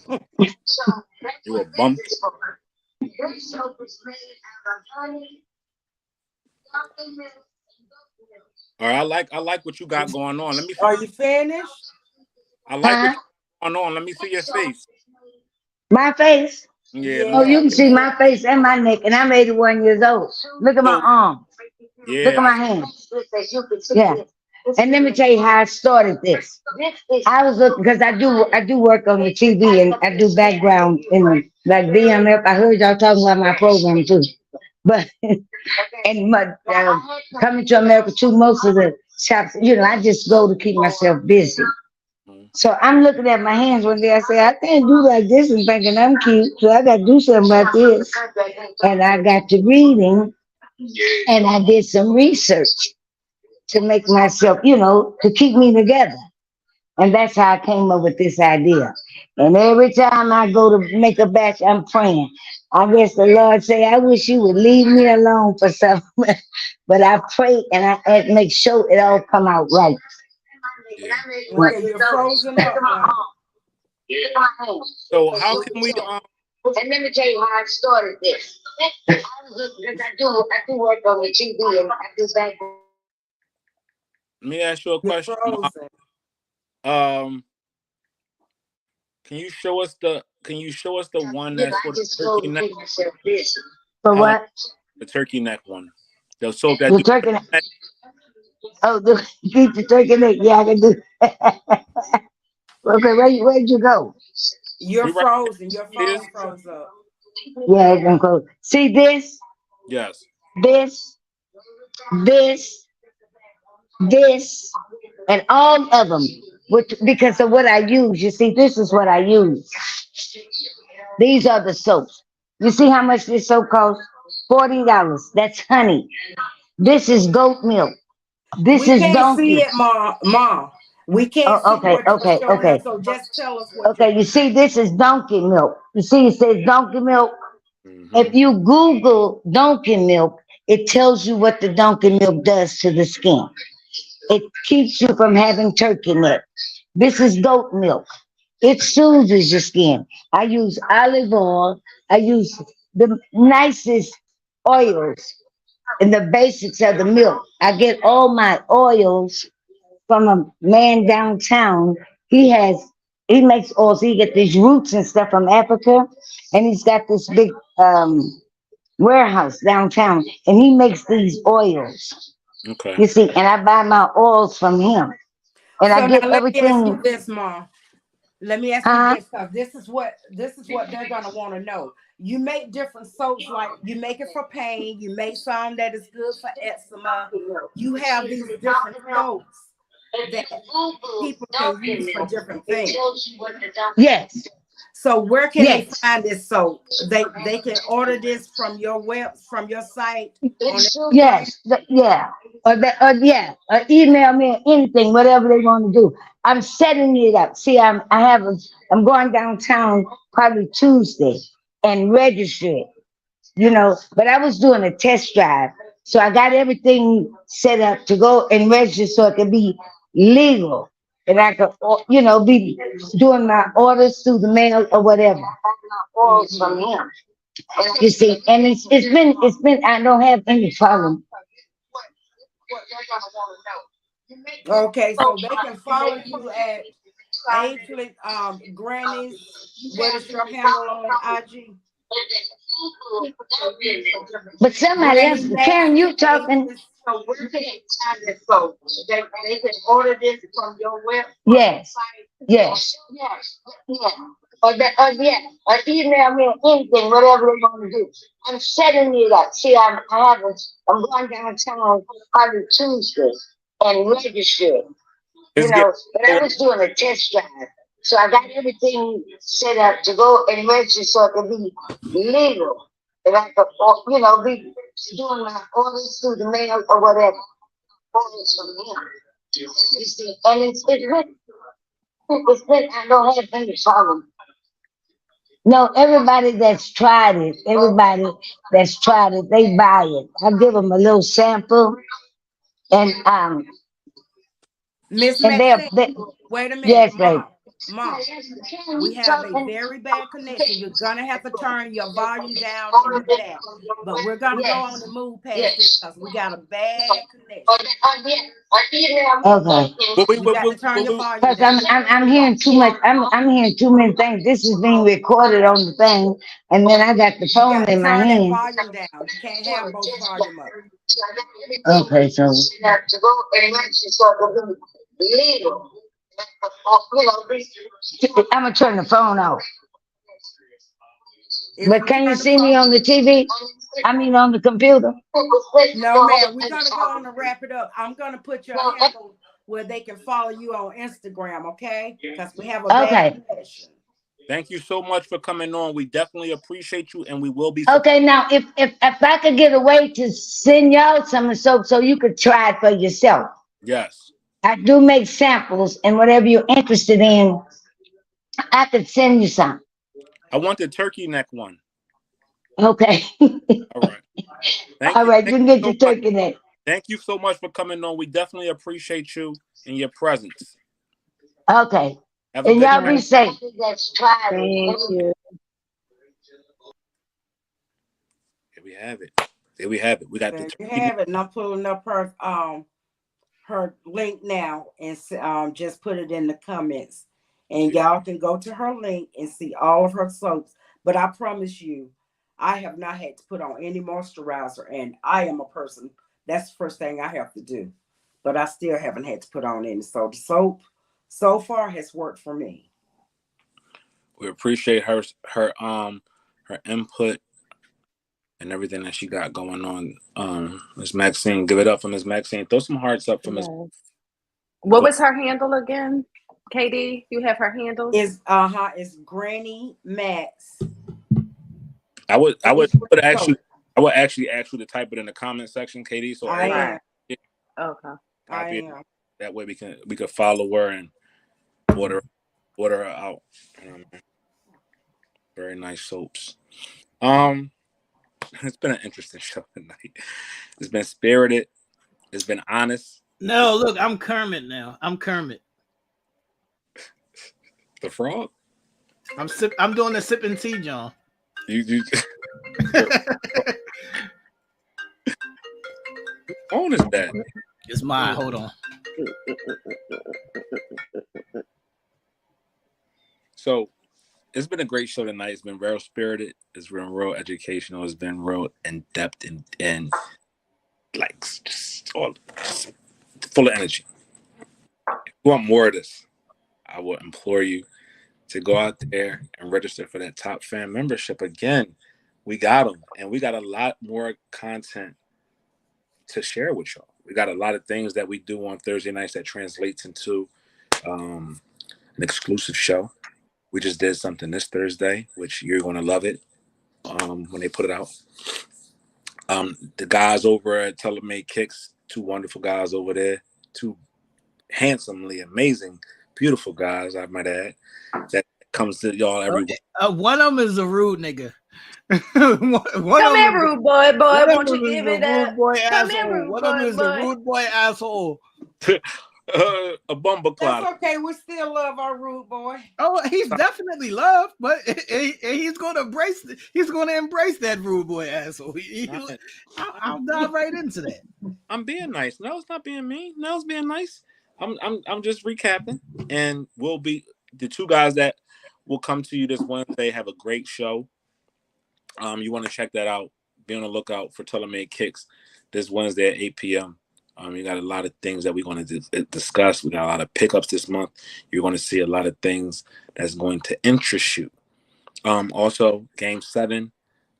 So that's You're what a this bumpkin. is for. This soap is made out of honey, donkey milk, and goat milk. All right, I like what you got going on. Let me see. Are you finished? I like what Huh? you got going on. Let me see your face. My face. Yeah, let me Oh, see. Yeah. you can see my face and my neck, and I'm 81 years old. Look at my So arm. Look yeah, at I my see. hands. Yeah. And let me tell you how I started this. I was looking because I do work on the TV and I do background in like BMF. I heard y'all talking about my program too. But and my coming to America too, most of the shops, I just go to keep myself busy. Mhm. So I'm looking at my hands one day. I say, I can't do like this and thinking I'm cute. So I got to do something about this. And I got to reading and I did some research to make myself, to keep me together. And that's how I came up with this idea. And every time I go to make a batch, I'm praying. I guess the Lord say, I wish you would leave me alone for something. But I pray and I make sure it all come out right. Yeah. What? Okay, you're frozen up now. So how can we And let me tell you how I started this. Because I do work on the TV and I do back. let me ask you a You're question, Mom. frozen. Um can you show us the one You know, that's I for the just go turkey to neck? keep myself busy. For I like what? the turkey neck one. The soap that The do. turkey neck. Oh, keep the turkey neck. Yeah, I can do. Okay, where'd you go? You're We right frozen. Your here. phone froze up. Yeah, it's gonna close. See this, Yes. this, this, this, and all of them. Which because of what I use. You see, this is what I use. These are the soaps. You see how much this soap costs? $40. That's honey. This is goat milk. This We is can't see donkey. it, Mom. We can't Oh, see okay, what you're okay, showing okay. us. So just tell us what you're. Okay, you see, this is donkey milk. You see, it says donkey milk. Mm-hmm. If you Google donkey milk, it tells you what the donkey milk does to the skin. It keeps you from having turkey neck. This is goat milk. It soothes your skin. I use olive oil. I use the nicest oils and the basics of the milk. I get all my oils from a man downtown. He has he makes oils. He get these roots and stuff from Africa, and he's got this big warehouse downtown, and he makes these oils. Okay. You see, and I buy my oils from him, and I So now get let me ask you everything. this, Mom. Let me ask you Huh? this, because this is what they're gonna want to know. You make different soaps, like you make it for pain. You make some that is good for eczema. You have these different soaps that people can use for different things. Yes, So where can they yes. find this soap? They can order this from your site on Instagram. Yes, yeah, or yeah, or email me or anything, whatever they want to do. I'm setting it up. See, I'm going downtown probably Tuesday and register it. But I was doing a test drive, so I got everything set up to go and register so it could be legal, and I could, be doing my orders through the mail or whatever. Orders from Hmm. him. You see, and it's been. I don't have any problem. Okay, so they can follow you at Granny's. What is your handle on IG? But somebody Granny else, Karen, you talking? Ages. Yes, yes, yeah, or email me or anything, whatever they want to do. I'm setting it up. See, I'm going downtown probably Tuesday and register. It's getting But I cold. was doing a test drive. So I got everything set up to go and register so it could be legal. And I could, be doing my orders through the mail or whatever. Orders from him. You see, and I don't have any problem. No, everybody that's tried it, they buy it. I give them a little sample, and Miss and Maxine, they wait a minute, yes, babe. Mom. We have a very bad connection. You're gonna have to turn your volume down in the back, but we're gonna go on and move past this because we got a bad connection. Okay. What we You what, got to what, turn what your we volume Because down. I'm hearing too much. I'm hearing too many things. This is being recorded on the thing, and then I got the You phone got to in my turn that hand. volume down. You can't have both volume up. Okay, so I'm gonna turn the phone off. If But you can you turn the see me phone, on the TV? I mean, on the computer. no, man, we're gonna go on and wrap it up. I'm gonna put your handle where they can follow you on Instagram, okay? Because we have a bad Okay. connection. Thank you so much for coming on. We definitely appreciate you, and we will be. Okay. Now, if I could get a way to send y'all some soap so you could try it for yourself. Yes. I do make samples, and whatever you're interested in, I could send you some. I want the turkey neck one. Okay. All right. Thank All you. right. You Thank can you get so your much. turkey neck. Thank you so much for coming on. We definitely appreciate you and your presence. Okay. Have a And good All y'all night. be right. safe. Thank you. Here we have it. There we have it. We got the There you turkey neck. have it. And I'm pulling up her link now and just put it in the comments. And y'all can go to her link and see all of her soaps. But I promise you, I have not had to put on any moisturizer, and I am a person That's the first thing I have to do. But I still haven't had to put on any. So the soap so far has worked for me. We appreciate her input and everything that she got going on. Miss Maxine, give it up for Miss Maxine. Throw some hearts up for Miss. Yes. What was her handle again? KD, you have her handle? It's Granny Max. I would actually ask you to type it in the comment section, KD. So I am. Okay. I am. That way we can follow her and order her out. Very nice soaps. It's been an interesting show tonight. It's been spirited. It's been honest. No, look, I'm Kermit now. I'm Kermit. The frog? I'm doing the sipping tea, John. You phone is that? It's mine. Hold on. So it's been a great show tonight. It's been real spirited. It's been real educational. It's been real in depth and like just full of energy. If you want more of this, I will implore you to go out there and register for that Top Fan membership. Again, we got them, and we got a lot more content to share with y'all. We got a lot of things that we do on Thursday nights that translates into an exclusive show. We just did something this Thursday, which you're going to love it when they put it out. The guys over at Telemade Kicks, two wonderful guys over there, two handsomely amazing, beautiful guys, I might add, that comes to y'all every week. One of them is a rude nigga. Come here, rude boy. Won't you give it up? Come here, rude boy. One of them is a rude boy asshole. A bumper cloud. That's okay. We still love our rude boy. Oh, he's definitely loved, but he's going to embrace. He's going to embrace that rude boy asshole. I'll dive right into that. I'm being nice. No, it's not being mean. No, it's being nice. I'm just recapping, and we'll be the two guys that will come to you this Wednesday. Have a great show. You want to check that out. Be on the lookout for Telemade Kicks this Wednesday at 8 p.m. You got a lot of things that we're going to discuss. We got a lot of pickups this month. You're going to see a lot of things that's going to interest you. Also, Game 7,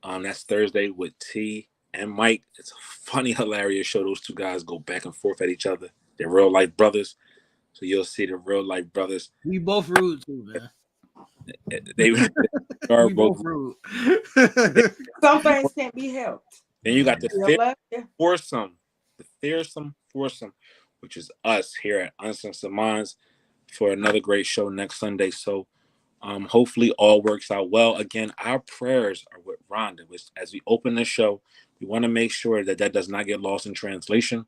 that's Thursday with T and Mike. It's a funny, hilarious show. Those two guys go back and forth at each other. They're real life brothers. So you'll see the real life brothers. We both rude too, man. They are both rude. Some things can't be helped. Then you got the fearsome foursome, which is us here at Uncensored Minds for another great show next Sunday. So hopefully all works out well. Again, our prayers are with Rhonda. As we open this show, we want to make sure that does not get lost in translation.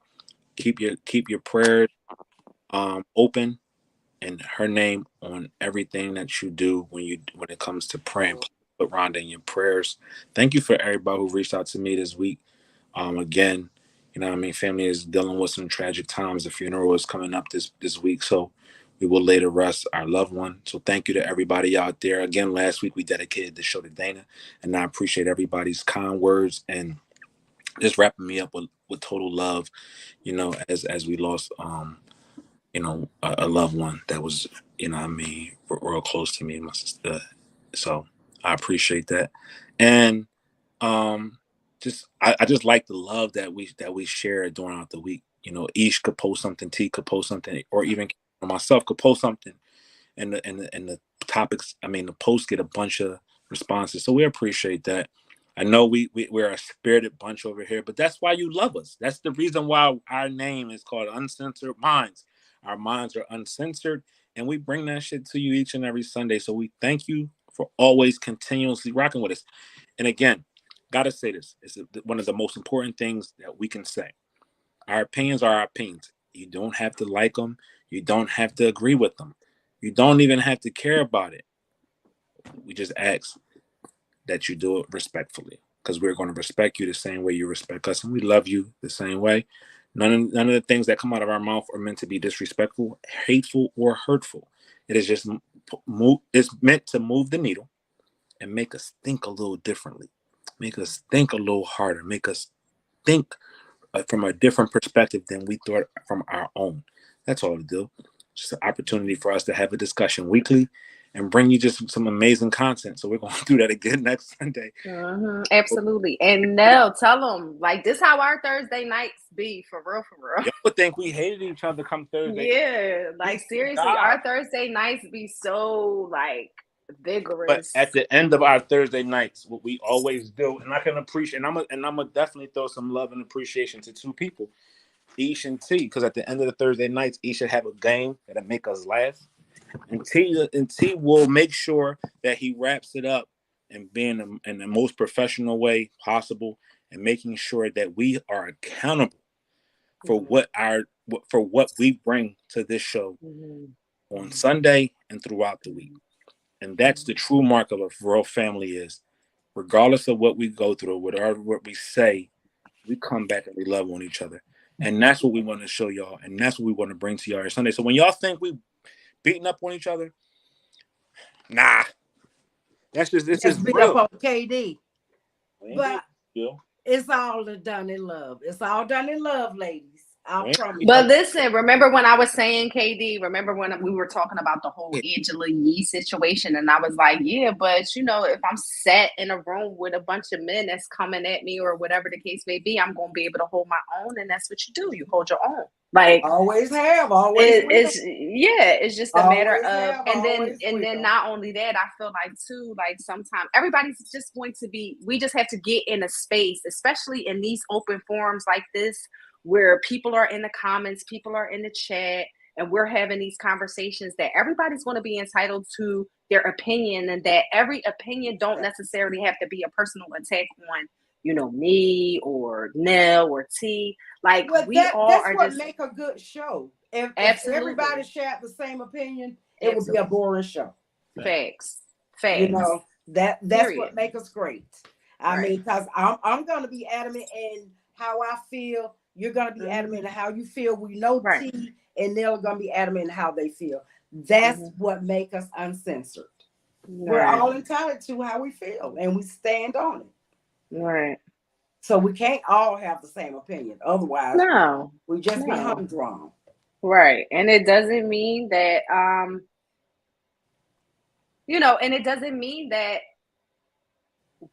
Keep your prayers open and her name on everything that you do when it comes to praying. Put Rhonda in your prayers. Thank you for everybody who reached out to me this week. Again, you know what I mean, family is dealing with some tragic times. The funeral is coming up this week, so we will lay to rest our loved one. So thank you to everybody out there. Again, last week we dedicated the show to Dana, and I appreciate everybody's kind words and just wrapping me up with total love, you know, as we lost you know, a loved one that was, you know what I mean, real close to me and my sister. So I appreciate that. And I just like the love that we share during the week. You know, Ish could post something, T could post something, or even myself could post something, and the topics, I mean, the posts get a bunch of responses. So we appreciate that. I know we're a spirited bunch over here, but that's why you love us. That's the reason why our name is called Uncensored Minds. Our minds are uncensored, and we bring that shit to you each and every Sunday. So we thank you for always continuously rocking with us. And again, gotta say this. It's one of the most important things that we can say. Our opinions are our opinions. You don't have to like them. You don't have to agree with them. You don't even have to care about it. We just ask that you do it respectfully, because we're going to respect you the same way you respect us, and we love you the same way. None of the things that come out of our mouth are meant to be disrespectful, hateful, or hurtful. It is just it's meant to move the needle and make us think a little differently, make us think a little harder, make us think from a different perspective than we thought from our own. That's all to do. Just an opportunity for us to have a discussion weekly and bring you just some amazing content. So we're going to do that again next Sunday. Absolutely. And Nell, tell them, like, this how our Thursday nights be, for real, for real. Y'all would think we hated each other come Thursday. Yeah, like, seriously, our Thursday nights be so, like, vigorous. But at the end of our Thursday nights, what we always do, and I can appreciate, and I'm gonna definitely throw some love and appreciation to two people, Ish and T, because at the end of the Thursday nights, Ish should have a game that'll make us laugh, and T will make sure that he wraps it up and being in the most professional way possible, and making sure that we are accountable for what we bring to this show on Sunday and throughout the week. And that's the true mark of a real family is, regardless of what we go through, whatever what we say, we come back and we love on each other. And that's what we want to show y'all. And that's what we want to bring to y'all every Sunday. So when y'all think we beating up on each other, nah. That's just, it's just beat real. up on KD. But it's all done in love. It's all done in love, ladies. But listen, remember when I was saying, KD, remember when we were talking about the whole Angela Yee situation, and I was like, yeah, but you know, if I'm sat in a room with a bunch of men that's coming at me or whatever the case may be, I'm going to be able to hold my own, and that's what you do. You hold your own. Like, always have, it's just a matter of, and then not only that, I feel like too, like sometimes everybody's just going to be, we just have to get in a space, especially in these open forums like this, where people are in the comments, people are in the chat, and we're having these conversations, that everybody's going to be entitled to their opinion, and that every opinion don't necessarily have to be a personal attack on, you know, me or Nell or T. Like, that's what make a good show. If everybody shared the same opinion, it would be a boring show. Facts. You know, that's what makes us great. I mean, because I'm going to be adamant in how I feel. You're going to be adamant in how you feel. We know T and Nell are going to be adamant in how they feel. That's what makes us uncensored. We're all entitled to how we feel, and we stand on it. Right. So we can't all have the same opinion. Otherwise, we just be humdrum. Right. And it doesn't mean that, you know, and it doesn't mean that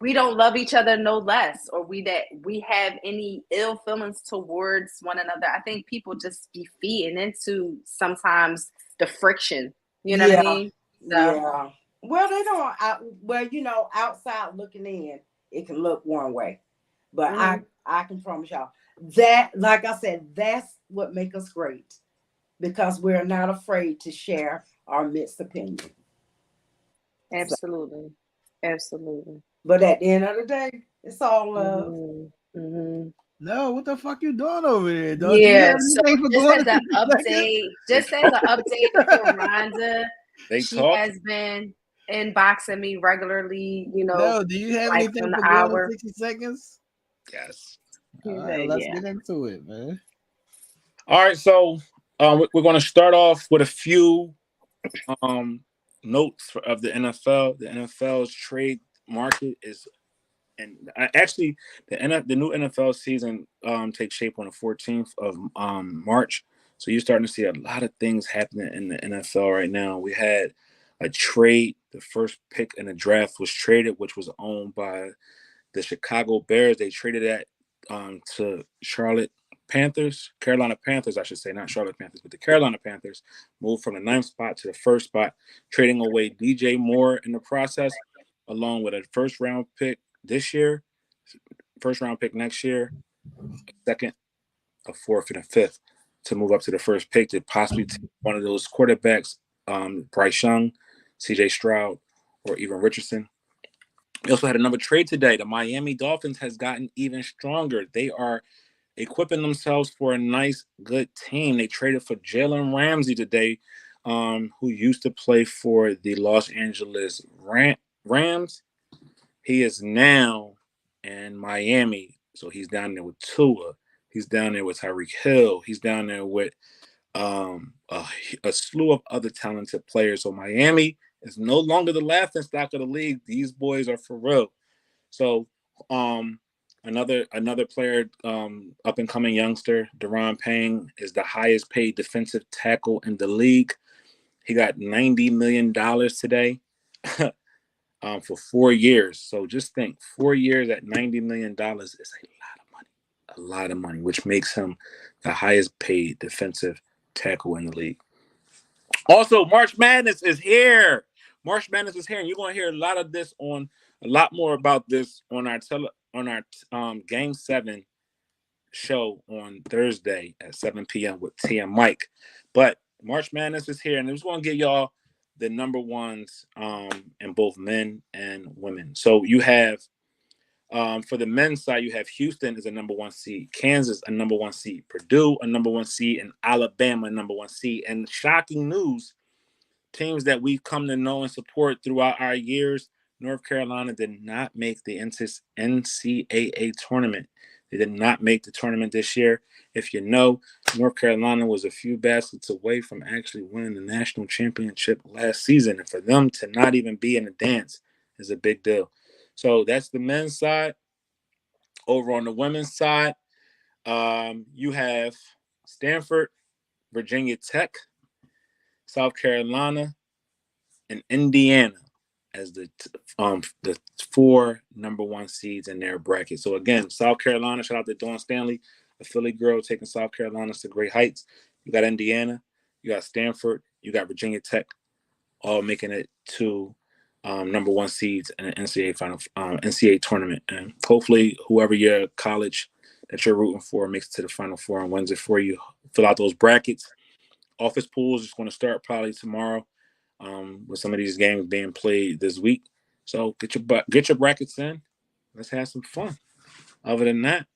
we don't love each other no less, or that we have any ill feelings towards one another. I think people just be feeding into sometimes the friction. You know what I mean? So. Yeah. Well, they don't. Well, you know, outside looking in, it can look one way, but I can promise y'all that, like I said, that's what makes us great, because we're not afraid to share our mixed opinion. Absolutely. So. Absolutely. But at the end of the day, it's all love. No, what the fuck you doing over there, dog? Yeah, so just as an update for Rhonda, she has been inboxing me regularly, you know. No, do you have anything for going 60 seconds? Yes. All right, let's get into it, man. All right, so we're going to start off with a few notes of the NFL. The NFL's trade market is, and actually the new NFL season takes shape on the 14th of March. So you're starting to see a lot of things happening in the NFL right now. We had a trade. The first pick in the draft was traded, which was owned by the Chicago Bears. They traded that to Carolina Panthers, I should say, not Charlotte Panthers, but the Carolina Panthers moved from the 9th spot to the 1st spot, trading away DJ Moore in the process, along with a first-round pick this year, first-round pick next year, a 2nd, a 4th, and a 5th to move up to the 1st pick to possibly take one of those quarterbacks, Bryce Young, CJ Stroud, or even Richardson. We also had another trade today. The Miami Dolphins has gotten even stronger. They are equipping themselves for a nice, good team. They traded for Jalen Ramsey today, who used to play for the Los Angeles Rams. He is now in Miami. So he's down there with Tua. He's down there with Tyreek Hill. He's down there with a slew of other talented players. So Miami is no longer the laughing stock of the league. These boys are for real. So Another player, up and coming youngster, Deron Payne, is the highest paid defensive tackle in the league. He got $90 million today for 4 years. So just think, 4 years at $90 million is a lot of money. A lot of money, which makes him the highest paid defensive tackle in the league. Also, March Madness is here. March Madness is here, and you're going to hear a lot more about this on our Game 7 show on Thursday at 7 p.m. with T and Mike. But March Madness is here, and I just want to give y'all the number ones in both men and women. So you have, for the men's side, you have Houston as a number 1 seed, Kansas a number 1 seed, Purdue a number 1 seed, and Alabama a number 1 seed. And shocking news, teams that we've come to know and support throughout our years, North Carolina did not make the NCAA tournament. They did not make the tournament this year. If you know, North Carolina was a few baskets away from actually winning the national championship last season. And for them to not even be in the dance is a big deal. So that's the men's side. Over on the women's side, you have Stanford, Virginia Tech, South Carolina, and Indiana as the 4 number 1 seeds in their bracket. So again, South Carolina, shout out to Dawn Stanley, a Philly girl taking South Carolina to great heights. You got Indiana, you got Stanford, you got Virginia Tech, all making it to number 1 seeds in the NCAA tournament. And hopefully, whoever your college that you're rooting for makes it to the Final Four and wins it for you. Fill out those brackets. Office pools is going to start probably tomorrow. With some of these games being played this week. So get your brackets in. Let's have some fun. Other than that,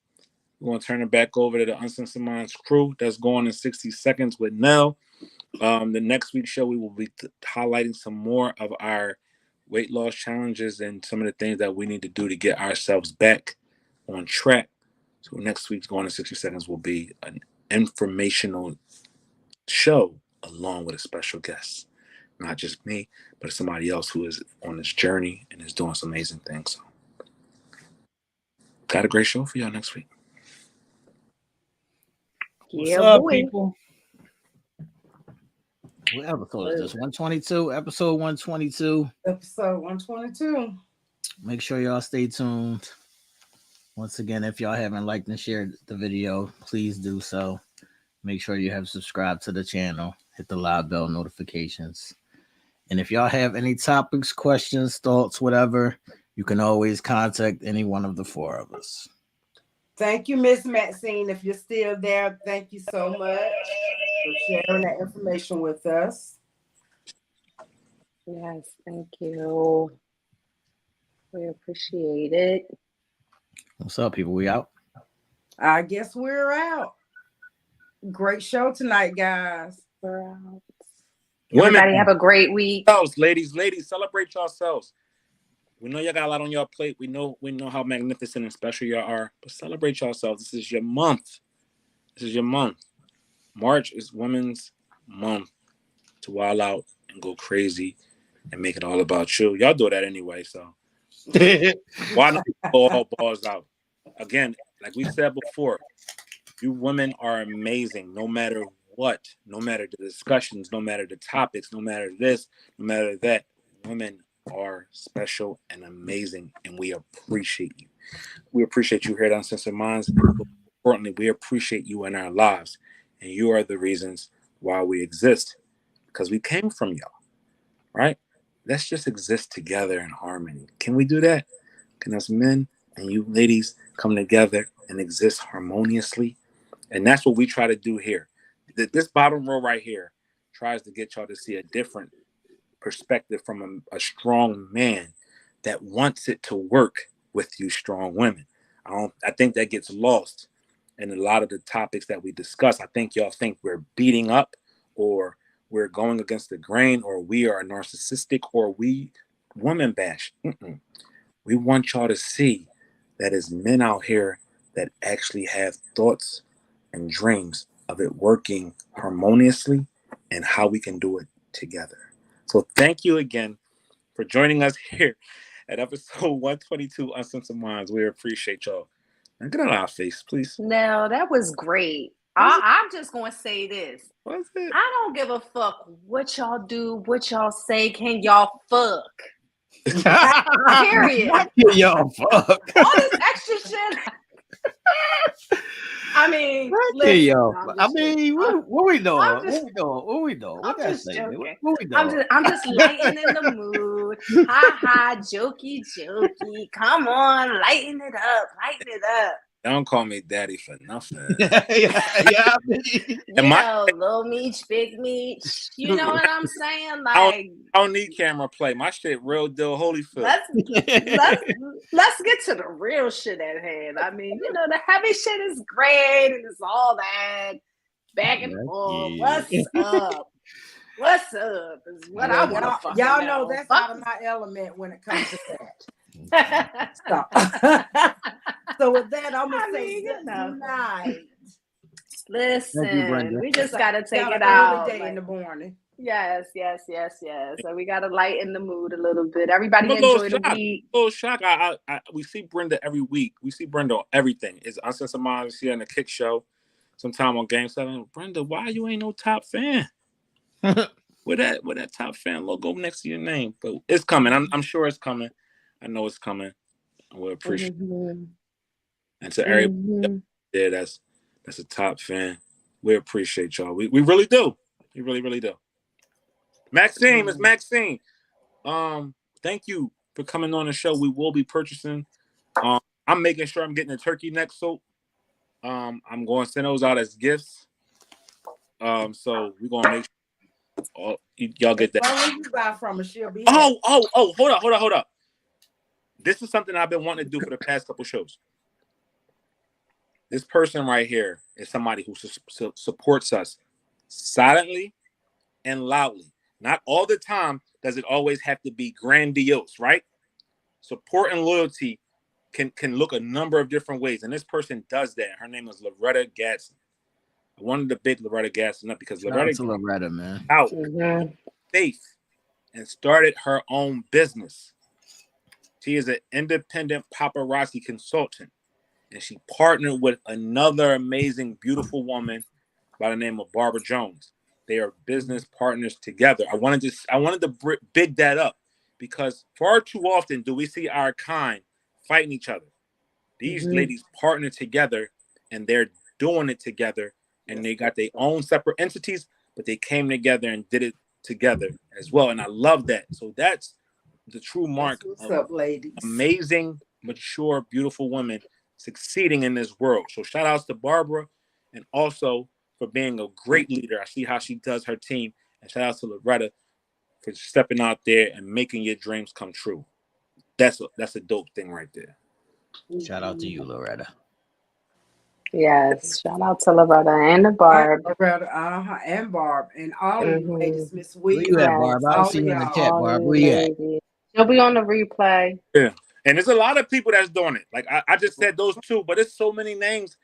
we're going to turn it back over to the Uncensored Minds crew that's going in 60 seconds with Nell. The next week's show, we will be highlighting some more of our weight loss challenges and some of the things that we need to do to get ourselves back on track. So next week's going in 60 seconds will be an informational show along with a special guest. Not just me, but somebody else who is on this journey and is doing some amazing things. So, got a great show for y'all next week. What's up, people? What episode is this? 122? Episode 122. Episode 122. Make sure y'all stay tuned. Once again, if y'all haven't liked and shared the video, please do so. Make sure you have subscribed to the channel. Hit the live bell notifications. And if y'all have any topics, questions, thoughts, whatever, you can always contact any one of the 4 of us. Thank you, Miss Maxine. If you're still there, thank you so much for sharing that information with us. Yes, thank you. We appreciate it. What's up, people? We out? I guess we're out. Great show tonight, guys. We're out. Women, everybody have a great week. Ladies, celebrate yourselves. We know y'all got a lot on your plate. We know how magnificent and special y'all are, but celebrate yourselves. This is your month. March is Women's Month to wild out and go crazy and make it all about you. Y'all do that anyway, so why not go all balls out? Again, like we said before, you women are amazing no matter what, no matter the discussions, no matter the topics, no matter this, no matter that. Women are special and amazing, and we appreciate you. We appreciate you here at Uncensored Minds. But importantly, we appreciate you in our lives, and you are the reasons why we exist, because we came from y'all, right? Let's just exist together in harmony. Can we do that? Can us men and you ladies come together and exist harmoniously? And that's what we try to do here. This bottom row right here tries to get y'all to see a different perspective from a strong man that wants it to work with you strong women. I think that gets lost in a lot of the topics that we discuss. I think y'all think we're beating up, or we're going against the grain, or we are narcissistic, or we woman bash. We want y'all to see that as men out here that actually have thoughts and dreams of it working harmoniously and how we can do it together. So thank you again for joining us here at episode 122 Uncensored Minds. We appreciate y'all. Get out of our face, please. No, that was great. I'm just gonna say this. What's it? I don't give a fuck what y'all do, what y'all say. Can y'all fuck? Period. Can y'all fuck? All this extra shit. I mean, Can y'all I'm fuck? just What we doing? I'm just- What we doing? What I'm that just statement? joking. What we doing? I'm just lightening the mood. Ha ha, jokey, jokey. Come on, lighten it up, lighten it up. Don't call me daddy for nothing. yeah. Little meat, big meat. You know what I'm saying? Like, I don't need camera play. My shit real deal, Holyfield. let's get to the real shit at hand. I mean, the heavy shit is great and it's all that back and forth. What's up? What's up? Is what I want to fucking y'all know that's out of my element when it comes to that. So with that, I'm gonna say good night. Listen, we just gotta take it out. out. Day in the morning. Yes. So we gotta lighten the mood a little bit. Everybody enjoy the week. A little shock. We see Brenda every week. We see Brenda on everything. It's Uncensored Minds here on the Kick Show. Sometime on Game 7. Brenda, why you ain't no top fan? With that top fan logo next to your name, but it's coming. I'm sure it's coming. I know it's coming. I will appreciate it. And to everybody there that's a top fan, we appreciate y'all. We really do. We really, really do. Maxine, Miss Maxine. Thank you for coming on the show. We will be purchasing. I'm making sure I'm getting a turkey neck soap. I'm going to send those out as gifts. So we're gonna make sure y'all get that. As long as you buy from her, she'll be. Hold up. This is something I've been wanting to do for the past couple shows. This person right here is somebody who supports us silently and loudly. Not all the time does it always have to be grandiose, right? Support and loyalty can look a number of different ways, and this person does that. Her name is Loretta Gatson. I wanted to big Loretta Gatson up because Loretta, man, out faith and started her own business. She is an independent paparazzi consultant, and she partnered with another amazing, beautiful woman by the name of Barbara Jones. They are business partners together. I wanted to big that up because far too often do we see our kind fighting each other. These ladies partner together, and they're doing it together, and they got their own separate entities, but they came together and did it together as well. And I love that. So that's the true mark of ladies. Amazing, mature, beautiful women succeeding in this world. So shout outs to Barbara, and also for being a great leader. I see how she does her team. And shout outs to Loretta for stepping out there and making your dreams come true. That's a dope thing right there. Shout out to you, Loretta. Yes, shout out to Loretta and the Barb. Loretta, and Barb, and all of you ladies, Miss Weaver. Where you at, Barb? I don't see you in the chat, Barb. Where you at? She'll be on the replay. Yeah, and there's a lot of people that's doing it. Like I just said those two, but there's so many names.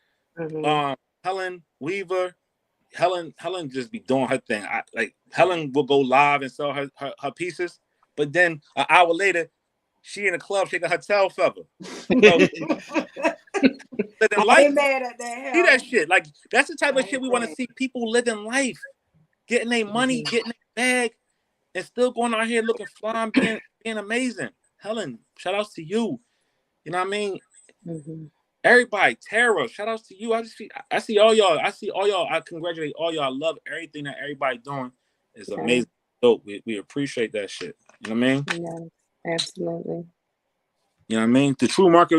Helen Weaver, Helen just be doing her thing. Helen will go live and sell her pieces, but then an hour later, she in a club shaking her tail feather. I'm mad at that. See that shit? Like that's the type of shit we want to see. People living life, getting their money, getting their bag, and still going out here looking fly, being amazing. Helen, shout outs to you. You know what I mean? Everybody, Tara, shout outs to you. I see all y'all. I congratulate all y'all. I love everything that everybody doing. It's amazing. Dope. We appreciate that shit. You know what I mean? Yeah, absolutely. You know what I mean? The true mark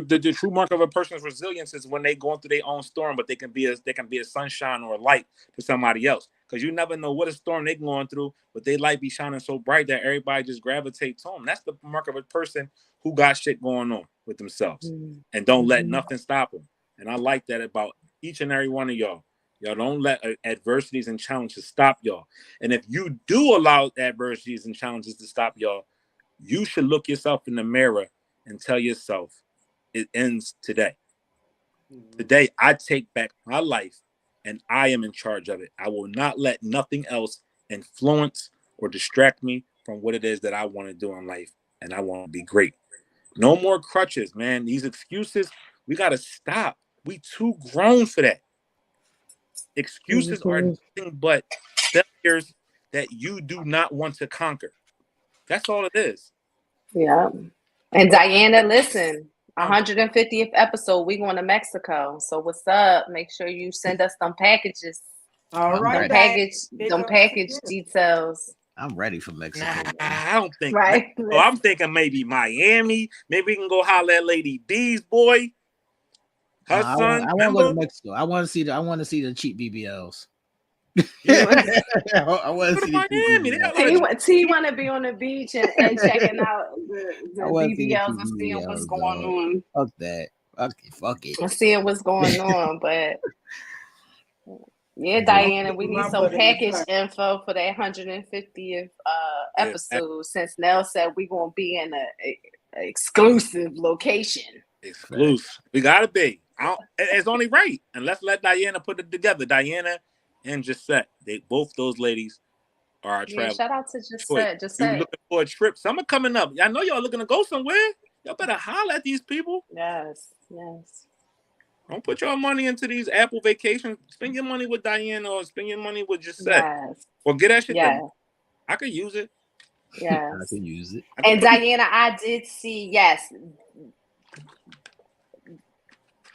of a person's resilience is when they going through their own storm, but they can be a sunshine or a light to somebody else. Because you never know what a storm they're going through, but they light be shining so bright that everybody just gravitates to them. That's the mark of a person who got shit going on with themselves and don't let nothing stop them. And I like that about each and every one of y'all. Y'all don't let adversities and challenges stop y'all. And if you do allow adversities and challenges to stop y'all, you should look yourself in the mirror and tell yourself it ends today. Today, I take back my life and I am in charge of it. I will not let nothing else influence or distract me from what it is that I want to do in life. And I want to be great. No more crutches, man. These excuses, we got to stop. We too grown for that. Excuses are nothing but failures that you do not want to conquer. That's all it is. Yeah. And Diana, listen, 150th episode, we going to Mexico. So what's up? Make sure you send us some packages. All right, them package details. I'm ready for Mexico. Nah, I don't think. Right. Mexico. I'm thinking maybe Miami. Maybe we can go holler at Lady B's boy. Her son. I want to go to Mexico. I want to see the cheap BBLs. I want to see Miami. T want to be on the beach and checking out the BBLs and seeing what's going on. Fuck that. Fuck it. And seeing what's going on, but yeah, Diana, we need some package info for that 150th episode. Since Nell said we're gonna be in a exclusive location. Exclusive. We gotta be. It's only right. And let's let Diana put it together. Diana and Gisette. Both those ladies are our travel. Shout out to Gisette. You're looking for a trip. Summer coming up. I know y'all looking to go somewhere. Y'all better holler at these people. Yes. Don't put your money into these Apple vacations. Spend your money with Diana or spend your money with Gisette. Yes. Or get that shit done. I could use it. Yes. I can use it. And Diana, I did see, yes.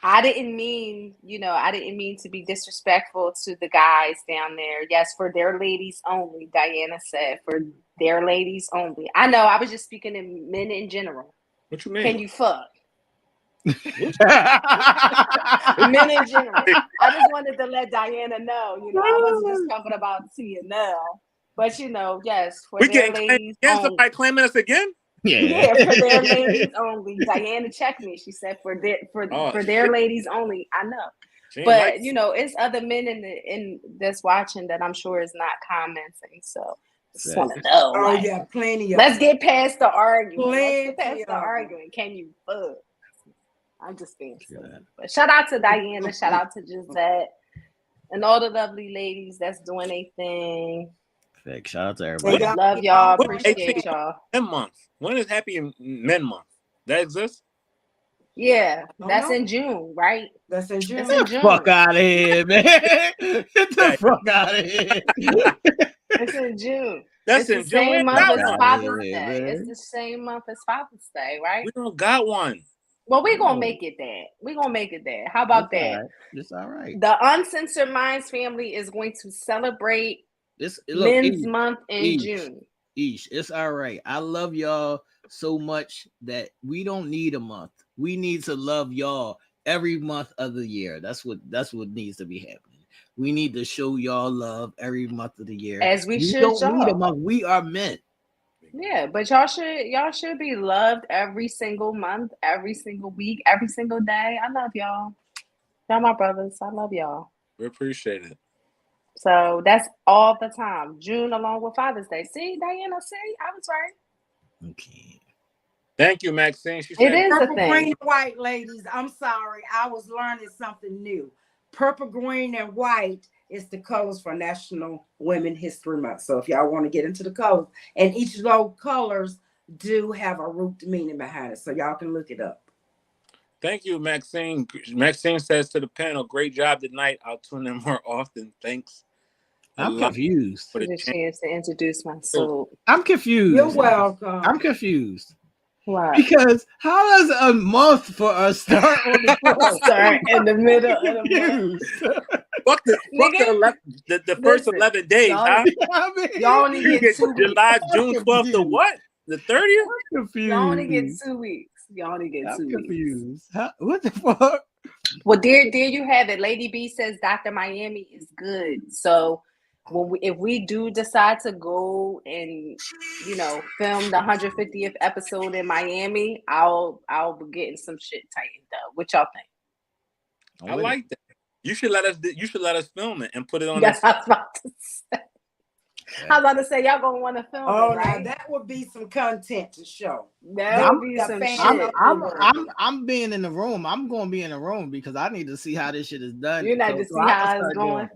I didn't mean to be disrespectful to the guys down there. Yes, for their ladies only, Diana said. For their ladies only. I know, I was just speaking in men in general. What you mean? Can you fuck? Men in general. I just wanted to let Diana know, I wasn't just talking about T and Nell. But yes, for their ladies only. Somebody claiming us again? Yeah, for their ladies only. Diana checked me. She said for their ladies only. I know. But it's other men in that's watching that I'm sure is not commenting. So just want to know. Oh yeah, plenty of. Let's get past the arguing. Can you fuck? I'm just being silly. But shout out to Diana. Shout out to Gisette and all the lovely ladies that's doing their thing. Shout out to everybody. Love y'all. Appreciate y'all. Men month. When is Happy Men Month? That exists? Yeah, that's in June, right? That's in June. It's in June. Fuck out of here, man. Get the fuck out of here. It's in June. That's it's the same month as Father's Day. It's the same month as Father's Day, right? We don't got one. Well, we're gonna make it that. We're gonna make it that. How about that? It's all right. The Uncensored Minds family is going to celebrate Men's Month in June. It's all right. I love y'all so much that we don't need a month. We need to love y'all every month of the year. That's what needs to be happening. We need to show y'all love every month of the year. As we should. Don't need a month. We are men. Yeah, but y'all should be loved every single month, every single week, every single day. I love y'all. Y'all my brothers. I love y'all. We appreciate it. So that's all the time. June along with Father's Day. See, Diana, I was right. Okay. Thank you, Maxine. She said, it is purple, a thing. green, and white, ladies. I'm sorry. I was learning something new. Purple, green, and white is the colors for National Women History Month. So if y'all want to get into the colors, and each of those colors do have a root meaning behind it. So y'all can look it up. Thank you, Maxine. Maxine says to the panel, great job tonight. I'll tune in more often. Thanks. I'm confused. For the chance to introduce myself. I'm confused. You're welcome. I'm confused. Why? Because how does a month for us start on the start in the middle of the month? Fuck the first 11 days, huh? Y'all only get 2 weeks. July, June 12th to what? The 30th? Confused. Y'all only get 2 weeks. Y'all only get 2 weeks. What the fuck? Well, there you have it. Lady B says Dr. Miami is good. So if we do decide to go and film the 150th episode in Miami, I'll be getting some shit tightened up. What y'all think? I like that. You should let us film it and put it on. That's what I was about to say. I was about to say y'all gonna want to film it, right? Now that would be some content to show. That would be some shit. I'm being in the room. I'm gonna be in the room because I need to see how this shit is done. You need to see how it's going.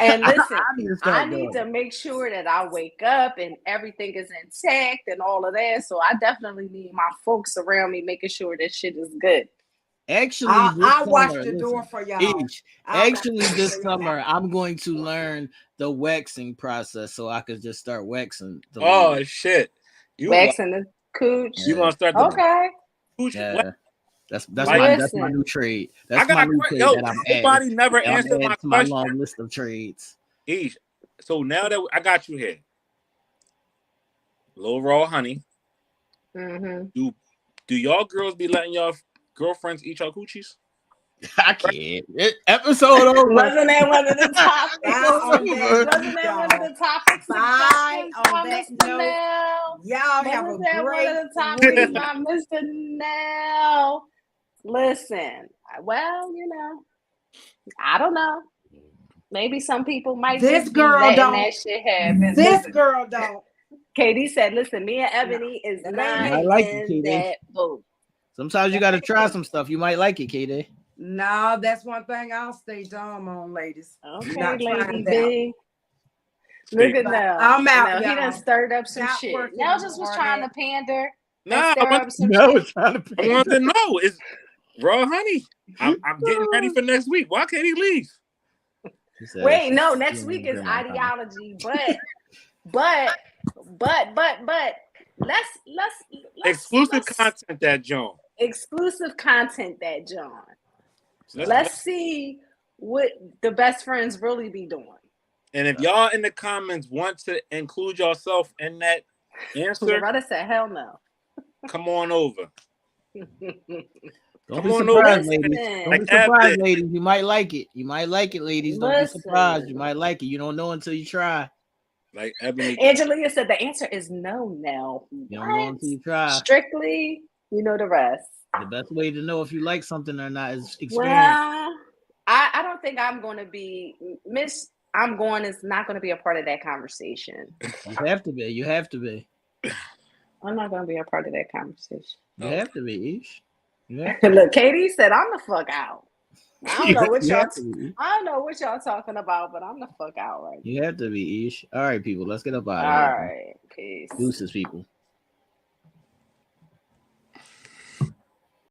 And listen, I need to make sure that I wake up and everything is intact and all of that. So I definitely need my folks around me making sure that shit is good. Actually, I'll watch summer, the door for y'all. This summer, I'm going to learn the waxing process so I could just start waxing the lady. Shit. Waxing the cooch. You gonna start the cooch? Yeah. That's my new trade. That's my new trade that I'm adding. Nobody never answered my question. My long list of trades. So now that I got you here, Lil Raw Honey, do y'all girls be letting y'all girlfriends eat y'all coochies? I can't. Episode over. Wasn't that one of the topics? Wasn't that one of the topics? Bye on that note. Y'all have a great one of the topics by Mr. Nell. Listen, well, you know, I don't know. Maybe some people might this girl don't that shit happen. This girl don't. Katie said, listen, me and Ebony is not in that boat. Sometimes you got to try some stuff. You might like it, Katie. No, that's one thing I'll stay dumb on, ladies. Okay, Lady B. Look at Nell. I'm out, He done stirred up some shit. Nell just was trying to pander. No, I want to know. Is Raw Honey. I'm getting ready for next week. Why can't he leave? Wait, no, next week is ideology, but let's exclusive content that John. Exclusive content that John. Let's see what the best friends really be doing. And if y'all in the comments want to include yourself in that answer, Loretta said, "Hell no." Come on over. Don't be surprised, ladies. Don't be surprised, ladies. You might like it. You might like it, ladies. Don't be surprised. You might like it. You don't know until you try. Like Ebony. Angelia said the answer is no, Nell. You don't know until you try. Strictly, you know the rest. The best way to know if you like something or not is experience. Well, I don't think I'm going to be I'm going is not going to be a part of that conversation. You have to be. You have to be. I'm not going to be a part of that conversation. You have to be, Ish. Yeah. Look, Katie said, "I'm the fuck out." I don't know what y'all talking about, but I'm the fuck out right now. You have to be, Ish. All right, people. Let's get up out of here. All right, peace. Deuces, people.